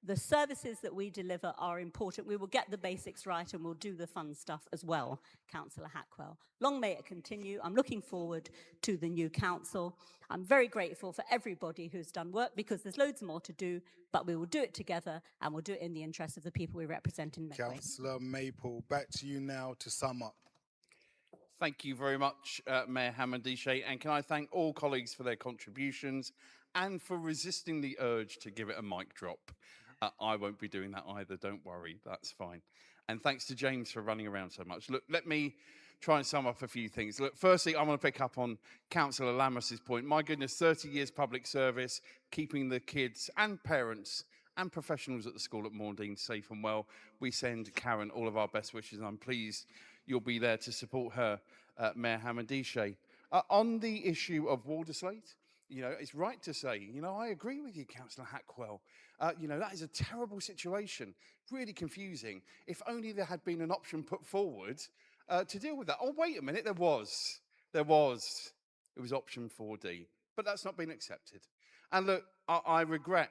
The services that we deliver are important. We will get the basics right and we'll do the fun stuff as well, Councillor Hackwell. Long may it continue. I'm looking forward to the new council. I'm very grateful for everybody who's done work, because there's loads more to do, but we will do it together and we'll do it in the interest of the people we represent in Medway. Councillor Maple, back to you now to sum up. Thank you very much, Mayor Hamandishe, and can I thank all colleagues for their contributions and for resisting the urge to give it a mic drop. I won't be doing that either, don't worry, that's fine. And thanks to James for running around so much. Look, let me try and sum up a few things. Look, firstly, I want to pick up on Councillor Lammas's point. My goodness, 30 years public service, keeping the kids and parents and professionals at the school at Maundine safe and well. We send Karen all of our best wishes, and I'm pleased you'll be there to support her, Mayor Hamandishe. On the issue of Walderslate, you know, it's right to say, you know, I agree with you, Councillor Hackwell. You know, that is a terrible situation, really confusing. If only there had been an option put forward to deal with that. Oh, wait a minute, there was. It was option 4D, but that's not been accepted. And look, I regret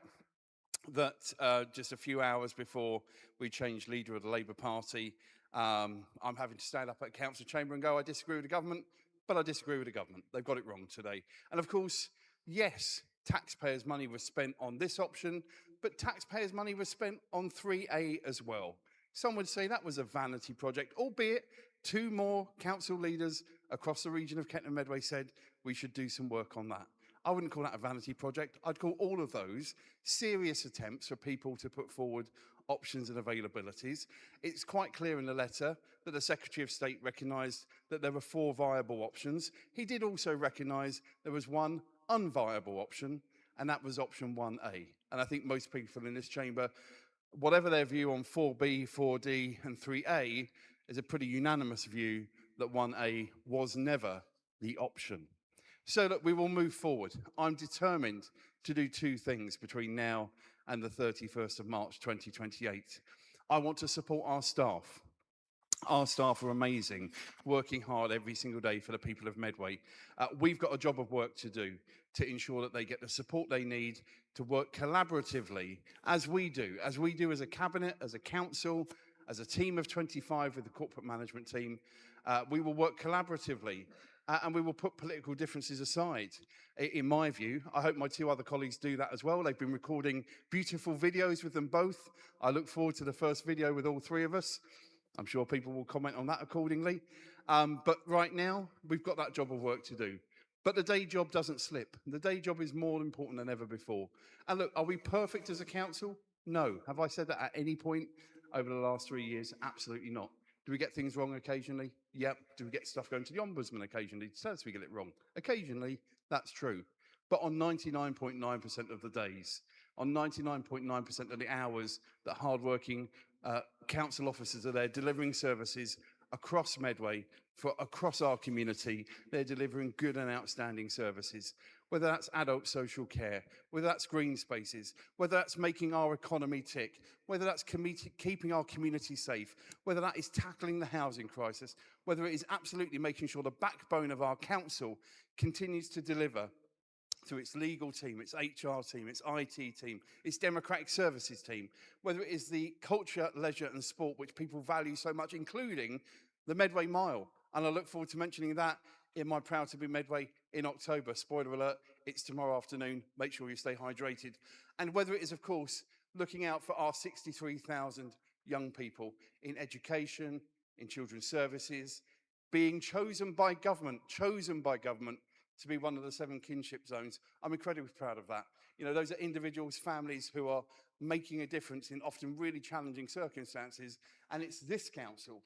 that just a few hours before we changed leader of the Labour Party, I'm having to stand up at council chamber and go, I disagree with the government, but I disagree with the government. They've got it wrong today. And of course, yes, taxpayers' money was spent on this option, but taxpayers' money was spent on 3A as well. Some would say that was a vanity project, albeit 2 more council leaders across the region of Kent and Medway said we should do some work on that. I wouldn't call that a vanity project. I'd call all of those serious attempts for people to put forward options and availabilities. It's quite clear in the letter that the Secretary of State recognised that there were 4 viable options. He did also recognise there was one unviable option, and that was option 1A. And I think most people in this chamber, whatever their view on 4B, 4D and 3A, is a pretty unanimous view that 1A was never the option. So look, we will move forward. I'm determined to do 2 things between now and the 31st of March 2028. I want to support our staff. Our staff are amazing, working hard every single day for the people of Medway. We've got a job of work to do to ensure that they get the support they need to work collaboratively, as we do as a cabinet, as a council, as a team of 25 with the corporate management team. We will work collaboratively and we will put political differences aside. In my view, I hope my 2 other colleagues do that as well. They've been recording beautiful videos with them both. I look forward to the first video with all 3 of us. I'm sure people will comment on that accordingly. But right now, we've got that job of work to do. But the day job doesn't slip. The day job is more important than ever before. And look, are we perfect as a council? No. Have I said that at any point over the last 3 years? Absolutely not. Do we get things wrong occasionally? Yep. Do we get stuff going to the Ombudsman occasionally? It says we get it wrong. Occasionally, that's true. But on 99.9% of the days, on 99.9% of the hours that hardworking council officers are there delivering services across Medway, across our community, they're delivering good and outstanding services. whether that's adult social care, whether that's green spaces, whether that's making our economy tick, whether that's keeping our community safe, whether that is tackling the housing crisis, whether it is absolutely making sure the backbone of our council continues to deliver through its legal team, its HR team, its IT team, its democratic services team, whether it is the culture, leisure and sport which people value so much, including the Medway Mile. And I look forward to mentioning that in my Proud to be Medway in October. Spoiler alert, it's tomorrow afternoon. Make sure you stay hydrated. And whether it is, of course, looking out for our 63,000 young people in education, in children's services, being chosen by government to be one of the 7 kinship zones. I'm incredibly proud of that. You know, those are individuals, families who are making a difference in often really challenging circumstances. And it's this council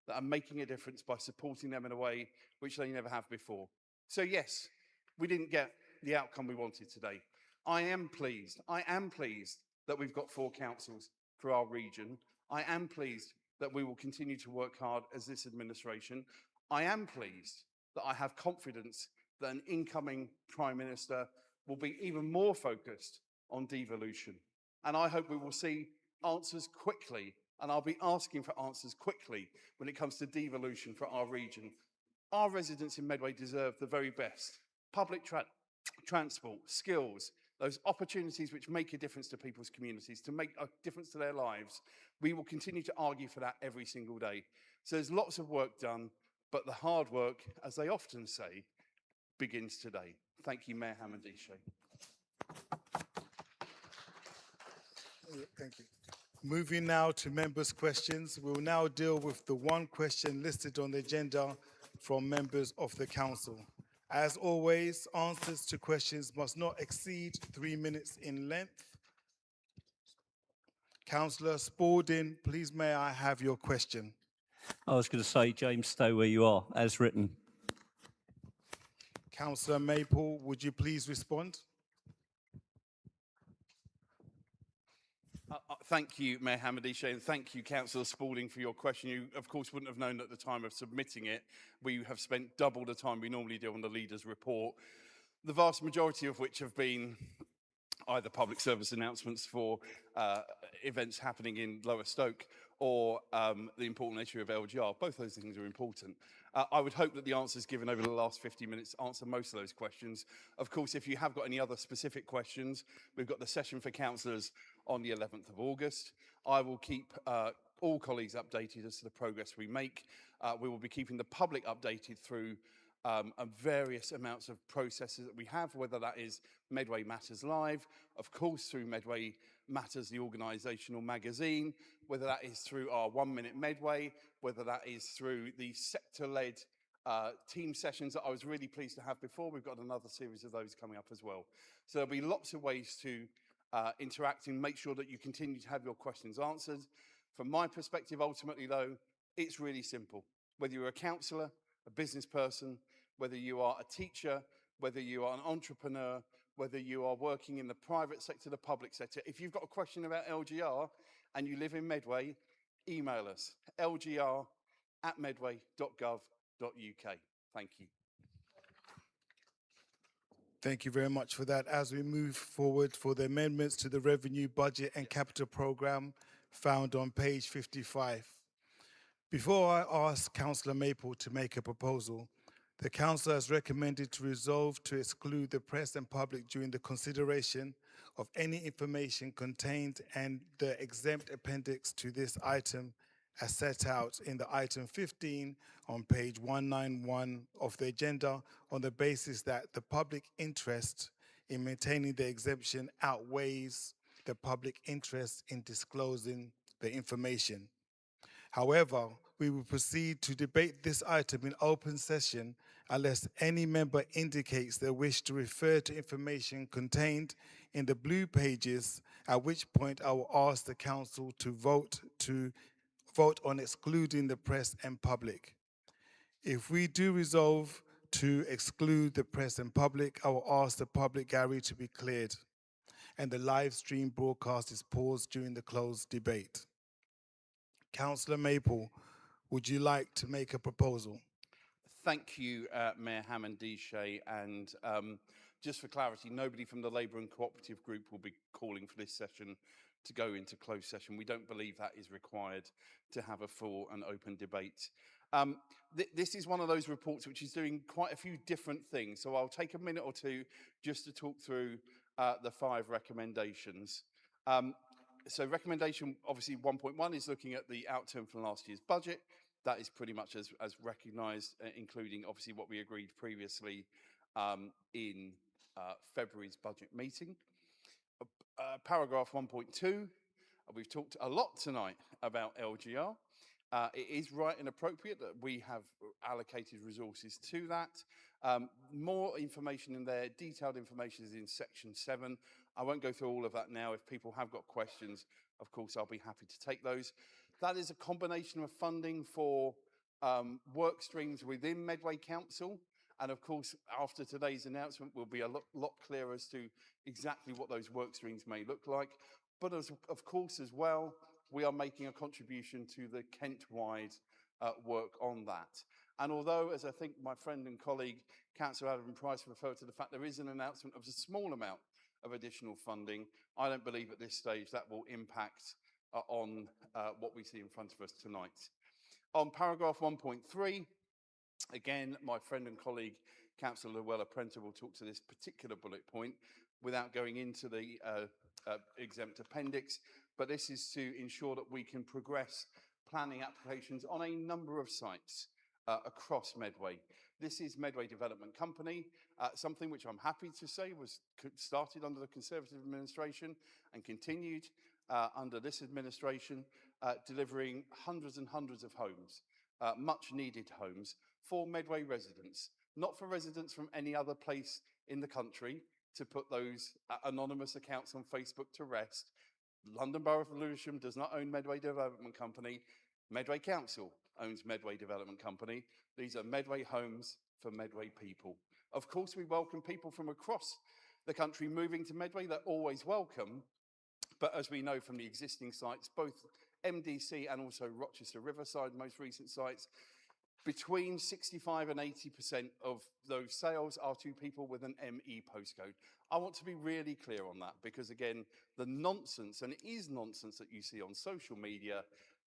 that are making a difference by supporting them in a way which they never have before. So yes, we didn't get the outcome we wanted today. I am pleased that we've got 4 councils for our region. I am pleased that we will continue to work hard as this administration. I am pleased that I have confidence that an incoming Prime Minister will be even more focused on devolution. And I hope we will see answers quickly, and I'll be asking for answers quickly when it comes to devolution for our region. Our residents in Medway deserve the very best. Public transport, skills, those opportunities which make a difference to people's communities, to make a difference to their lives. We will continue to argue for that every single day. So there's lots of work done, but the hard work, as they often say, begins today. Thank you, Mayor Hamidishe. Thank you. Moving now to members' questions. We'll now deal with the one question listed on the agenda from members of the council. As always, answers to questions must not exceed 3 minutes in length. Councillor Spalding, please may I have your question? I was going to say, James, stay where you are, as written. Councillor Maple, would you please respond? Thank you, Mayor Hamidishe, and thank you, Councillor Spalding, for your question. You, of course, wouldn't have known at the time of submitting it. We have spent double the time we normally do on the leader's report, the vast majority of which have been either public service announcements for events happening in Lower Stoke or the important issue of LGR. Both those things are important. I would hope that the answers given over the last 50 minutes answer most of those questions. Of course, if you have got any other specific questions, we've got the session for councillors on the 11th of August. I will keep all colleagues updated as to the progress we make. We will be keeping the public updated through various amounts of processes that we have, whether that is Medway Matters Live, of course through Medway Matters, the organisational magazine, whether that is through our 1 Minute Medway, whether that is through the sector-led team sessions that I was really pleased to have before. We've got another series of those coming up as well. So there'll be lots of ways to interact and make sure that you continue to have your questions answered. From my perspective, ultimately though, it's really simple. Whether you're a councillor, a business person, whether you are a teacher, whether you are an entrepreneur, whether you are working in the private sector, the public sector, if you've got a question about LGR and you live in Medway, email us, lgr@medway.gov.uk. Thank you. Thank you very much for that. As we move forward for the amendments to the Revenue, Budget and Capital Programme found on page 55. Before I ask Councillor Maple to make a proposal, the Council has recommended to resolve to exclude the press and public during the consideration of any information contained and the exempt appendix to this item as set out in the item 15 on page 191 of the agenda on the basis that the public interest in maintaining the exemption outweighs the public interest in disclosing the information. However, we will proceed to debate this item in open session unless any member indicates their wish to refer to information contained in the blue pages, at which point I will ask the Council to vote on excluding the press and public. If we do resolve to exclude the press and public, I will ask the public gallery to be cleared and the live stream broadcast is paused during the closed debate. Councillor Maple, would you like to make a proposal? Thank you, Mayor Hammond-Dishay. And just for clarity, nobody from the Labour and Cooperative Group will be calling for this session to go into closed session. We don't believe that is required to have a full and open debate. This is one of those reports which is doing quite a few different things. So I'll take a minute or two just to talk through the 5 recommendations. So recommendation, obviously 1.1 is looking at the outturn from last year's budget. That is pretty much as recognised, including obviously what we agreed previously in February's budget meeting. Paragraph 1.2, we've talked a lot tonight about LGR. It is right and appropriate that we have allocated resources to that. More information in there, detailed information is in section 7. I won't go through all of that now. If people have got questions, of course, I'll be happy to take those. That is a combination of funding for work streams within Medway Council. And of course, after today's announcement, we'll be a lot clearer as to exactly what those work streams may look like. But of course, as well, we are making a contribution to the Kent-wide work on that. And although, as I think my friend and colleague, Councillor Adam Price, referred to the fact there is an announcement of a small amount of additional funding, I don't believe at this stage that will impact on what we see in front of us tonight. On paragraph 1.3, again, my friend and colleague, Councillor Llewellyn-Prenter, will talk to this particular bullet point without going into the exempt appendix, but this is to ensure that we can progress planning applications on a number of sites across Medway. This is Medway Development Company, something which I'm happy to say was started under the Conservative administration and continued under this administration, delivering hundreds and hundreds of homes, much needed homes for Medway residents, not for residents from any other place in the country, to put those anonymous accounts on Facebook to rest. London Borough of Lewisham does not own Medway Development Company. Medway Council owns Medway Development Company. These are Medway homes for Medway people. Of course, we welcome people from across the country moving to Medway. They're always welcome. But as we know from the existing sites, both MDC and also Rochester Riverside, most recent sites, between 65 and 80% of those sales are to people with an ME postcode. I want to be really clear on that because, again, the nonsense, and it is nonsense that you see on social media,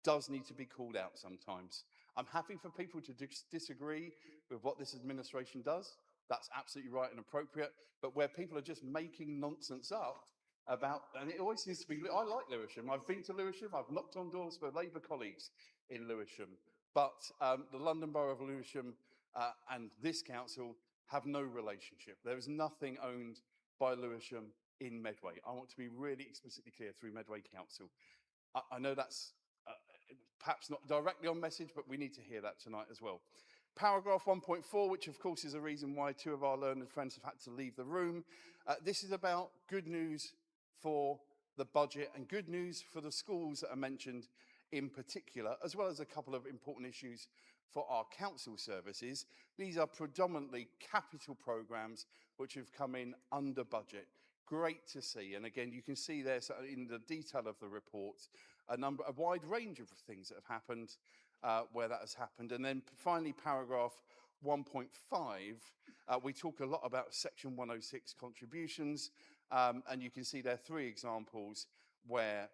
does need to be called out sometimes. I'm happy for people to disagree with what this administration does. That's absolutely right and appropriate. But where people are just making nonsense up about, and it always seems to be, I like Lewisham. I've been to Lewisham. I've knocked on doors for Labour colleagues in Lewisham. But the London Borough of Lewisham and this council have no relationship. There is nothing owned by Lewisham in Medway. I want to be really explicitly clear through Medway Council. I know that's perhaps not directly on message, but we need to hear that tonight as well. Paragraph 1.4, which of course is a reason why 2 of our learned friends have had to leave the room. This is about good news for the budget and good news for the schools that are mentioned in particular, as well as a couple of important issues for our council services. These are predominantly capital programmes which have come in under budget. Great to see. And again, you can see there in the detail of the report, a wide range of things that have happened where that has happened. And then finally, paragraph 1.5, we talk a lot about section 106 contributions. And you can see there 3 examples where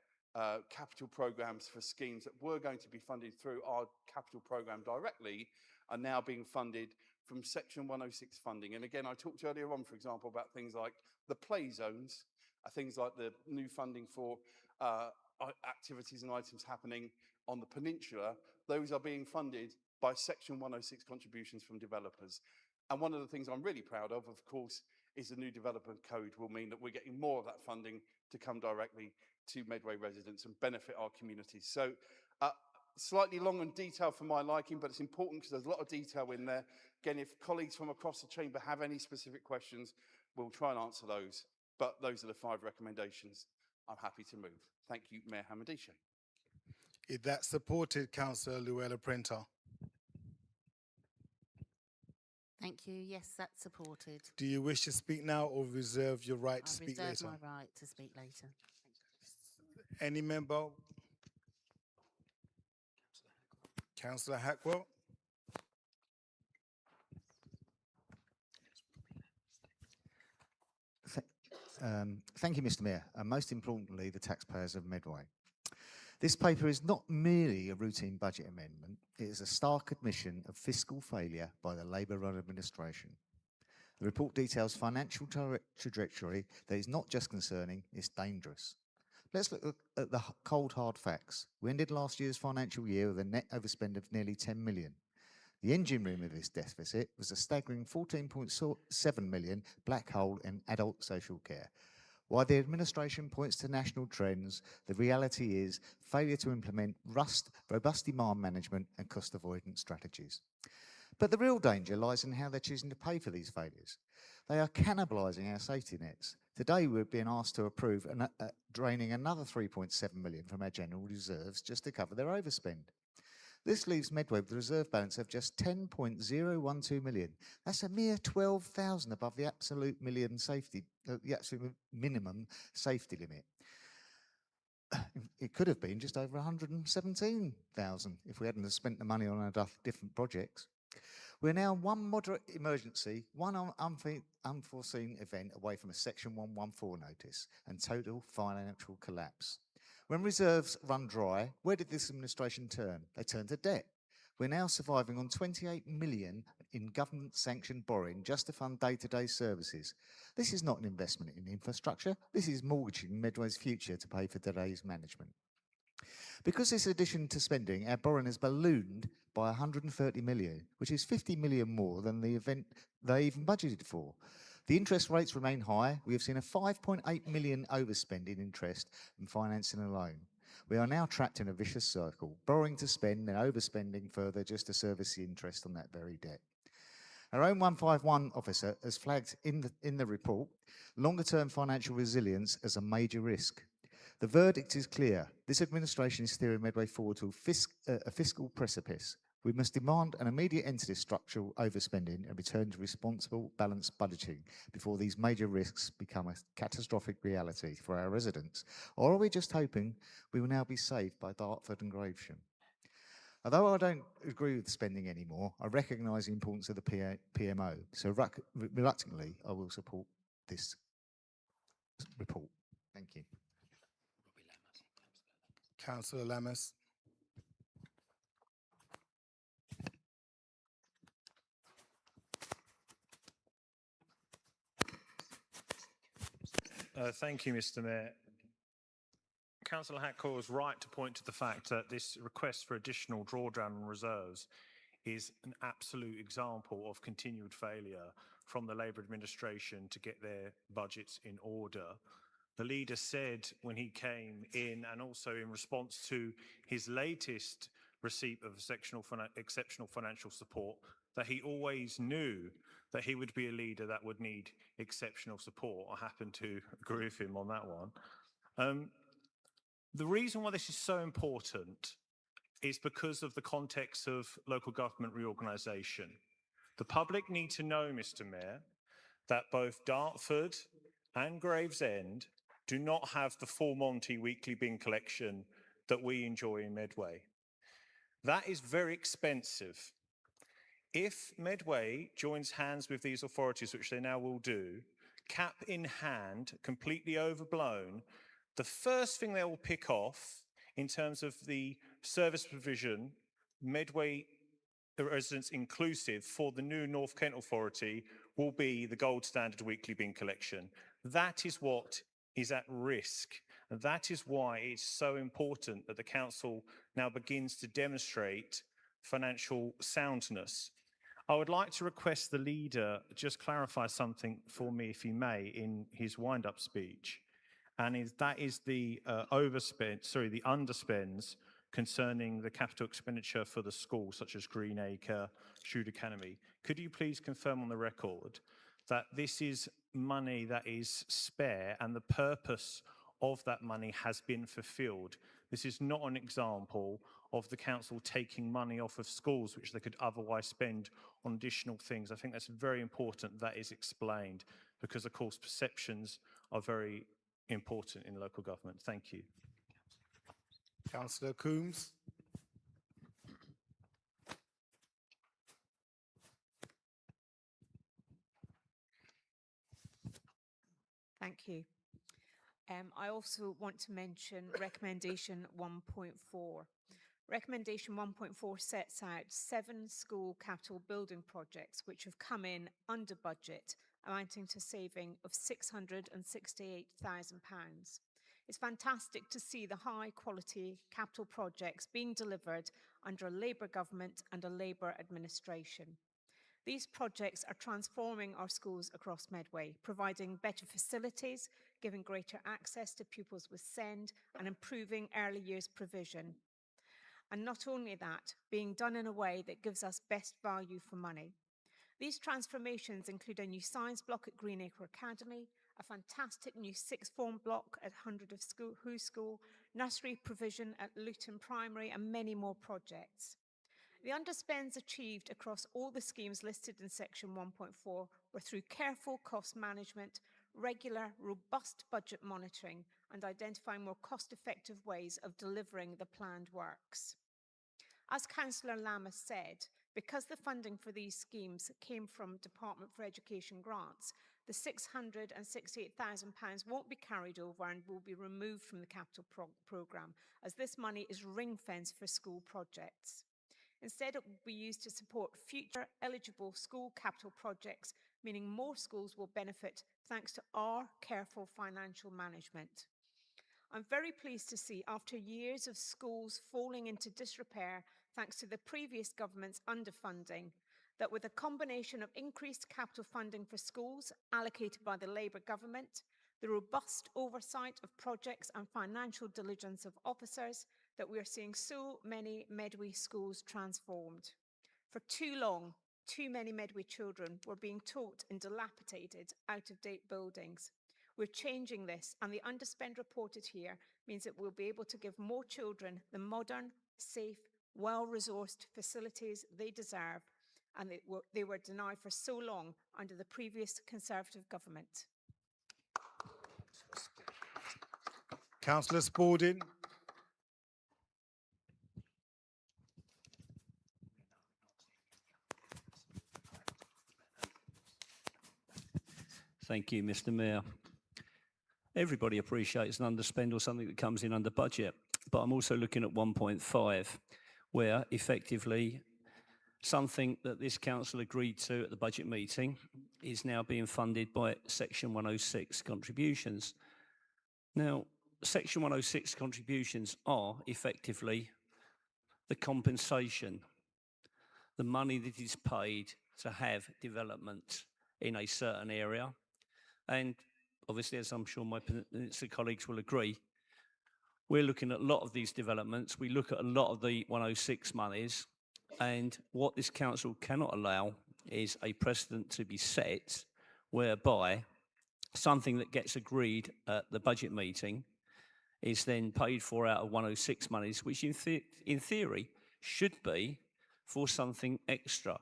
capital programmes for schemes that were going to be funded through our capital programme directly are now being funded from section 106 funding. And again, I talked earlier on, for example, about things like the play zones, things like the new funding for activities and items happening on the peninsula. Those are being funded by section 106 contributions from developers. And one of the things I'm really proud of course, is the new development code will mean that we're getting more of that funding to come directly to Medway residents and benefit our communities. So slightly long and detailed for my liking, but it's important because there's a lot of detail in there. Again, if colleagues from across the chamber have any specific questions, we'll try and answer those. But those are the 5 recommendations. I'm happy to move. Thank you, Mayor Hammond-Dishay. Is that supported, Councillor Llewellyn-Prenter? Thank you. Yes, that's supported. Do you wish to speak now or reserve your right to speak later? I reserve my right to speak later. Any member? Councillor Hackwell? Thank you, Mr. Mayor, and most importantly, the taxpayers of Medway. This paper is not merely a routine budget amendment, it is a stark admission of fiscal failure by the Labour-run administration. The report details financial trajectory that is not just concerning, it's dangerous. Let's look at the cold, hard facts. We ended last year's financial year with a net overspend of nearly 10 million. The engine room of this deficit was a staggering 14.7 million black hole in adult social care. While the administration points to national trends, the reality is failure to implement robust demand management and cost avoidance strategies. But the real danger lies in how they're choosing to pay for these failures. They are cannibalising our safety nets. Today we're being asked to approve draining another 3.7 million from our general reserves just to cover their overspend. This leaves Medway with a reserve balance of just 10.012 million. That's a mere 12,000 above the absolute minimum safety limit. It could have been just over 117,000 if we hadn't spent the money on our different projects. We're now one moderate emergency, one unforeseen event away from a Section 114 notice and total financial collapse. When reserves run dry, where did this administration turn? They turned to debt. We're now surviving on 28 million in government-sanctioned borrowing just to fund day-to-day services. This is not an investment in infrastructure. This is mortgaging Medway's future to pay for today's management. Because this addition to spending, our borrowing has ballooned by 130 million, which is 50 million more than the event they even budgeted for. The interest rates remain high. We have seen a 5.8 million overspend in interest and financing alone. We are now trapped in a vicious circle, borrowing to spend and overspending further just to service the interest on that very debt. Our own 151 officer has flagged in the report longer-term financial resilience as a major risk. The verdict is clear. This administration is steering Medway forward to a fiscal precipice. We must demand an immediate end to this structural overspending and return to responsible, balanced budgeting before these major risks become a catastrophic reality for our residents. Or are we just hoping we will now be saved by Dartford and Gravesham? Although I don't agree with spending anymore, I recognise the importance of the PMO. So reluctantly, I will support this report. Thank you. Councillor Lammas. Thank you, Mr. Mayor. Councillor Hackall is right to point to the fact that this request for additional drawdown on reserves is an absolute example of continued failure from the Labour administration to get their budgets in order. The leader said when he came in, and also in response to his latest receipt of exceptional financial support, that he always knew that he would be a leader that would need exceptional support. I happen to agree with him on that one. The reason why this is so important is because of the context of local government reorganisation. The public need to know, Mr. Mayor, that both Dartford and Gravesend do not have the full Monty weekly bin collection that we enjoy in Medway. That is very expensive. If Medway joins hands with these authorities, which they now will do, cap in hand, completely overblown, the first thing they will pick off in terms of the service provision, Medway residents inclusive, for the new North Kent Authority will be the gold standard weekly bin collection. That is what is at risk. And that is why it's so important that the council now begins to demonstrate financial soundness. I would like to request the leader just clarify something for me, if he may, in his wind-up speech. And that is the underspends concerning the capital expenditure for the schools, such as Greenacre, Shrewd Academy. Could you please confirm on the record that this is money that is spare and the purpose of that money has been fulfilled? This is not an example of the council taking money off of schools which they could otherwise spend on additional things. I think that's very important that is explained, because of course perceptions are very important in local government. Thank you. Councillor Coombs. Thank you. I also want to mention recommendation 1.4. Recommendation 1.4 sets out 7 school capital building projects which have come in under budget, amounting to saving of £668,000. It's fantastic to see the high quality capital projects being delivered under a Labour government and a Labour administration. These projects are transforming our schools across Medway, providing better facilities, giving greater access to pupils with SEND, and improving early years provision. And not only that, being done in a way that gives us best value for money. These transformations include a new science block at Greenacre Academy, a fantastic new sixth form block at 100 of Who School, nursery provision at Luton Primary, and many more projects. The underspends achieved across all the schemes listed in section 1.4 were through careful cost management, regular, robust budget monitoring, and identifying more cost-effective ways of delivering the planned works. As Councillor Lammas said, because the funding for these schemes came from Department for Education grants, the £668,000 won't be carried over and will be removed from the capital programme, as this money is ring-fenced for school projects. Instead, it will be used to support future eligible school capital projects, meaning more schools will benefit thanks to our careful financial management. I'm very pleased to see, after years of schools falling into disrepair thanks to the previous government's underfunding, that with a combination of increased capital funding for schools allocated by the Labour government, the robust oversight of projects and financial diligence of officers, that we are seeing so many Medway schools transformed. For too long, too many Medway children were being taught in dilapidated, out-of-date buildings. We're changing this, and the underspend reported here means that we'll be able to give more children the modern, safe, well-resourced facilities they deserve, and they were denied for so long under the previous Conservative government. Councillor Spalding. Thank you, Mr. Mayor. Everybody appreciates an underspend or something that comes in under budget, but I'm also looking at 1.5, where effectively something that this council agreed to at the budget meeting is now being funded by Section 106 contributions. Now, Section 106 contributions are effectively the compensation, the money that is paid to have development in a certain area. And obviously, as I'm sure my colleagues will agree, we're looking at a lot of these developments. We look at a lot of the 106 monies, and what this council cannot allow is a precedent to be set whereby something that gets agreed at the budget meeting is then paid for out of 106 monies, which in theory should be for something extra.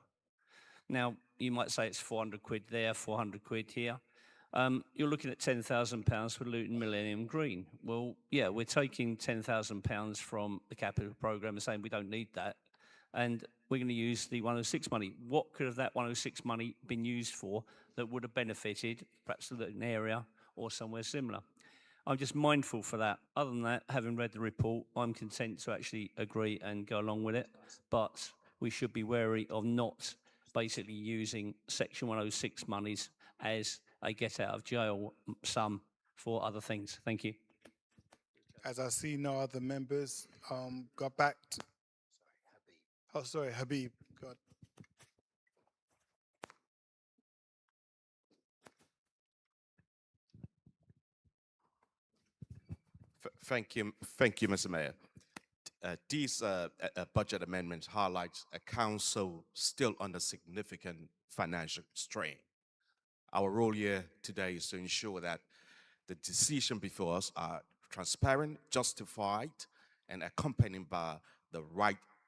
Now, you might say it's 400 quid there, 400 quid here. You're looking at £10,000 for Luton Millennium Green. Well, yeah, we're taking £10,000 from the capital programme and saying we don't need that, and we're going to use the 106 money. What could have that 106 money been used for that would have benefited perhaps the Luton area or somewhere similar? I'm just mindful for that. Other than that, having read the report, I'm content to actually agree and go along with it, but we should be wary of not basically using Section 106 monies as a get out of jail sum for other things. Thank you. As I see no other members, go back to, oh, sorry, Habib. Go ahead. Thank you, Mr. Mayor. These budget amendments highlight a council still under significant financial strain. Our role here today is to ensure that the decisions before us are transparent, justified, and accompanied by the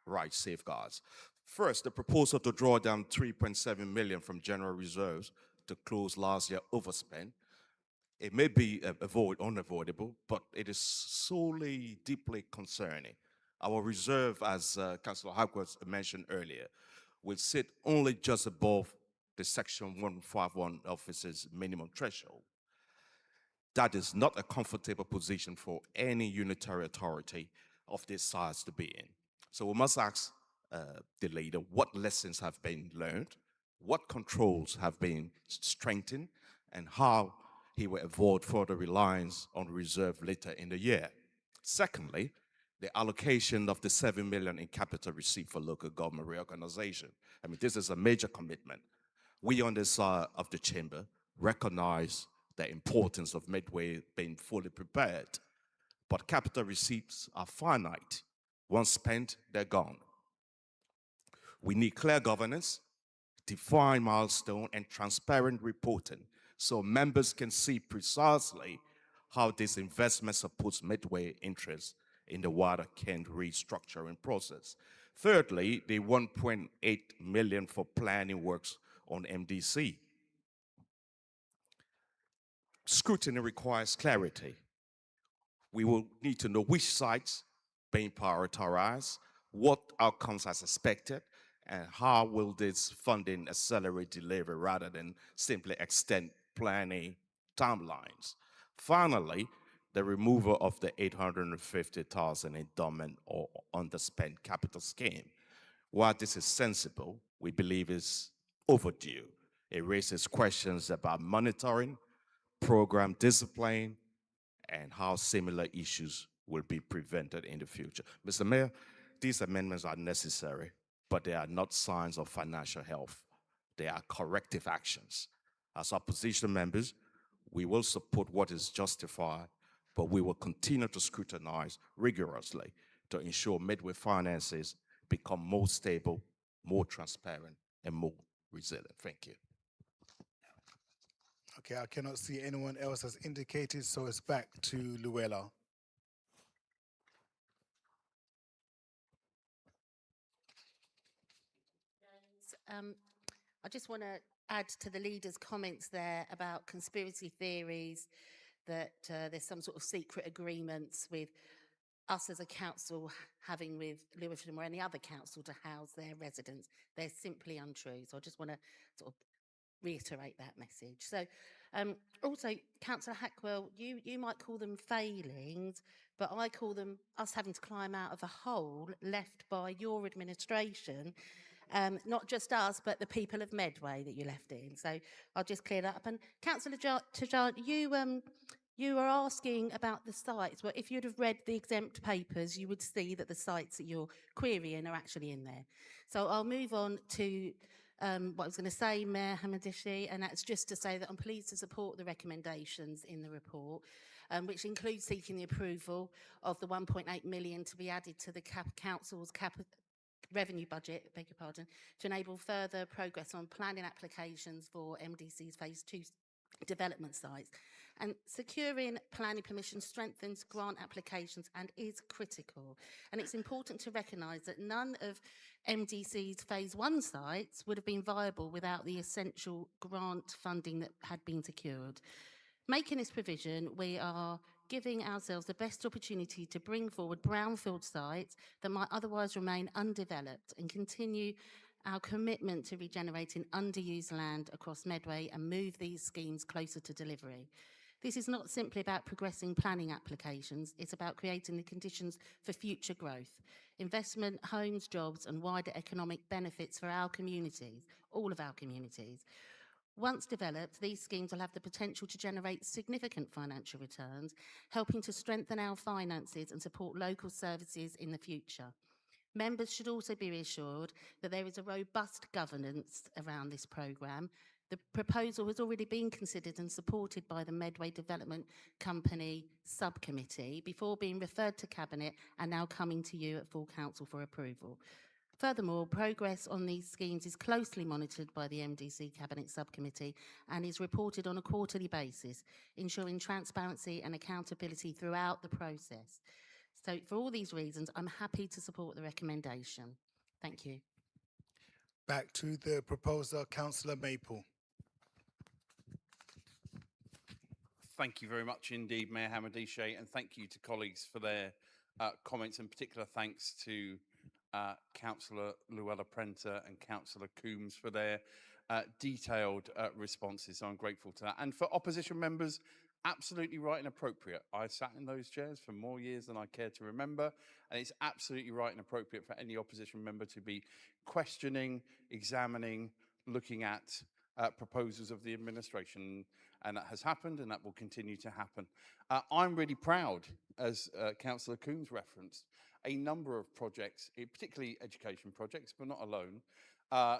right safeguards. First, the proposal to draw down 3.7 million from general reserves to close last year overspend. It may be unavoidable, but it is solely deeply concerning. Our reserve, as Councillor Hagworth mentioned earlier, will sit only just above the Section 151 officer's minimum threshold. That is not a comfortable position for any unitary authority of this size to be in. So we must ask the leader what lessons have been learned, what controls have been strengthened, and how he will avoid further reliance on reserve later in the year. Secondly, the allocation of the 7 million in capital received for local government reorganization. I mean, this is a major commitment. We on this side of the chamber recognize the importance of Medway being fully prepared, but capital receipts are finite. Once spent, they're gone. We need clear governance, defined milestone, and transparent reporting so members can see precisely how this investment supports Medway interests in the wider Kent restructuring process. Thirdly, the 1.8 million for planning works on MDC. Scrutiny requires clarity. We will need to know which sites being prioritized, what outcomes are expected, and how will this funding accelerate delivery rather than simply extend planning timelines. Finally, the removal of the 850,000 endowment or underspent capital scheme. While this is sensible, we believe is overdue. It raises questions about monitoring, program discipline, and how similar issues will be prevented in the future. Mr. Mayor, these amendments are necessary, but they are not signs of financial health. They are corrective actions. As opposition members, we will support what is justified, but we will continue to scrutinize rigorously to ensure Medway finances become more stable, more transparent, and more resilient. Thank you. Okay, I cannot see anyone else has indicated, so it's back to Luella. I just want to add to the leader's comments there about conspiracy theories, that there's some sort of secret agreements with us as a council having with Lewisham or any other council to house their residents. They're simply untrue. So I just want to sort of reiterate that message. So also, Councillor Hackwell, you might call them failings, but I call them us having to climb out of a hole left by your administration. Not just us, but the people of Medway that you left in. So I'll just clear that up. And Councillor Tajant, you are asking about the sites. Well, if you'd have read the exempt papers, you would see that the sites that you're querying are actually in there. So I'll move on to what I was going to say, Mayor Hamadishi, and that's just to say that I'm pleased to support the recommendations in the report, which includes seeking the approval of the 1.8 million to be added to the council's revenue budget, beg your pardon, to enable further progress on planning applications for MDC's Phase 2 development sites. And securing planning permission strengthens grant applications and is critical. And it's important to recognise that none of MDC's Phase 1 sites would have been viable without the essential grant funding that had been secured. Making this provision, we are giving ourselves the best opportunity to bring forward brownfield sites that might otherwise remain undeveloped and continue our commitment to regenerating underused land across Medway and move these schemes closer to delivery. This is not simply about progressing planning applications, it's about creating the conditions for future growth, investment, homes, jobs, and wider economic benefits for our communities, all of our communities. Once developed, these schemes will have the potential to generate significant financial returns, helping to strengthen our finances and support local services in the future. Members should also be reassured that there is a robust governance around this programme. The proposal has already been considered and supported by the Medway Development Company subcommittee before being referred to Cabinet and now coming to you at full council for approval. Furthermore, progress on these schemes is closely monitored by the MDC Cabinet Subcommittee and is reported on a quarterly basis, ensuring transparency and accountability throughout the process. So for all these reasons, I'm happy to support the recommendation. Thank you. Back to the proposer, Councillor Maple. Thank you very much indeed, Mayor Hamadishi, and thank you to colleagues for their comments. In particular, thanks to Councillor Luella Prenter and Councillor Coombs for their detailed responses. So I'm grateful to that. And for opposition members, absolutely right and appropriate. I sat in those chairs for more years than I care to remember, and it's absolutely right and appropriate for any opposition member to be questioning, examining, looking at proposals of the administration, and that has happened and that will continue to happen. I'm really proud, as Councillor Coombs referenced, a number of projects, particularly education projects, but not alone,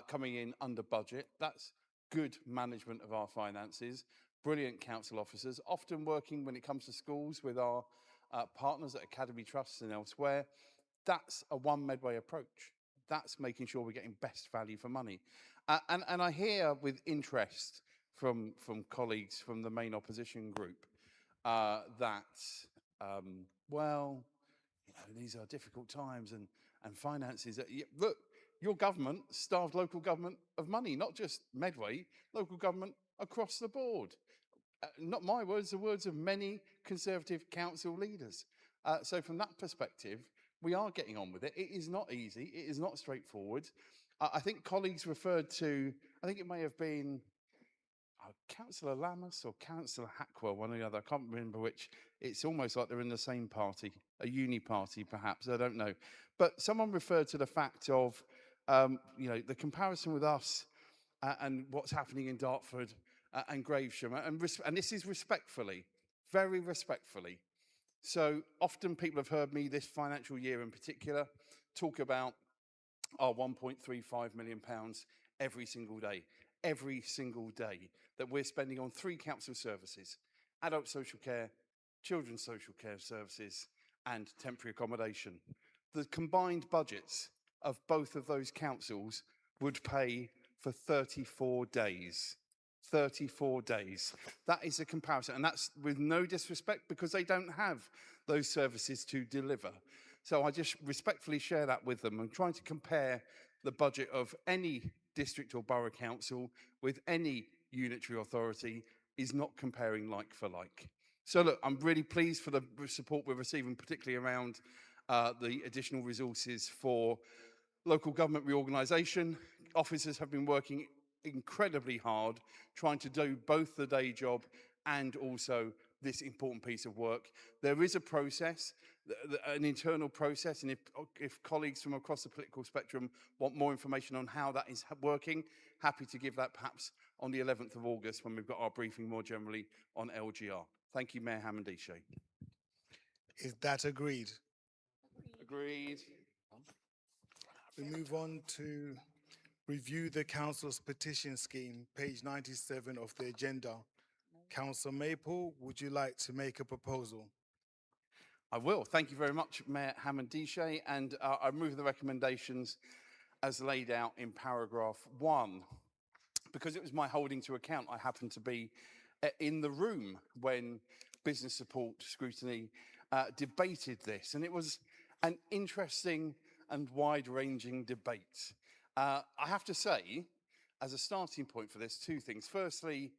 coming in under budget. That's good management of our finances, brilliant council officers, often working when it comes to schools with our partners at Academy Trusts and elsewhere. That's a one Medway approach. That's making sure we're getting best value for money. And I hear with interest from colleagues from the main opposition group that, well, you know, these are difficult times and finances. Look, your government starved local government of money, not just Medway, local government across the board. Not my words, the words of many Conservative council leaders. So from that perspective, we are getting on with it. It is not easy. It is not straightforward. I think colleagues referred to, I think it may have been Councillor Lammas or Councillor Hackwell, one or the other. I can't remember which. It's almost like they're in the same party, a uni party perhaps, I don't know. But someone referred to the fact of, you know, the comparison with us and what's happening in Dartford and Gravesham. And this is respectfully, very respectfully. So often people have heard me this financial year in particular talk about our £1.35 million every single day that we're spending on 3 council services: adult social care, children's social care services, and temporary accommodation. The combined budgets of both of those councils would pay for 34 days. 34 days. That is a comparison, and that's with no disrespect because they don't have those services to deliver. So I just respectfully share that with them. I'm trying to compare the budget of any district or borough council with any unitary authority is not comparing like for like. So look, I'm really pleased for the support we're receiving, particularly around the additional resources for local government reorganisation. Officers have been working incredibly hard trying to do both the day job and also this important piece of work. There is a process, an internal process, and if colleagues from across the political spectrum want more information on how that is working, happy to give that perhaps on the 11th of August when we've got our briefing more generally on LGR. Thank you, Mayor Hammond-Ishay. Is that agreed? Agreed. We move on to review the council's petition scheme, page 97 of the agenda. Councillor Maple, would you like to make a proposal? I will. Thank you very much, Mayor Hammond-Ishay, and I move the recommendations as laid out in paragraph 1. Because it was my holding to account, I happened to be in the room when business support scrutiny debated this, and it was an interesting and wide-ranging debate. I have to say, as a starting point for this, 2 things. Firstly,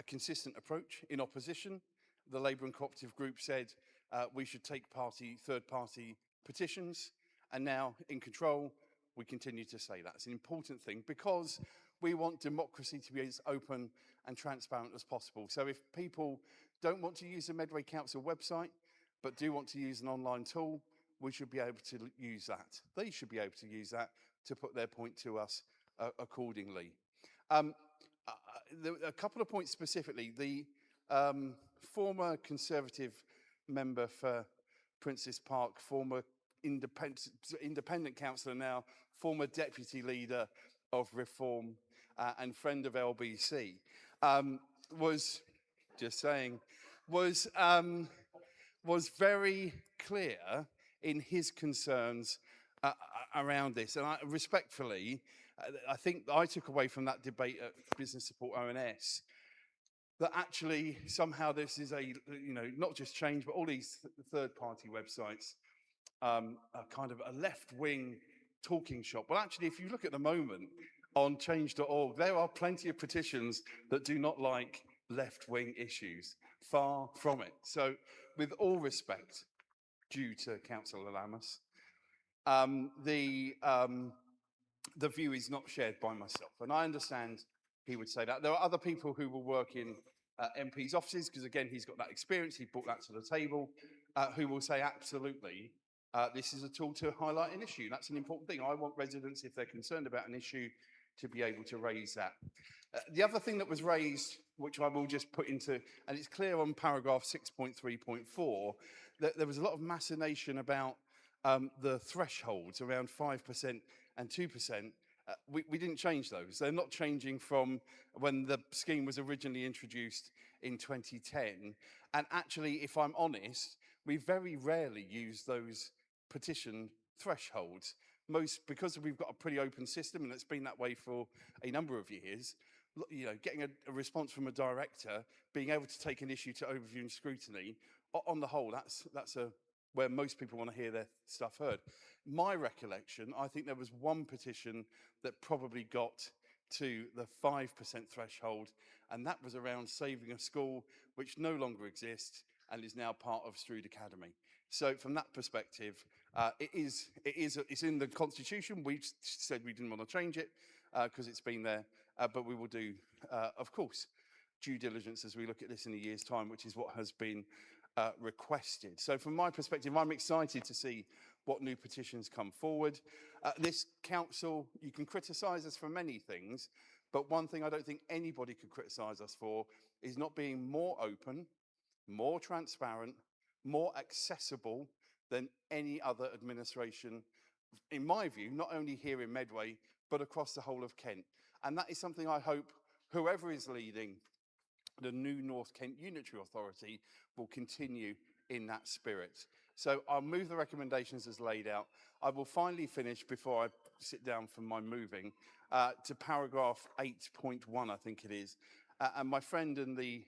a consistent approach in opposition. The Labour and Cooperative Group said we should take third-party petitions, and now in control, we continue to say that. It's an important thing because we want democracy to be as open and transparent as possible. So if people don't want to use the Medway Council website, but do want to use an online tool, we should be able to use that. They should be able to use that to put their point to us accordingly. A couple of points specifically. The former Conservative member for Princess Park, former independent councillor now, former deputy leader of Reform and friend of LBC, was very clear in his concerns around this. And respectfully, I think I took away from that debate at Business Support ONS that actually somehow this is not just change, but all these third-party websites are kind of a left-wing talking shop. Well, actually, if you look at the moment on change.org, there are plenty of petitions that do not like left-wing issues. Far from it. So, with all respect due to Councillor Lammas, the view is not shared by myself. And I understand he would say that. There are other people who will work in MP's offices, because again, he's got that experience, he brought that to the table, who will say absolutely, this is a tool to highlight an issue. That's an important thing. I want residents, if they're concerned about an issue, to be able to raise that. The other thing that was raised, which I will just put into, and it's clear on paragraph 6.3.4, that there was a lot of machination about the thresholds around 5% and 2%. We didn't change those. They're not changing from when the scheme was originally introduced in 2010. And actually, if I'm honest, we very rarely use those petition thresholds. Because we've got a pretty open system, and it's been that way for a number of years, you know, getting a response from a director, being able to take an issue to overview and scrutiny, on the whole, that's where most people want to hear their stuff heard. My recollection, I think there was one petition that probably got to the 5% threshold, and that was around saving a school which no longer exists and is now part of Strood Academy. So from that perspective, it's in the Constitution. We said we didn't want to change it because it's been there, but we will do, of course, due diligence as we look at this in a year's time, which is what has been requested. So from my perspective, I'm excited to see what new petitions come forward. This council, you can criticise us for many things, but one thing I don't think anybody could criticise us for is not being more open, more transparent, more accessible than any other administration, in my view, not only here in Medway, but across the whole of Kent. And that is something I hope whoever is leading the new North Kent Unitary Authority will continue in that spirit. So I'll move the recommendations as laid out. I will finally finish before I sit down for my moving to paragraph 8.1, I think it is. And my friend and the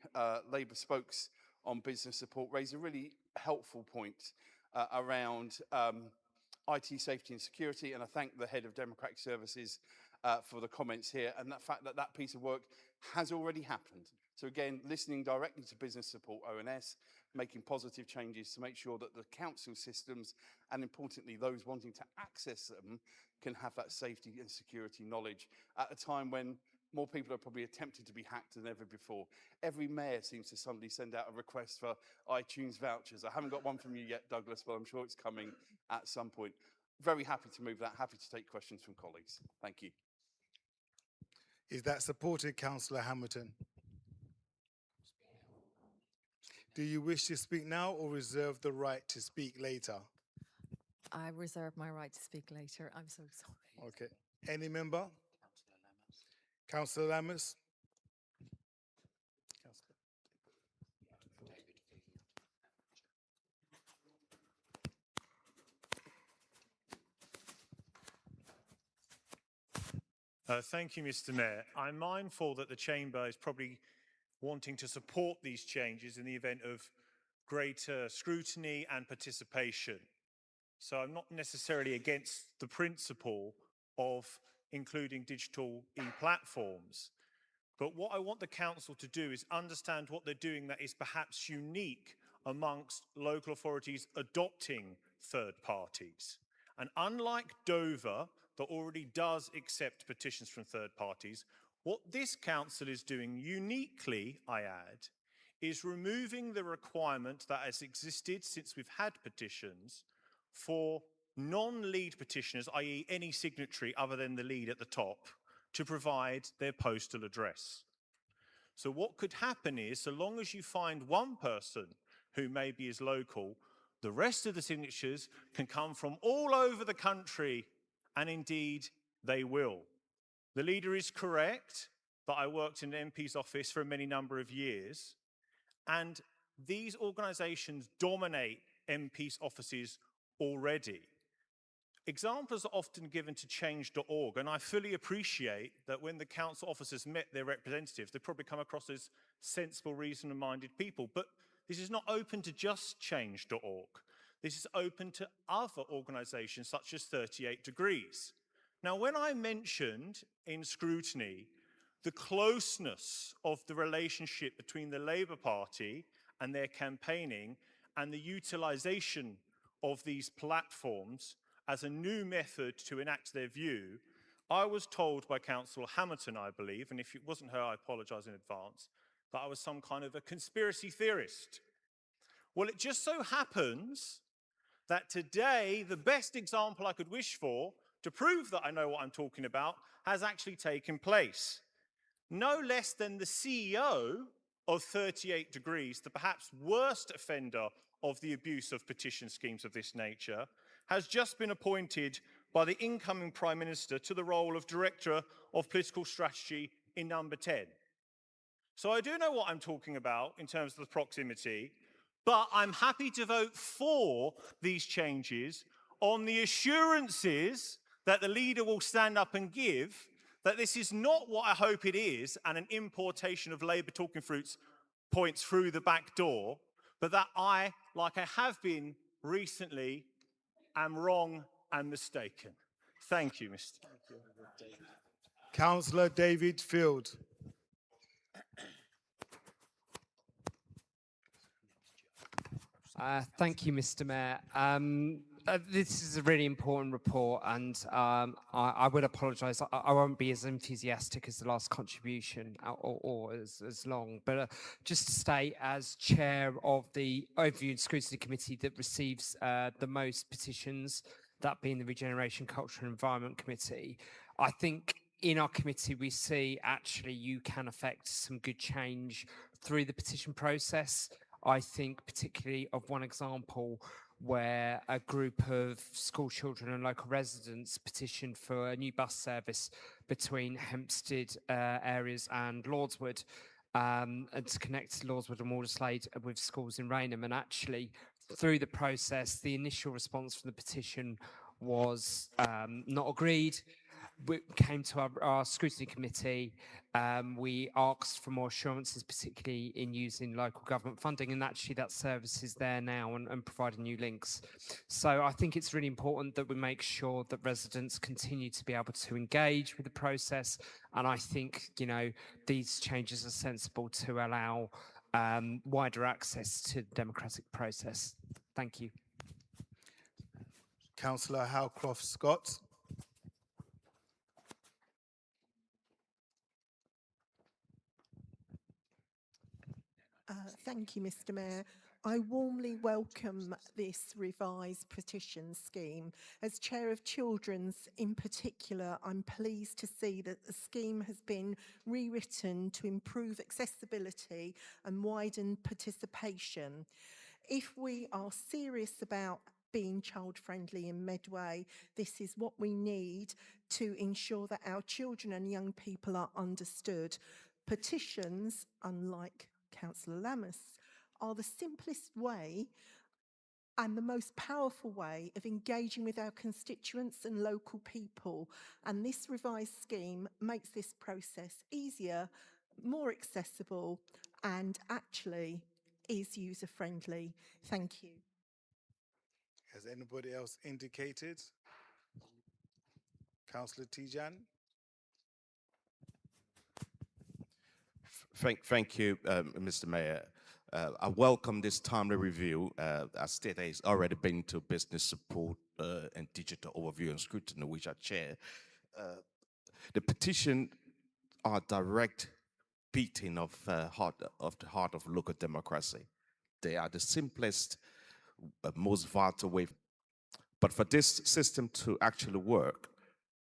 Labour spokes on business support raised a really helpful point around IT safety and security, and I thank the head of Democratic Services for the comments here, and the fact that that piece of work has already happened. So again, listening directly to business support ONS, making positive changes to make sure that the council systems, and importantly those wanting to access them, can have that safety and security knowledge at a time when more people are probably attempted to be hacked than ever before. Every mayor seems to suddenly send out a request for iTunes vouchers. I haven't got one from you yet, Douglas, but I'm sure it's coming at some point. Very happy to move that, happy to take questions from colleagues. Thank you. Is that supported, Councillor Hamilton? Do you wish to speak now or reserve the right to speak later? I reserve my right to speak later. I'm so sorry. Okay. Any member? Councillor Lammers? Thank you, Mr. Mayor. I'm mindful that the Chamber is probably wanting to support these changes in the event of greater scrutiny and participation. So I'm not necessarily against the principle of including digital e-platforms. But what I want the council to do is understand what they're doing that is perhaps unique amongst local authorities adopting third parties. And unlike Dover, that already does accept petitions from third parties, what this council is doing uniquely, I add, is removing the requirement that has existed since we've had petitions for non-lead petitioners, i.e. any signatory other than the lead at the top, to provide their postal address. So what could happen is, so long as you find one person who maybe is local, the rest of the signatures can come from all over the country, and indeed they will. The leader is correct that I worked in an MP's office for a many number of years, and these organisations dominate MP's offices already. Examples are often given to change.org, and I fully appreciate that when the council officers met their representatives, they probably come across as sensible, reasonable-minded people. But this is not open to just change.org. This is open to other organisations such as 38 Degrees. Now, when I mentioned in scrutiny the closeness of the relationship between the Labour Party and their campaigning and the utilisation of these platforms as a new method to enact their view, I was told by Councillor Hamilton, I believe, and if it wasn't her, I apologise in advance, that I was some kind of a conspiracy theorist. Well, it just so happens that today, the best example I could wish for to prove that I know what I'm talking about has actually taken place. No less than the CEO of 38 Degrees, the perhaps worst offender of the abuse of petition schemes of this nature, has just been appointed by the incoming Prime Minister to the role of Director of Political Strategy in Number 10. So I do know what I'm talking about in terms of the proximity, but I'm happy to vote for these changes on the assurances that the leader will stand up and give that this is not what I hope it is and an importation of Labour talking fruits points through the back door, but that I, like I have been recently, am wrong and mistaken. Thank you, Mr. Councillor David Field. Thank you, Mr. Mayor. This is a really important report, and I would apologise. I won't be as enthusiastic as the last contribution or as long, but just to state, as chair of the Overview and Scrutiny Committee that receives the most petitions, that being the Regeneration, Culture and Environment Committee, I think in our committee we see actually you can affect some good change through the petition process. I think particularly of one example where a group of school children and local residents petitioned for a new bus service between Hempstead areas and Lordswood, and to connect Lordswood and Walderslade with schools in Rainham. And actually, through the process, the initial response from the petition was not agreed. We came to our scrutiny committee. We asked for more assurances, particularly in using local government funding, and actually that service is there now and providing new links. So I think it's really important that we make sure that residents continue to be able to engage with the process, and I think, you know, these changes are sensible to allow wider access to the democratic process. Thank you. Councillor Howcroft Scott. Thank you, Mr. Mayor. I warmly welcome this revised petition scheme. As Chair of Children's in particular, I'm pleased to see that the scheme has been rewritten to improve accessibility and widen participation. If we are serious about being child-friendly in Medway, this is what we need to ensure that our children and young people are understood. Petitions, unlike Councillor Lammas, are the simplest way and the most powerful way of engaging with our constituents and local people. And this revised scheme makes this process easier, more accessible, and actually is user-friendly. Thank you. Has anybody else indicated? Councillor Tijan. Thank you, Mr. Mayor. I welcome this timely review. As stated, it's already been to business support and digital overview and scrutiny, which I chair. The petition are direct beating of the heart of local democracy. They are the simplest, most vital way. But for this system to actually work,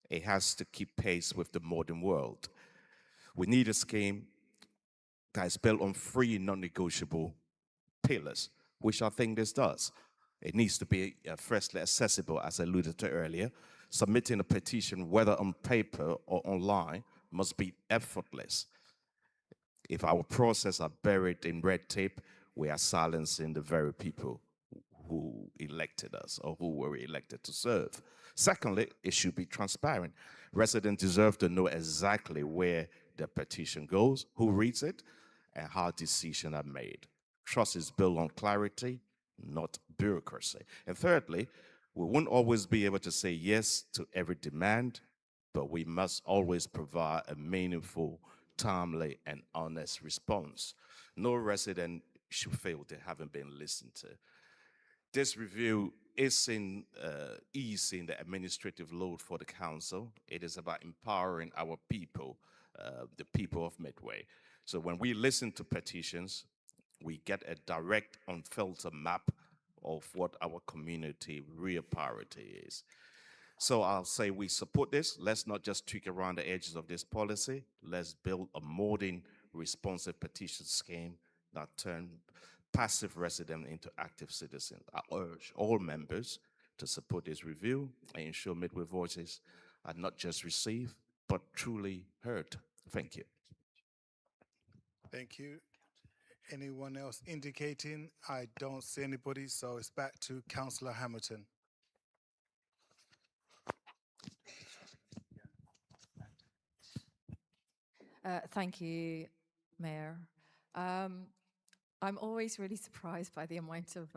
it has to keep pace with the modern world. We need a scheme that is built on 3 non-negotiable pillars, which I think this does. It needs to be firstly accessible, as I alluded to earlier. Submitting a petition, whether on paper or online, must be effortless. If our process are buried in red tape, we are silencing the very people who elected us or who were elected to serve. Secondly, it should be transparent. Residents deserve to know exactly where the petition goes, who reads it, and how decisions are made. Trust is built on clarity, not bureaucracy. And thirdly, we won't always be able to say yes to every demand, but we must always provide a meaningful, timely, and honest response. No resident should feel they haven't been listened to. This review is in easing the administrative load for the council. It is about empowering our people, the people of Medway, So when we listen to petitions, we get a direct, unfiltered map of what our community real priority is. So I'll say we support this. Let's not just tweak around the edges of this policy. Let's build a modern, responsive petition scheme that turn passive resident into active citizens. I urge all members to support this review and ensure Medway voices are not just received, but truly heard. Thank you. Thank you. Anyone else indicating? I don't see anybody, so it's back to Councillor Hamilton. Thank you, Mayor. I'm always really surprised by the amount of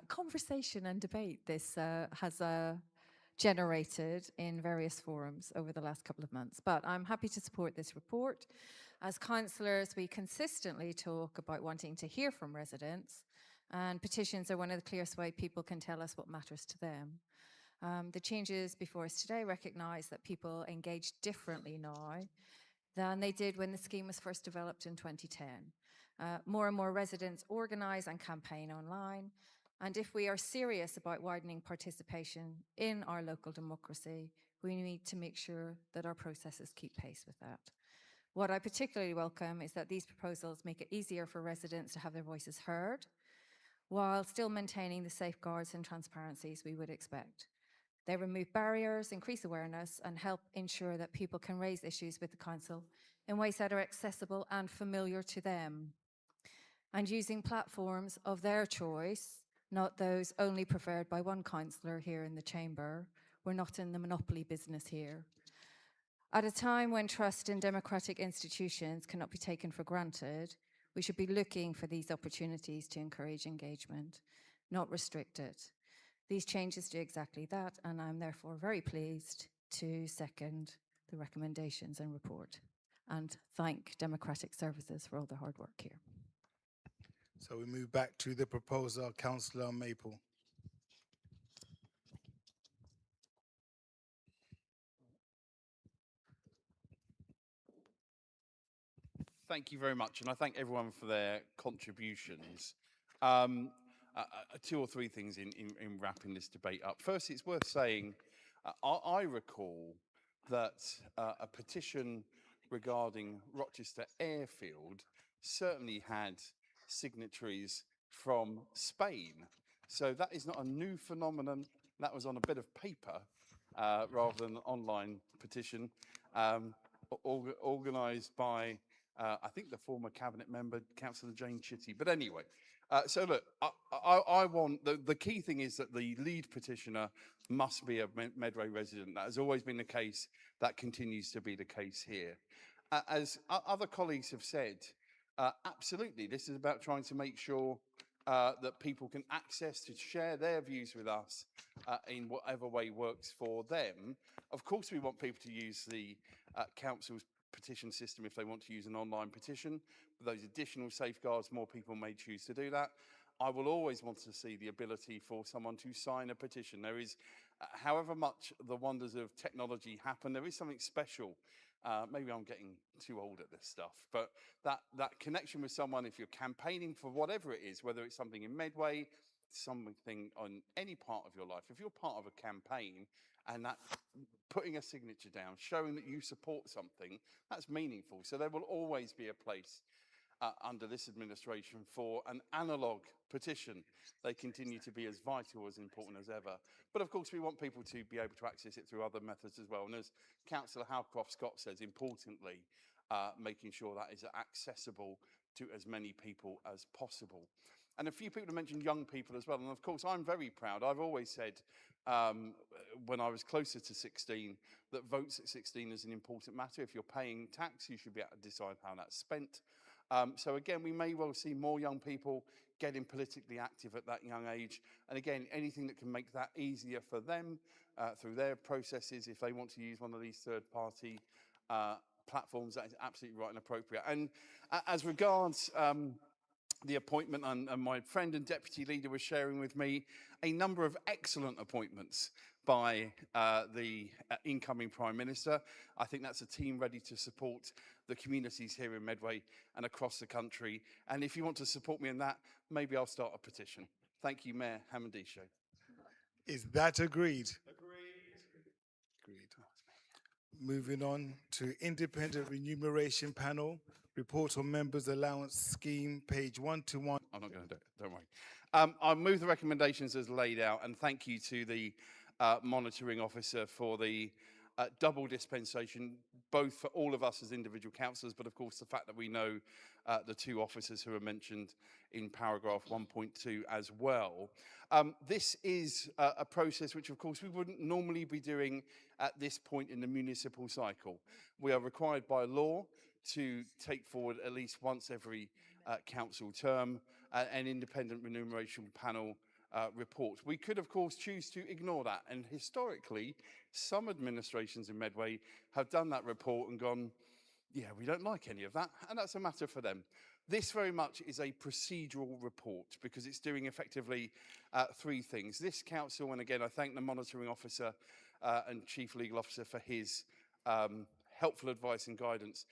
conversation and debate this has generated in various forums over the last couple of months. But I'm happy to support this report. As councillors, we consistently talk about wanting to hear from residents, and petitions are one of the clearest ways people can tell us what matters to them. The changes before us today recognise that people engage differently now than they did when the scheme was first developed in 2010. More and more residents organise and campaign online, and if we are serious about widening participation in our local democracy, we need to make sure that our processes keep pace with that. What I particularly welcome is that these proposals make it easier for residents to have their voices heard, while still maintaining the safeguards and transparencies we would expect. They remove barriers, increase awareness, and help ensure that people can raise issues with the council in ways that are accessible and familiar to them. And using platforms of their choice, not those only preferred by one councillor here in the chamber. We're not in the monopoly business here. At a time when trust in democratic institutions cannot be taken for granted, we should be looking for these opportunities to encourage engagement, not restrict it. These changes do exactly that, and I'm therefore very pleased to second the recommendations and report and thank Democratic Services for all their hard work here. So we move back to the proposer, Councillor Maple. Thank you very much, and I thank everyone for their contributions. Two or three things in wrapping this debate up. First, it's worth saying, I recall that a petition regarding Rochester Airfield certainly had signatories from Spain. So that is not a new phenomenon. That was on a bit of paper rather than an online petition organised by I think the former cabinet member, Councillor Jane Chitty. But anyway, so look, I want, the key thing is that the lead petitioner must be a Medway resident. That has always been the case. That continues to be the case here. As other colleagues have said, absolutely, this is about trying to make sure that people can access to share their views with us in whatever way works for them. Of course, we want people to use the council's petition system if they want to use an online petition. With those additional safeguards, more people may choose to do that. I will always want to see the ability for someone to sign a petition. There is, however much the wonders of technology happen, there is something special. Maybe I'm getting too old at this stuff, but that connection with someone, if you're campaigning for whatever it is, whether it's something in Medway, something on any part of your life, if you're part of a campaign and that putting a signature down, showing that you support something, that's meaningful. So there will always be a place under this administration for an analogue petition. They continue to be as vital, as important as ever. But of course, we want people to be able to access it through other methods as well. And as Councillor Howcroft-Scott says, importantly, making sure that is accessible to as many people as possible. And a few people have mentioned young people as well. And of course, I'm very proud. I've always said, when I was closer to 16, that votes at 16 is an important matter. If you're paying tax, you should be able to decide how that's spent. So again, we may well see more young people getting politically active at that young age. And again, anything that can make that easier for them through their processes, if they want to use one of these third-party platforms, that is absolutely right and appropriate. And as regards the appointment, and my friend and deputy leader was sharing with me a number of excellent appointments by the incoming Prime Minister. I think that's a team ready to support the communities here in Medway and across the country. And if you want to support me in that, maybe I'll start a petition. Thank you, Mayor Hamandisho. Is that agreed? Agreed. Moving on to Independent Remuneration Panel, Report on Members' Allowance Scheme, page 121. I'm not going to do it, don't worry. I'll move the recommendations as laid out, and thank you to the monitoring officer for the double dispensation, both for all of us as individual councillors, but of course the fact that we know the two officers who are mentioned in paragraph 1.2 as well. This is a process which of course we wouldn't normally be doing at this point in the municipal cycle. We are required by law to take forward at least once every council term an independent remuneration panel report. We could, of course, choose to ignore that. And historically, some administrations in Medway have done that report and gone, yeah, we don't like any of that. And that's a matter for them. This very much is a procedural report because it's doing effectively three things. This council, and again, I thank the monitoring officer and chief legal officer for his helpful advice and guidance.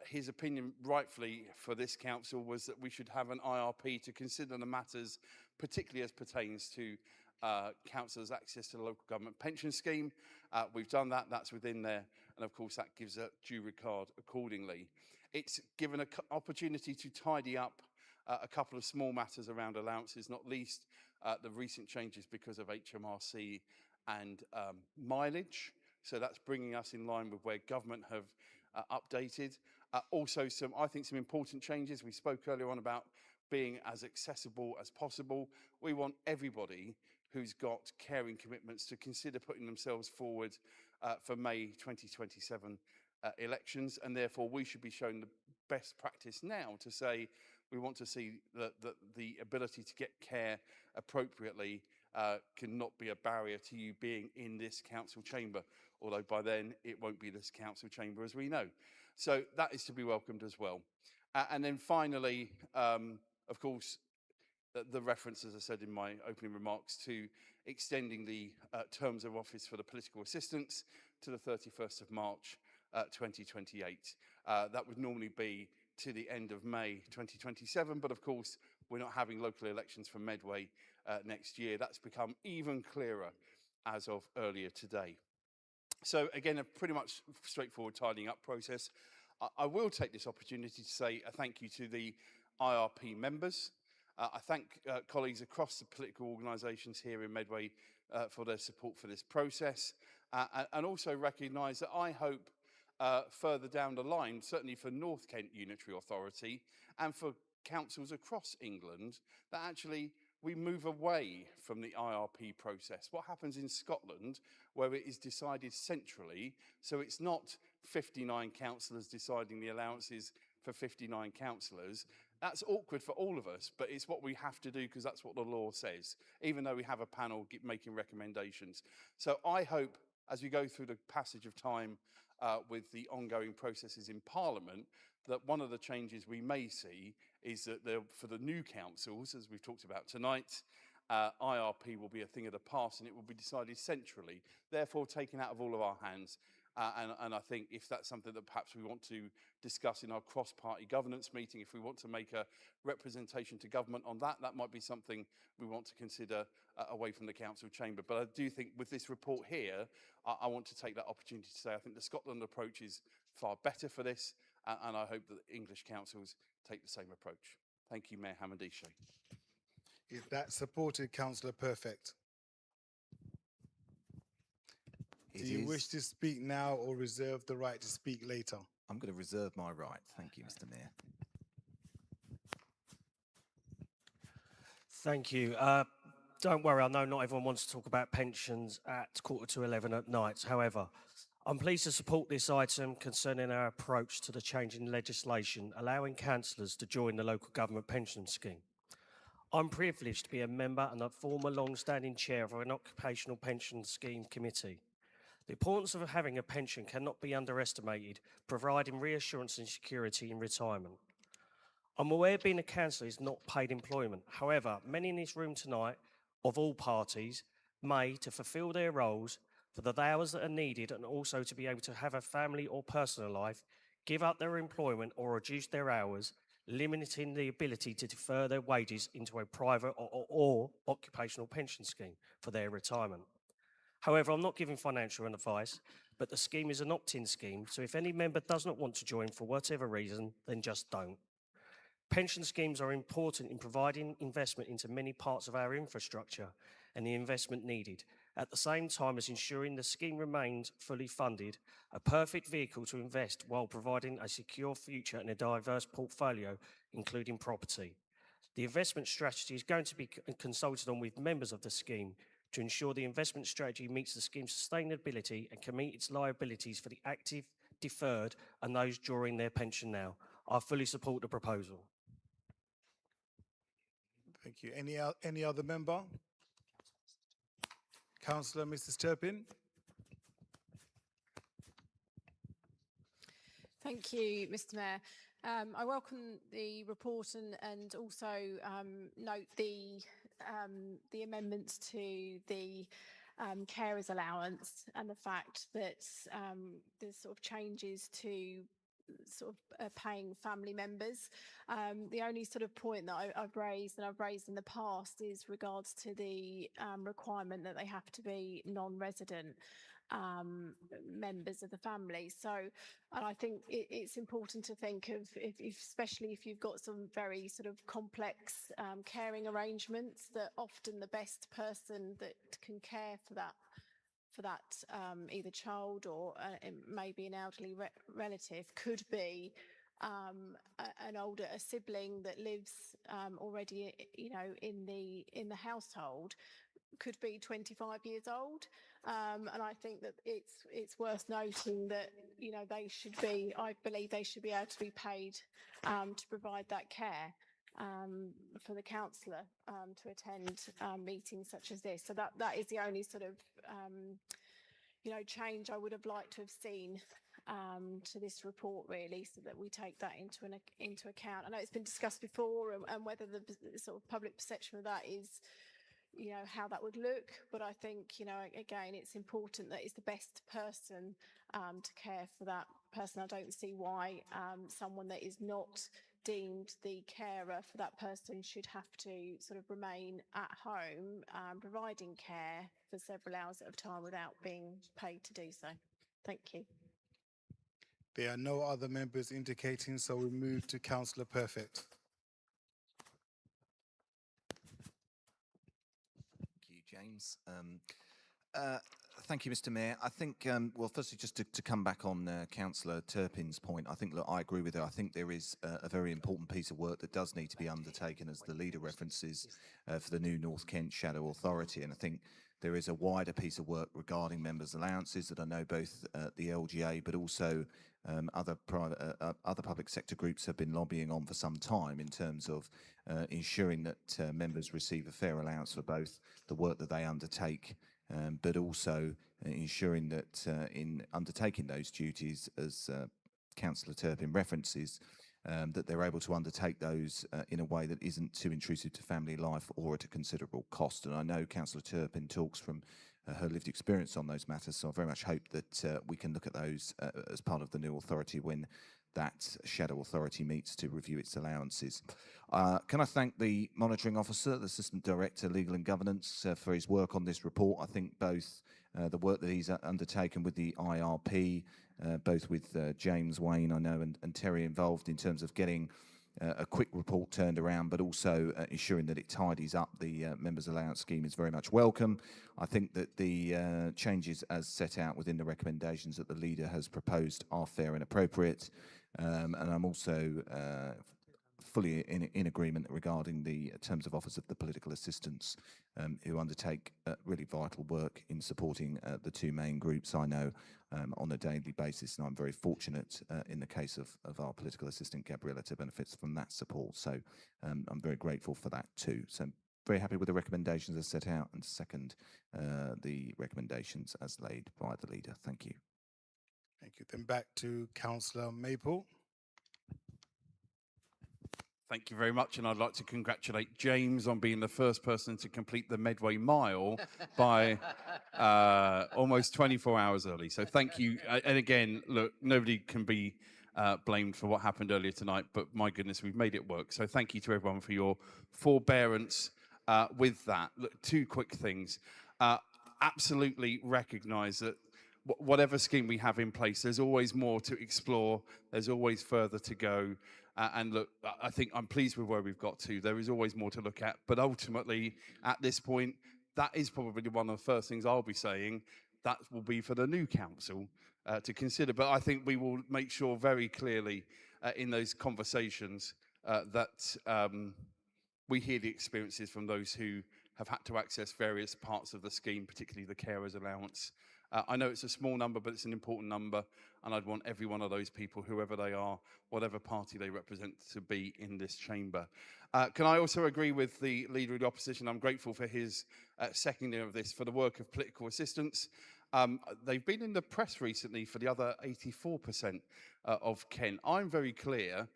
His opinion, rightfully, for this council was that we should have an IRP to consider the matters, particularly as pertains to councillors' access to the local government pension scheme. We've done that, that's within there, and of course that gives a due regard accordingly. It's given an opportunity to tidy up a couple of small matters around allowances, not least the recent changes because of HMRC and mileage. So that's bringing us in line with where government have updated. Also I think some important changes. We spoke earlier on about being as accessible as possible. We want everybody who's got caring commitments to consider putting themselves forward for May 2027 elections, and therefore we should be showing the best practice now to say we want to see that the ability to get care appropriately cannot be a barrier to you being in this council chamber, although by then it won't be this council chamber as we know. So that is to be welcomed as well. And then finally, of course, the reference, as I said in my opening remarks, to extending the terms of office for the political assistants to the 31st of March 2028. That would normally be to the end of May 2027, but of course we're not having local elections for Medway next year. That's become even clearer as of earlier today. So again, a pretty much straightforward tidying up process. I will take this opportunity to say a thank you to the IRP members. I thank colleagues across the political organisations here in Medway for their support for this process, and also recognise that I hope further down the line, certainly for North Kent Unitary Authority and for councils across England, that actually we move away from the IRP process. What happens in Scotland, where it is decided centrally, so it's not 59 councillors deciding the allowances for 59 councillors. That's awkward for all of us, but it's what we have to do because that's what the law says, even though we have a panel making recommendations. So I hope, as we go through the passage of time with the ongoing processes in Parliament, that one of the changes we may see is that for the new councils, as we've talked about tonight, IRP will be a thing of the past and it will be decided centrally, therefore taken out of all of our hands. And I think if that's something that perhaps we want to discuss in our cross-party governance meeting, if we want to make a representation to government on that, that might be something we want to consider away from the council chamber. But I do think with this report here, I want to take that opportunity to say I think the Scotland approach is far better for this, and I hope that English councils take the same approach. Thank you, Mayor Hamandisho. Is that supported, Councillor Perfect? Do you wish to speak now or reserve the right to speak later? I'm going to reserve my right. Thank you, Mr. Mayor. Thank you. Don't worry, I know not everyone wants to talk about pensions at 11:15 at night. However, I'm pleased to support this item concerning our approach to the change in legislation allowing councillors to join the local government pension scheme. I'm privileged to be a member and a former long-standing chair of an occupational pension scheme committee. The importance of having a pension cannot be underestimated, providing reassurance and security in retirement. I'm aware being a councillor is not paid employment. However, many in this room tonight, of all parties, may, to fulfil their roles for the hours that are needed and also to be able to have a family or personal life, give up their employment or reduce their hours, limiting the ability to defer their wages into a private or occupational pension scheme for their retirement. However, I'm not giving financial advice, but the scheme is an opt-in scheme, so if any member does not want to join for whatever reason, then just don't. Pension schemes are important in providing investment into many parts of our infrastructure and the investment needed, at the same time as ensuring the scheme remains fully funded, a perfect vehicle to invest while providing a secure future and a diverse portfolio, including property. The investment strategy is going to be consulted on with members of the scheme to ensure the investment strategy meets the scheme's sustainability and can meet its liabilities for the active, deferred, and those drawing their pension now. I fully support the proposal. Thank you. Any other member? Councillor Mrs. Turpin. Thank you, Mr. Mayor. I welcome the report and also note the amendments to the carers allowance and the fact that there's sort of changes to sort of paying family members. The only sort of point that I've raised and I've raised in the past is regards to the requirement that they have to be non-resident members of the family. So, and I think it's important to think of, especially if you've got some very sort of complex caring arrangements, that often the best person that can care for that either child or maybe an elderly relative could be a sibling that lives already, you know, in the household, could be 25 years old. And I think that it's worth noting that, you know, I believe they should be able to be paid to provide that care for the councillor to attend meetings such as this. So that is the only sort of you know, change I would have liked to have seen to this report, really, so that we take that into account. I know it's been discussed before, and whether the sort of public perception of that is, you know, how that would look. But I think, you know, again, it's important that it's the best person to care for that person. I don't see why someone that is not deemed the carer for that person should have to sort of remain at home providing care for several hours at a time without being paid to do so. Thank you. There are no other members indicating, so we move to Councillor Perfect. Thank you, James. Thank you, Mr. Mayor. I think, well, firstly, just to come back on Councillor Turpin's point, I think, look, I agree with her. I think there is a very important piece of work that does need to be undertaken, as the leader references, for the new North Kent Shadow Authority. And I think there is a wider piece of work regarding members' allowances that I know both the LGA, but also other public sector groups have been lobbying on for some time, in terms of ensuring that members receive a fair allowance for both the work that they undertake, but also ensuring that in undertaking those duties, as Councillor Turpin references, that they're able to undertake those in a way that isn't too intrusive to family life or at a considerable cost. And I know Councillor Turpin talks from her lived experience on those matters, so I very much hope that we can look at those as part of the new authority when that shadow authority meets to review its allowances. Can I thank the monitoring officer, the Assistant Director, Legal and Governance, for his work on this report. I think both the work that he's undertaken with the IRP, both with James, Wayne, I know, and Terry involved in terms of getting a quick report turned around, but also ensuring that it tidies up the members' allowance scheme, is very much welcome. I think that the changes as set out within the recommendations that the leader has proposed are fair and appropriate. And I'm also fully in agreement regarding the terms of office of the political assistants who undertake really vital work in supporting the two main groups I know on a daily basis. And I'm very fortunate in the case of our political assistant, Gabriella, to benefit from that support. So I'm very grateful for that too. So I'm very happy with the recommendations as set out, and second the recommendations as laid by the leader. Thank you. Thank you. Then back to Councillor Maple. Thank you very much, and I'd like to congratulate James on being the first person to complete the Medway Mile by almost 24 hours early. So thank you. And again, look, nobody can be blamed for what happened earlier tonight, but my goodness, we've made it work. So thank you to everyone for your forbearance with that. Look, two quick things. Absolutely recognise that whatever scheme we have in place, there's always more to explore. There's always further to go. And look, I think I'm pleased with where we've got to. There is always more to look at. But ultimately, at this point, that is probably one of the first things I'll be saying. That will be for the new council to consider. But I think we will make sure very clearly in those conversations that we hear the experiences from those who have had to access various parts of the scheme, particularly the carers allowance. I know it's a small number, but it's an important number, and I'd want every one of those people, whoever they are, whatever party they represent, to be in this chamber. Can I also agree with the Leader of the Opposition? I'm grateful for his seconding of this, for the work of political assistance. They've been in the press recently for the other 84% of Kent. I'm very clear,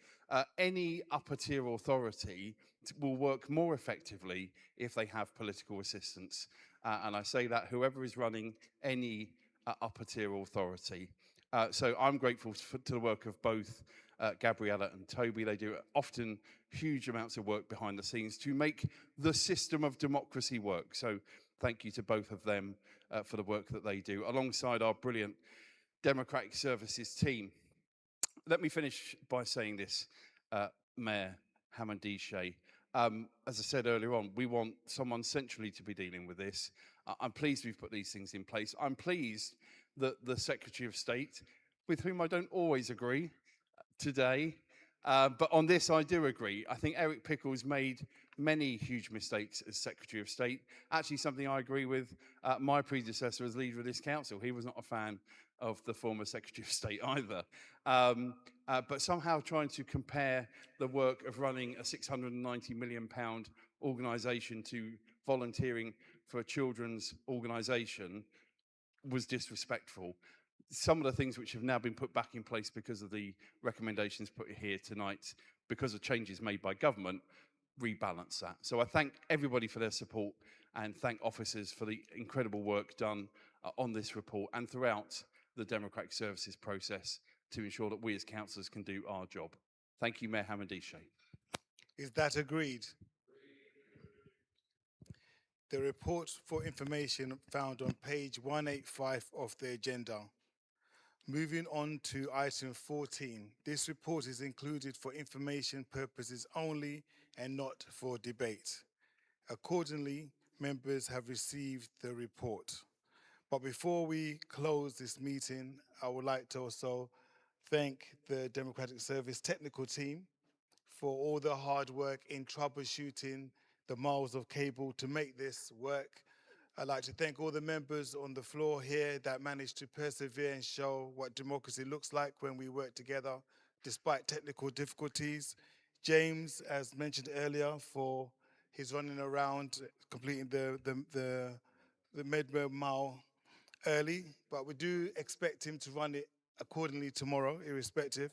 any upper tier authority will work more effectively if they have political assistance. And I say that whoever is running any upper tier authority. So I'm grateful to the work of both Gabriella and Toby. They do often huge amounts of work behind the scenes to make the system of democracy work. So thank you to both of them for the work that they do, alongside our brilliant Democratic Services team. Let me finish by saying this, Mayor Hamandishe. As I said earlier on, we want someone centrally to be dealing with this. I'm pleased we've put these things in place. I'm pleased that the Secretary of State, with whom I don't always agree today, but on this I do agree. I think Eric Pickles made many huge mistakes as Secretary of State. Actually, something I agree with my predecessor as leader of this council. He was not a fan of the former Secretary of State either. But somehow trying to compare the work of running a £690 million organisation to volunteering for a children's organisation was disrespectful. Some of the things which have now been put back in place because of the recommendations put here tonight, because of changes made by government, rebalance that. So I thank everybody for their support and thank officers for the incredible work done on this report and throughout the Democratic Services process to ensure that we as councillors can do our job. Thank you, Mayor Hamandishe. Is that agreed? The report for information found on page 185 of the agenda. Moving on to item 14. This report is included for information purposes only and not for debate. Accordingly, members have received the report. But before we close this meeting, I would like to also thank the Democratic Service technical team for all the hard work in troubleshooting the miles of cable to make this work. I'd like to thank all the members on the floor here that managed to persevere and show what democracy looks like when we work together despite technical difficulties. James, as mentioned earlier, for his running around completing the Medway Mile early, but we do expect him to run it accordingly tomorrow, irrespective.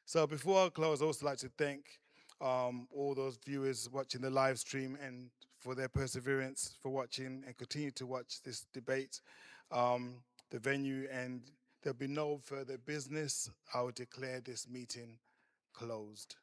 So before I close, I'd also like to thank all those viewers watching the live stream and for their perseverance, for watching and continue to watch this debate, the venue, and there'll be no further business. I will declare this meeting closed.